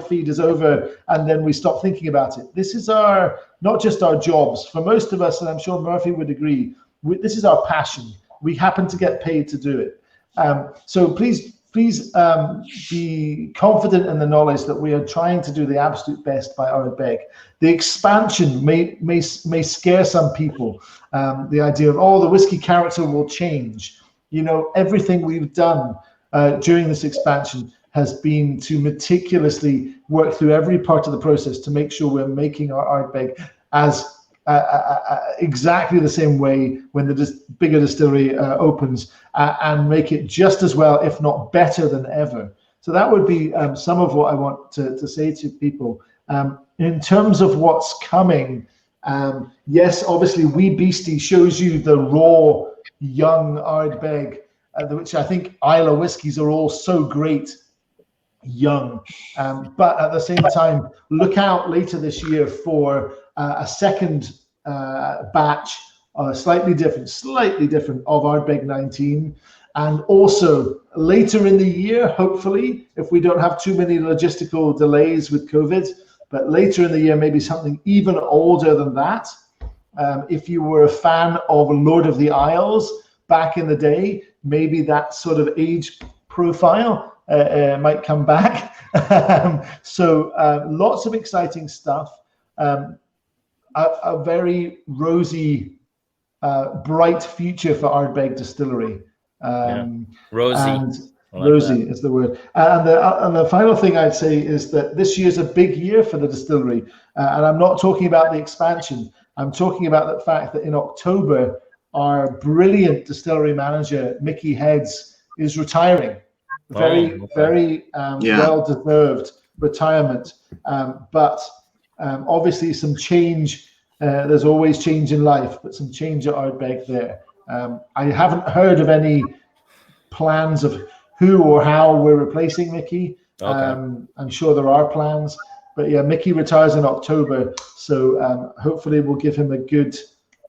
feed is over and then we stop thinking about it. This is not just our jobs. For most of us, and I'm sure Murphy would agree, this is our passion. We happen to get paid to do it. So please be confident in the knowledge that we are trying to do the absolute best by Ardbeg. The expansion may scare some people. The idea of, oh, the whiskey character will change. You know, everything we've done during this expansion has been to meticulously work through every part of the process to make sure we're making our Ardbeg as exactly the same way when the bigger distillery opens, and make it just as well, if not better than ever. So that would be some of what I want to say to people. In terms of what's coming, yes, obviously Wee Beastie shows you the raw young Ardbeg, which I think Isla whiskies are all so great young, but at the same time, look out later this year for a second batch, slightly different of Ardbeg 19, and also later in the year, hopefully, if we don't have too many logistical delays with COVID, but later in the year, maybe something even older than that. If you were a fan of Lord of the Isles back in the day, maybe that sort of age profile might come back. So lots of exciting stuff. A very rosy, bright future for Ardbeg Distillery. Rosy is the word. And the final thing I'd say is that this year's a big year for the distillery. And I'm not talking about the expansion. I'm talking about the fact that in October, our brilliant distillery manager, Mickey Heads, is retiring. Very well-deserved retirement. But obviously some change. There's always change in life, but some change at Ardbeg there. I haven't heard of any plans of who or how we're replacing Mickey. I'm sure there are plans. But yeah, Mickey retires in October, so hopefully we'll give him a good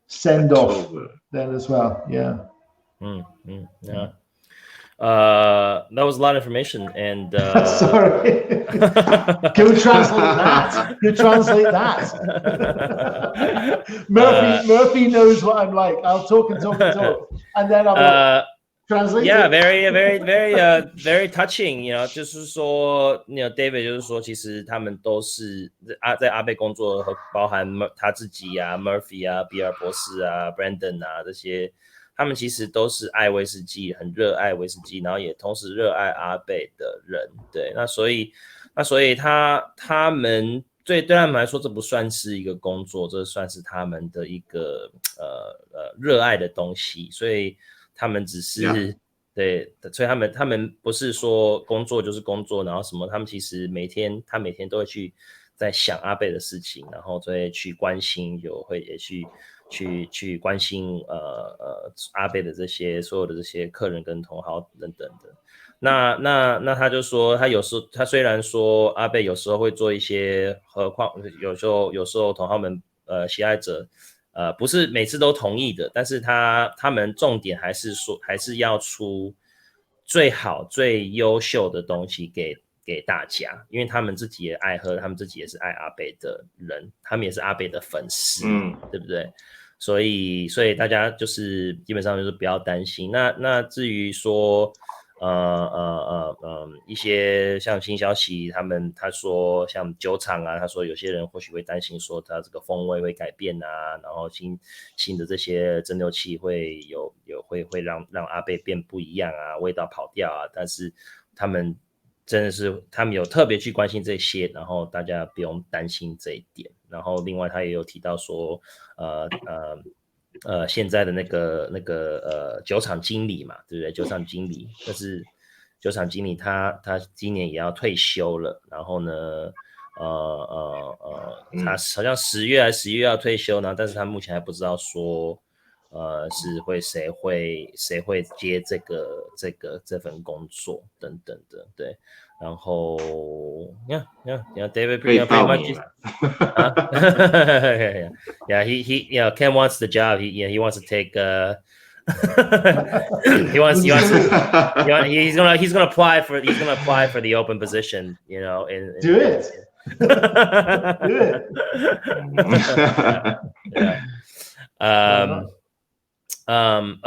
send-off then as well. Yeah. Yeah. That was a lot of information, and sorry. Go translate that. Go translate that. Murphy knows what I'm like. I'll talk, and then I'll translate. Yeah, very touching. You know, 就是说 David 就是说，其实他们都是在阿贝工作，和包含他自己啊 ，Murphy 啊，比尔博士啊 ，Brandon 啊这些。他们其实都是爱威士忌，很热爱威士忌，然后也同时热爱阿贝的人，对，那所以他们对他们来说，这不算是一个工作，这算是他们的一个热爱的东西，所以他们只是对，所以他们不是说工作就是工作，然后什么，他们其实每天都会去在想阿贝的事情，然后就会去关心，也去关心阿贝的所有的这些客人跟同好等等的。那他就说，他虽然说阿贝有时候会做一些，何况有时候同好们喜爱者不是每次都同意的，但是他们重点还是要出最好最优秀的东西给给大家，因为他们自己也爱喝，他们自己也是爱阿贝的人，他们也是阿贝的粉丝，对不对？所以大家就是基本上就是不要担心。那至于说一些像新消息，他说像酒厂啊，他说有些人或许会担心说他这个风味会改变啊，然后新的这些蒸馏器会会让阿贝变不一样啊，味道跑掉啊，但是他们真的是他们有特别去关心这些，然后大家不用担心这一点。然后另外他也有提到说现在的那个酒厂经理嘛，对不对？酒厂经理，但是酒厂经理他今年也要退休了，然后呢他好像10月还是11月要退休呢，但是他目前还不知道说是谁会接这份工作等等的，对。然后 David pretty much yeah, he Ken wants the job. He wants to take he's gonna apply for the open position, you know. Do it. Do it.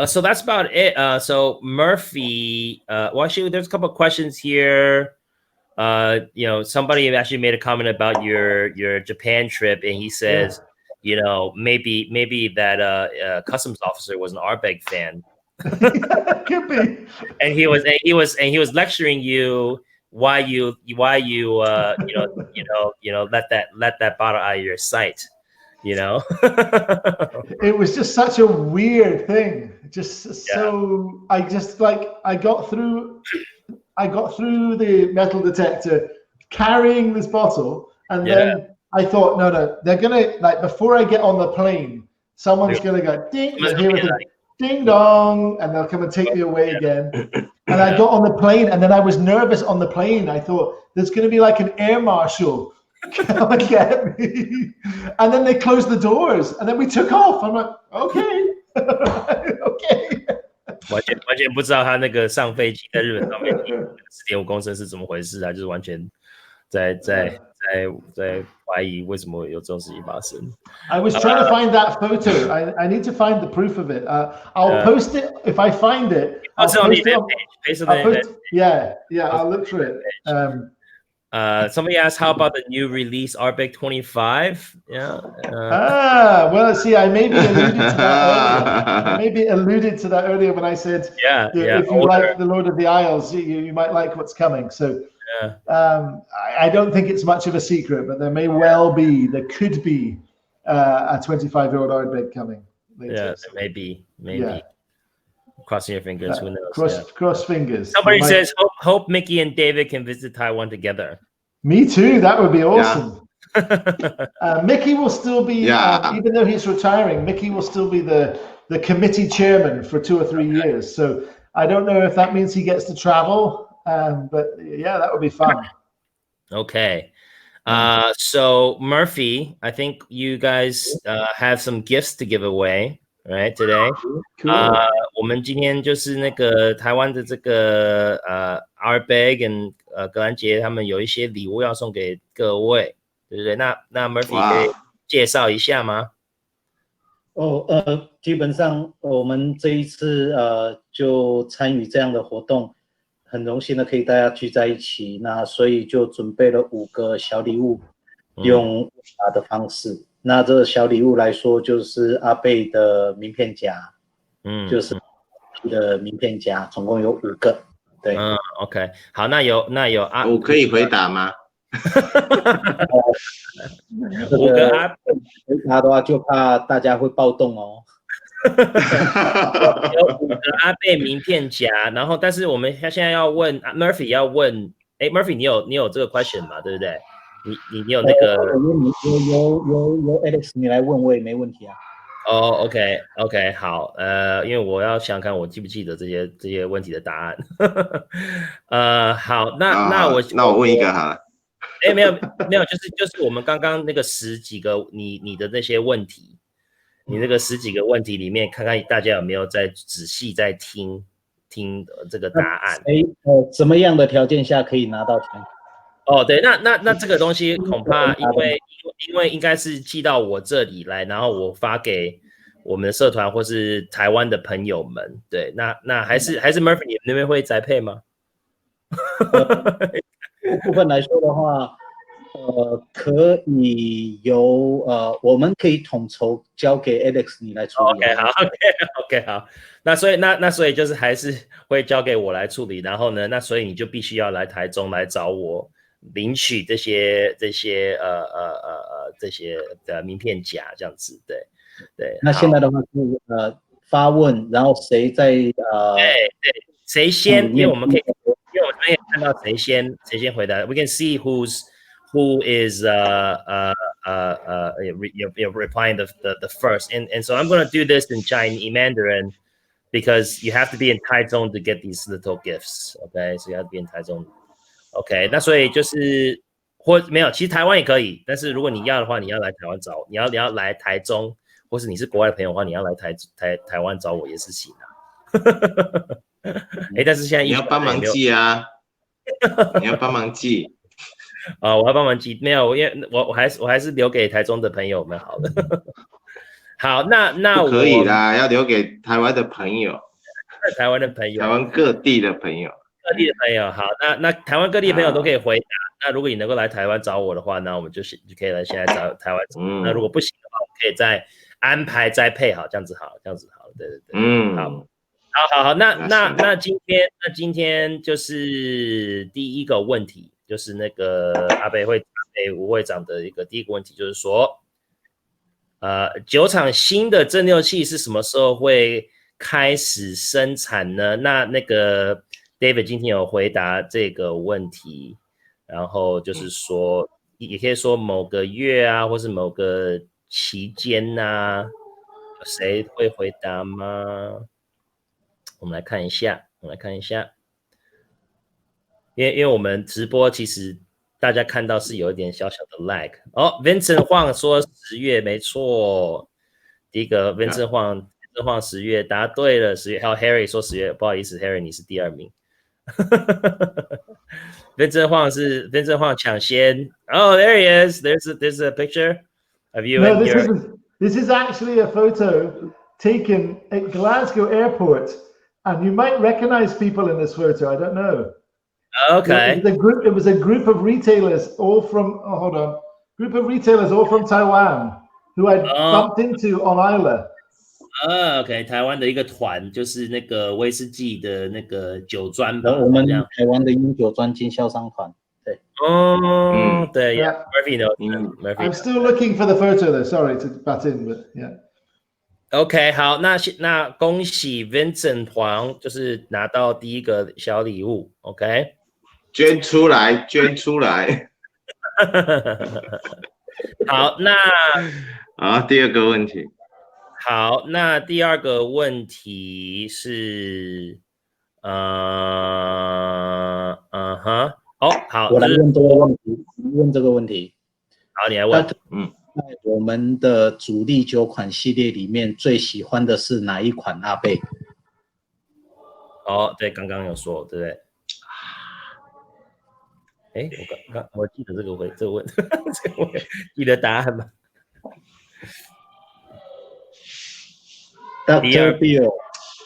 So that's about it. So Murphy, well, actually, there's a couple of questions here. You know, somebody actually made a comment about your Japan trip, and he says, you know, maybe that customs officer was an Ardbeg fan. Could be. And he was lecturing you why you let that bottle out of your sight. You know, it was just such a weird thing. So I got through the metal detector carrying this bottle, and then I thought, no, they're gonna, like, before I get on the plane, someone's gonna go ding, ding dong, and they'll come and take me away again. And I got on the plane, and then I was nervous on the plane. I thought there's gonna be like an air marshal. Come and get me. And then they closed the doors, and then we took off. I'm like, okay. Okay. 完全不知道他那个上飞机在日本上飞机4.5公升是怎么回事啊？就是完全在怀疑为什么有这种事情发生。I was trying to find that photo. I need to find the proof of it. I'll post it if I find it. I'll post it on the page. Yeah, I'll look for it. Somebody asked, how about the new release Ardbeg 25? Yeah. Well, see, I maybe alluded to that earlier when I said, if you like The Lord of the Isles, you might like what's coming. So I don't think it's much of a secret, but there could be a 25-year-old Ardbeg coming later. Yeah, maybe. Yeah. Crossing your fingers, who knows? Cross fingers. Somebody says, hope Mickey and David can visit Taiwan together. Me too. That would be awesome. Mickey will still be, even though he's retiring, Mickey will still be the committee chairman for 2 or 3 years. So I don't know if that means he gets to travel, but yeah, that would be fun. Okay. So Murphy, I think you guys have some gifts to give away. Right today, 我们今天就是那个台湾的这个Ardbeg 跟格兰杰他们有一些礼物要送给各位，对不对？那 Murphy 可以介绍一下吗？基本上我们这一次就参与这样的活动，很荣幸的可以大家聚在一起，那所以就准备了5个小礼物，用问答的方式。那这个小礼物来说，就是阿贝的名片夹，就是的名片夹，总共有5个，对，OK， 好，那有我可以回答吗？5个阿回答的话，就怕大家会暴动哦。有5个阿贝名片夹，然后但是我们现在要问 Murphy 要问，Murphy 你有这个 question 嘛？对不对？你有那个有 Alex 你来问我也没问题啊。OK 好，因为我要想看我记不记得这些问题的答案。好，那我问一个好了。没有，就是我们刚刚那个10几个你的那些问题，你那个10几个问题里面，看看大家有没有在仔细在听这个答案。什么样的条件下可以拿到钱？哦，对，那这个东西恐怕因为应该是寄到我这里来，然后我发给我们的社团或是台湾的朋友们。对，那还是 Murphy 你们那边会宅配吗？部分来说的话，可以由我们可以统筹交给 Alex 你来处理。OK 好 OK 好，那所以就是还是会交给我来处理，然后呢，那所以你就必须要来台中来找我领取这些的名片夹这样子，对。那现在的话是发问，然后谁在对谁先，因为我们这边看到谁先回答 ，we can see who is replying the first, and so I'm going to do this in Chinese Mandarin because you have to be in Taichung to get these little gifts. Okay, so you have to be in Taichung. OK， 那所以就是没有，其实台湾也可以，但是如果你要的话，你要来台湾找我，你要来台中，或是你是国外的朋友的话，你要来台湾找我也是行啊。但是现在你要帮忙寄啊，你要帮忙寄。我要帮忙寄，没有，因为我还是留给台中的朋友们好了。好，那不可以啦，要留给台湾的朋友，台湾的朋友，台湾各地的朋友。好，那台湾各地的朋友都可以回答。那如果你能够来台湾找我的话，那我们就可以来现在找台湾。那如果不行的话，我们可以再安排再配好，这样子好，对。好，那今天就是第一个问题，就是那个阿贝吴会长的一个第一个问题，就是说，酒厂新的蒸馏器是什么时候会开始生产呢？那个 David 今天有回答这个问题，然后就是说，也可以说某个月啊，或是某个期间啊，有谁会回答吗？我们来看一下，因为我们直播其实大家看到是有一点小小的 lag。Vincent 晃说10月，没错，第一个 Vincent 晃10月答对了，10月。还有 Harry 说10月，不好意思 ，Harry 你是第2名。Vincent 晃抢先。Oh, there he is. There's a picture of you. No, this is actually a photo taken at Glasgow Airport, and you might recognize people in this photo. I don't know. Okay. It was a group of retailers all from Taiwan who I bumped into on Isla. OK， 台湾的一个团，就是那个威士忌的那个酒专吧，我们台湾的饮酒专经销商团，对。对 ，Yeah, Murphy knows. I'm still looking for the photo though. Sorry to butt in, but yeah. OK， 好，那恭喜 Vincent 黄，就是拿到第一个小礼物。OK， 捐出来。好，好，第二个问题。好，那第二个问题是，好，我来问这个问题，问这个问题。好，你来问。在我们的主力酒款系列里面，最喜欢的是哪一款阿贝？对，刚刚有说，对不对？我记得这个问，记得答案吗？Dr. Bill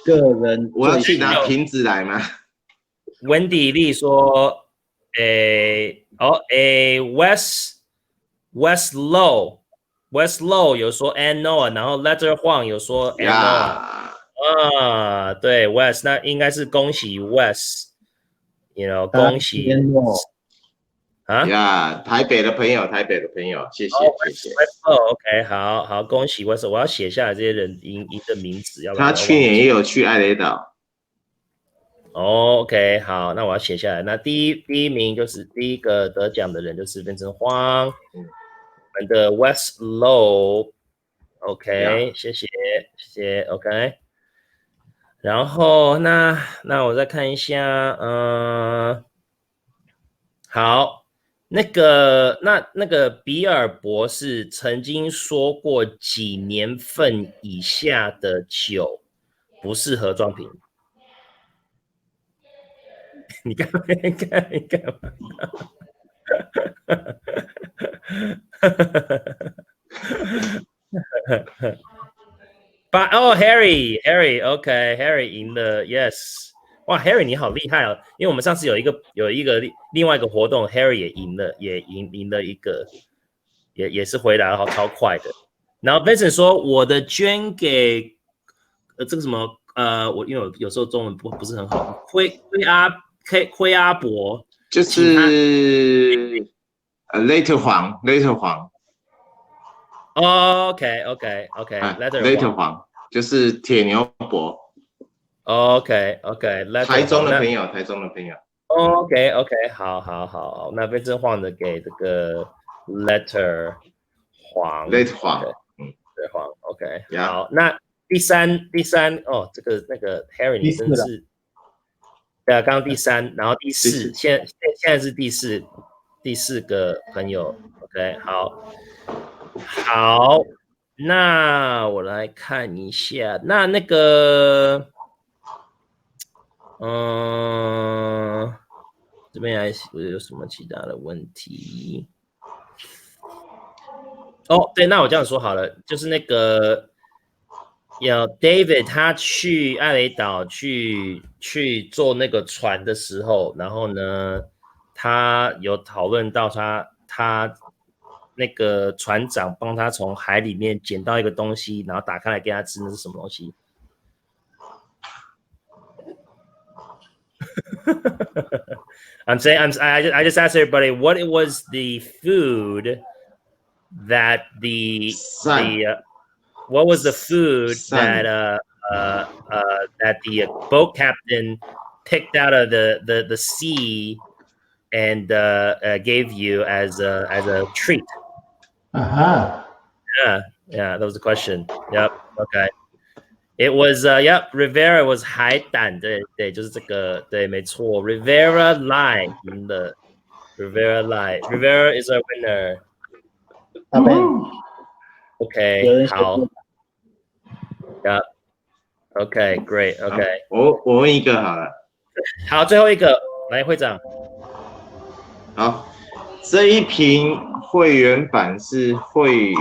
个人，我要去拿瓶子来吗？温迪利说，West Low 有说 and Noah， 然后 Letter 晃有说 and Noah，对 West， 那应该是恭喜 West， 恭喜台北的朋友，谢谢。OK， 好，恭喜 West， 我要写下来这些人的名字，要不然他去年也有去艾雷岛。OK， 好，那我要写下来。那第一名就是第一个得奖的人就是变成荒，我们的 West Low，OK， 谢谢 OK。然后那我再看一下，好。那个比尔博士曾经说过几年份以下的酒不适合装瓶。你干嘛？ Harry 赢了 ，Yes， 哇 ，Harry 你好厉害哦！因为我们上次有一个另外一个活动 ，Harry 也赢了，也赢了一个，也是回答好超快的。然后 Vincent 说我的捐给这个什么我因为有时候中文不是很好，灰阿伯就是later 黄。OK， 黄就是铁牛伯。OK， 台中的朋友。OK， 好，那被真晃的给这个 letter 黄。对，黄 ，OK， 好，那第三哦，这个那个 Harry 你真是，对啊，刚刚第三，然后第四，现在是第四个朋友 ，OK， 好，那我来看一下，那个，这边还有什么其他的问题？哦，对，那我这样说好了，就是那个David 他去艾雷岛去坐那个船的时候，然后呢，他有讨论到他那个船长帮他从海里面捡到一个东西，然后打开来给他吃，那是什么东西？I just asked everybody what it was the food that what was the food that that the boat captain picked out of the sea and gave you as a treat? Yeah, that was the question. Yep. Okay. It was Rivera was 海胆，对，就是这个，对，没错 ，Rivera Lie 赢了 ，Rivera Lie，Rivera is our winner. OK， 好 ，Yep. OK, great. OK， 我问一个好了。好，最后一个，来会长。好，这一瓶会员版是委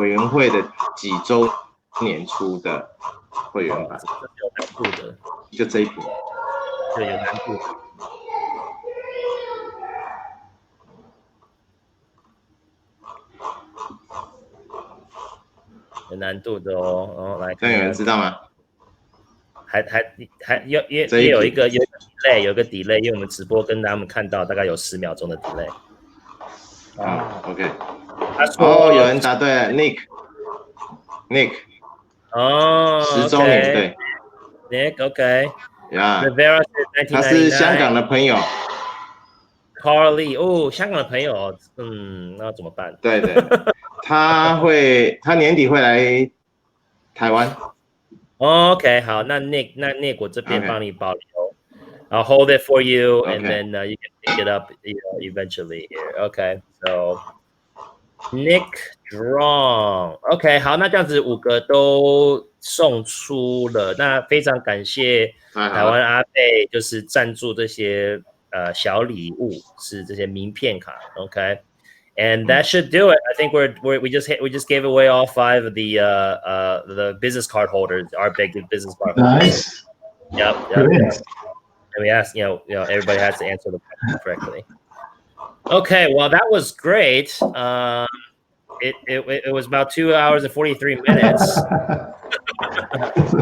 员会的几周年出的会员版，有难度的，就这一瓶，对，有难度的。有难度的哦，然后来看，这样有人知道吗？还有一个 delay， 因为我们直播跟他们看到大概有10秒钟的 delay。OK。他说有人答对了 ，Nick。10周年，对 ，Nick OK。Rivera 是1999，他是香港的朋友。Carly 哦，香港的朋友，那怎么办？对，他年底会来台湾。OK， 好，那 Nick 我这边帮你保留。I'll hold it for you, and then you can pick it up, eventually here. Okay, so Nick Strong. OK， 好，那这样子5个都送出了，那非常感谢台湾阿贝，就是赞助这些小礼物，是这些名片卡。OK。And that should do it. I think we just gave away all 5 of the business card holders, Ardbeg business card holders. Nice. Yep. And we asked, everybody has to answer the question correctly. Okay, well that was great. It was about 2 hours and 43 minutes.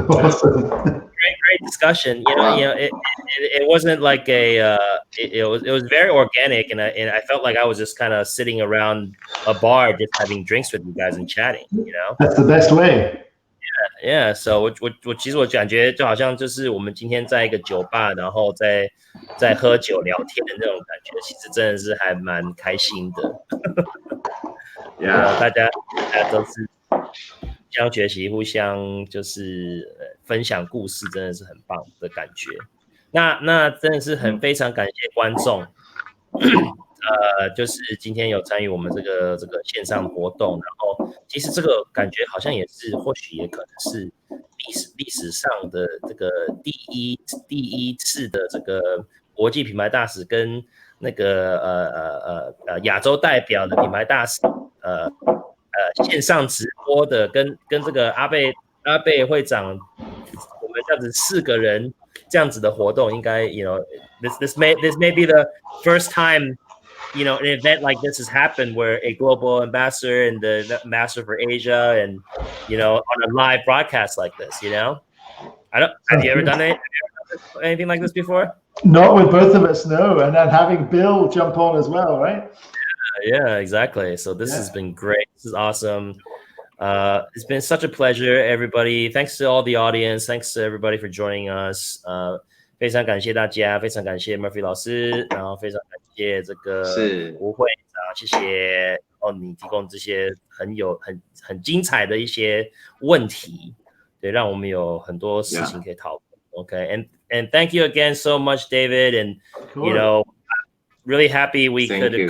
Awesome. Great discussion. It wasn't like it was very organic, and I felt like I was just kind of sitting around a bar, just having drinks with you guys and chatting. That's the best way. Yeah. So 我其实我感觉就好像就是我们今天在一个酒吧，然后在喝酒聊天的那种感觉，其实真的是还蛮开心的。大家都是互相学习，互相就是分享故事，真的是很棒的感觉。那真的是非常感谢观众，就是今天有参与我们这个线上活动，然后其实这个感觉好像也是，或许也可能是历史上的这个第一次的这个国际品牌大使跟那个亚洲代表的品牌大使线上直播的，跟这个阿贝会长，我们这样子4个人这样子的活动，应该 this may be the first time an event like this has happened where a global ambassador and the ambassador for Asia and on a live broadcast like this. Have you ever done anything like this before? Not with both of us, no. And then having Bill jump on as well, right? Yeah, exactly. So this has been great. This is awesome. It's been such a pleasure, everybody. Thanks to all the audience. Thanks to everybody for joining us. 非常感谢大家，非常感谢 Murphy 老师，然后非常感谢这个吴会长，谢谢你提供这些很精彩的一些问题，对，让我们有很多事情可以讨论。Okay, and thank you again so much, David, and really happy we could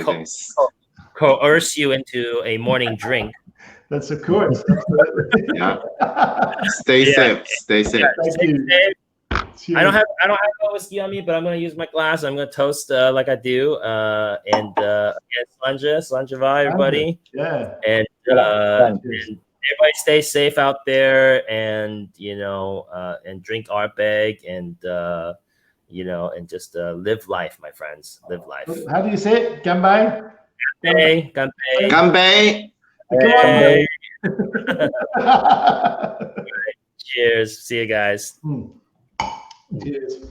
coerce you into a morning drink. That's of course. Yeah. Stay safe. Stay safe. Thank you. I don't have no whiskey on me, but I'm gonna use my glass. I'm gonna toast like I do. And Slanja, everybody. Yeah. And everybody stay safe out there, and and drink Ardbeg, and and just live life, my friends. Live life. How do you say it? Ganbei? Ganbei. Ganbei. Hey. Cheers. See you guys. Cheers.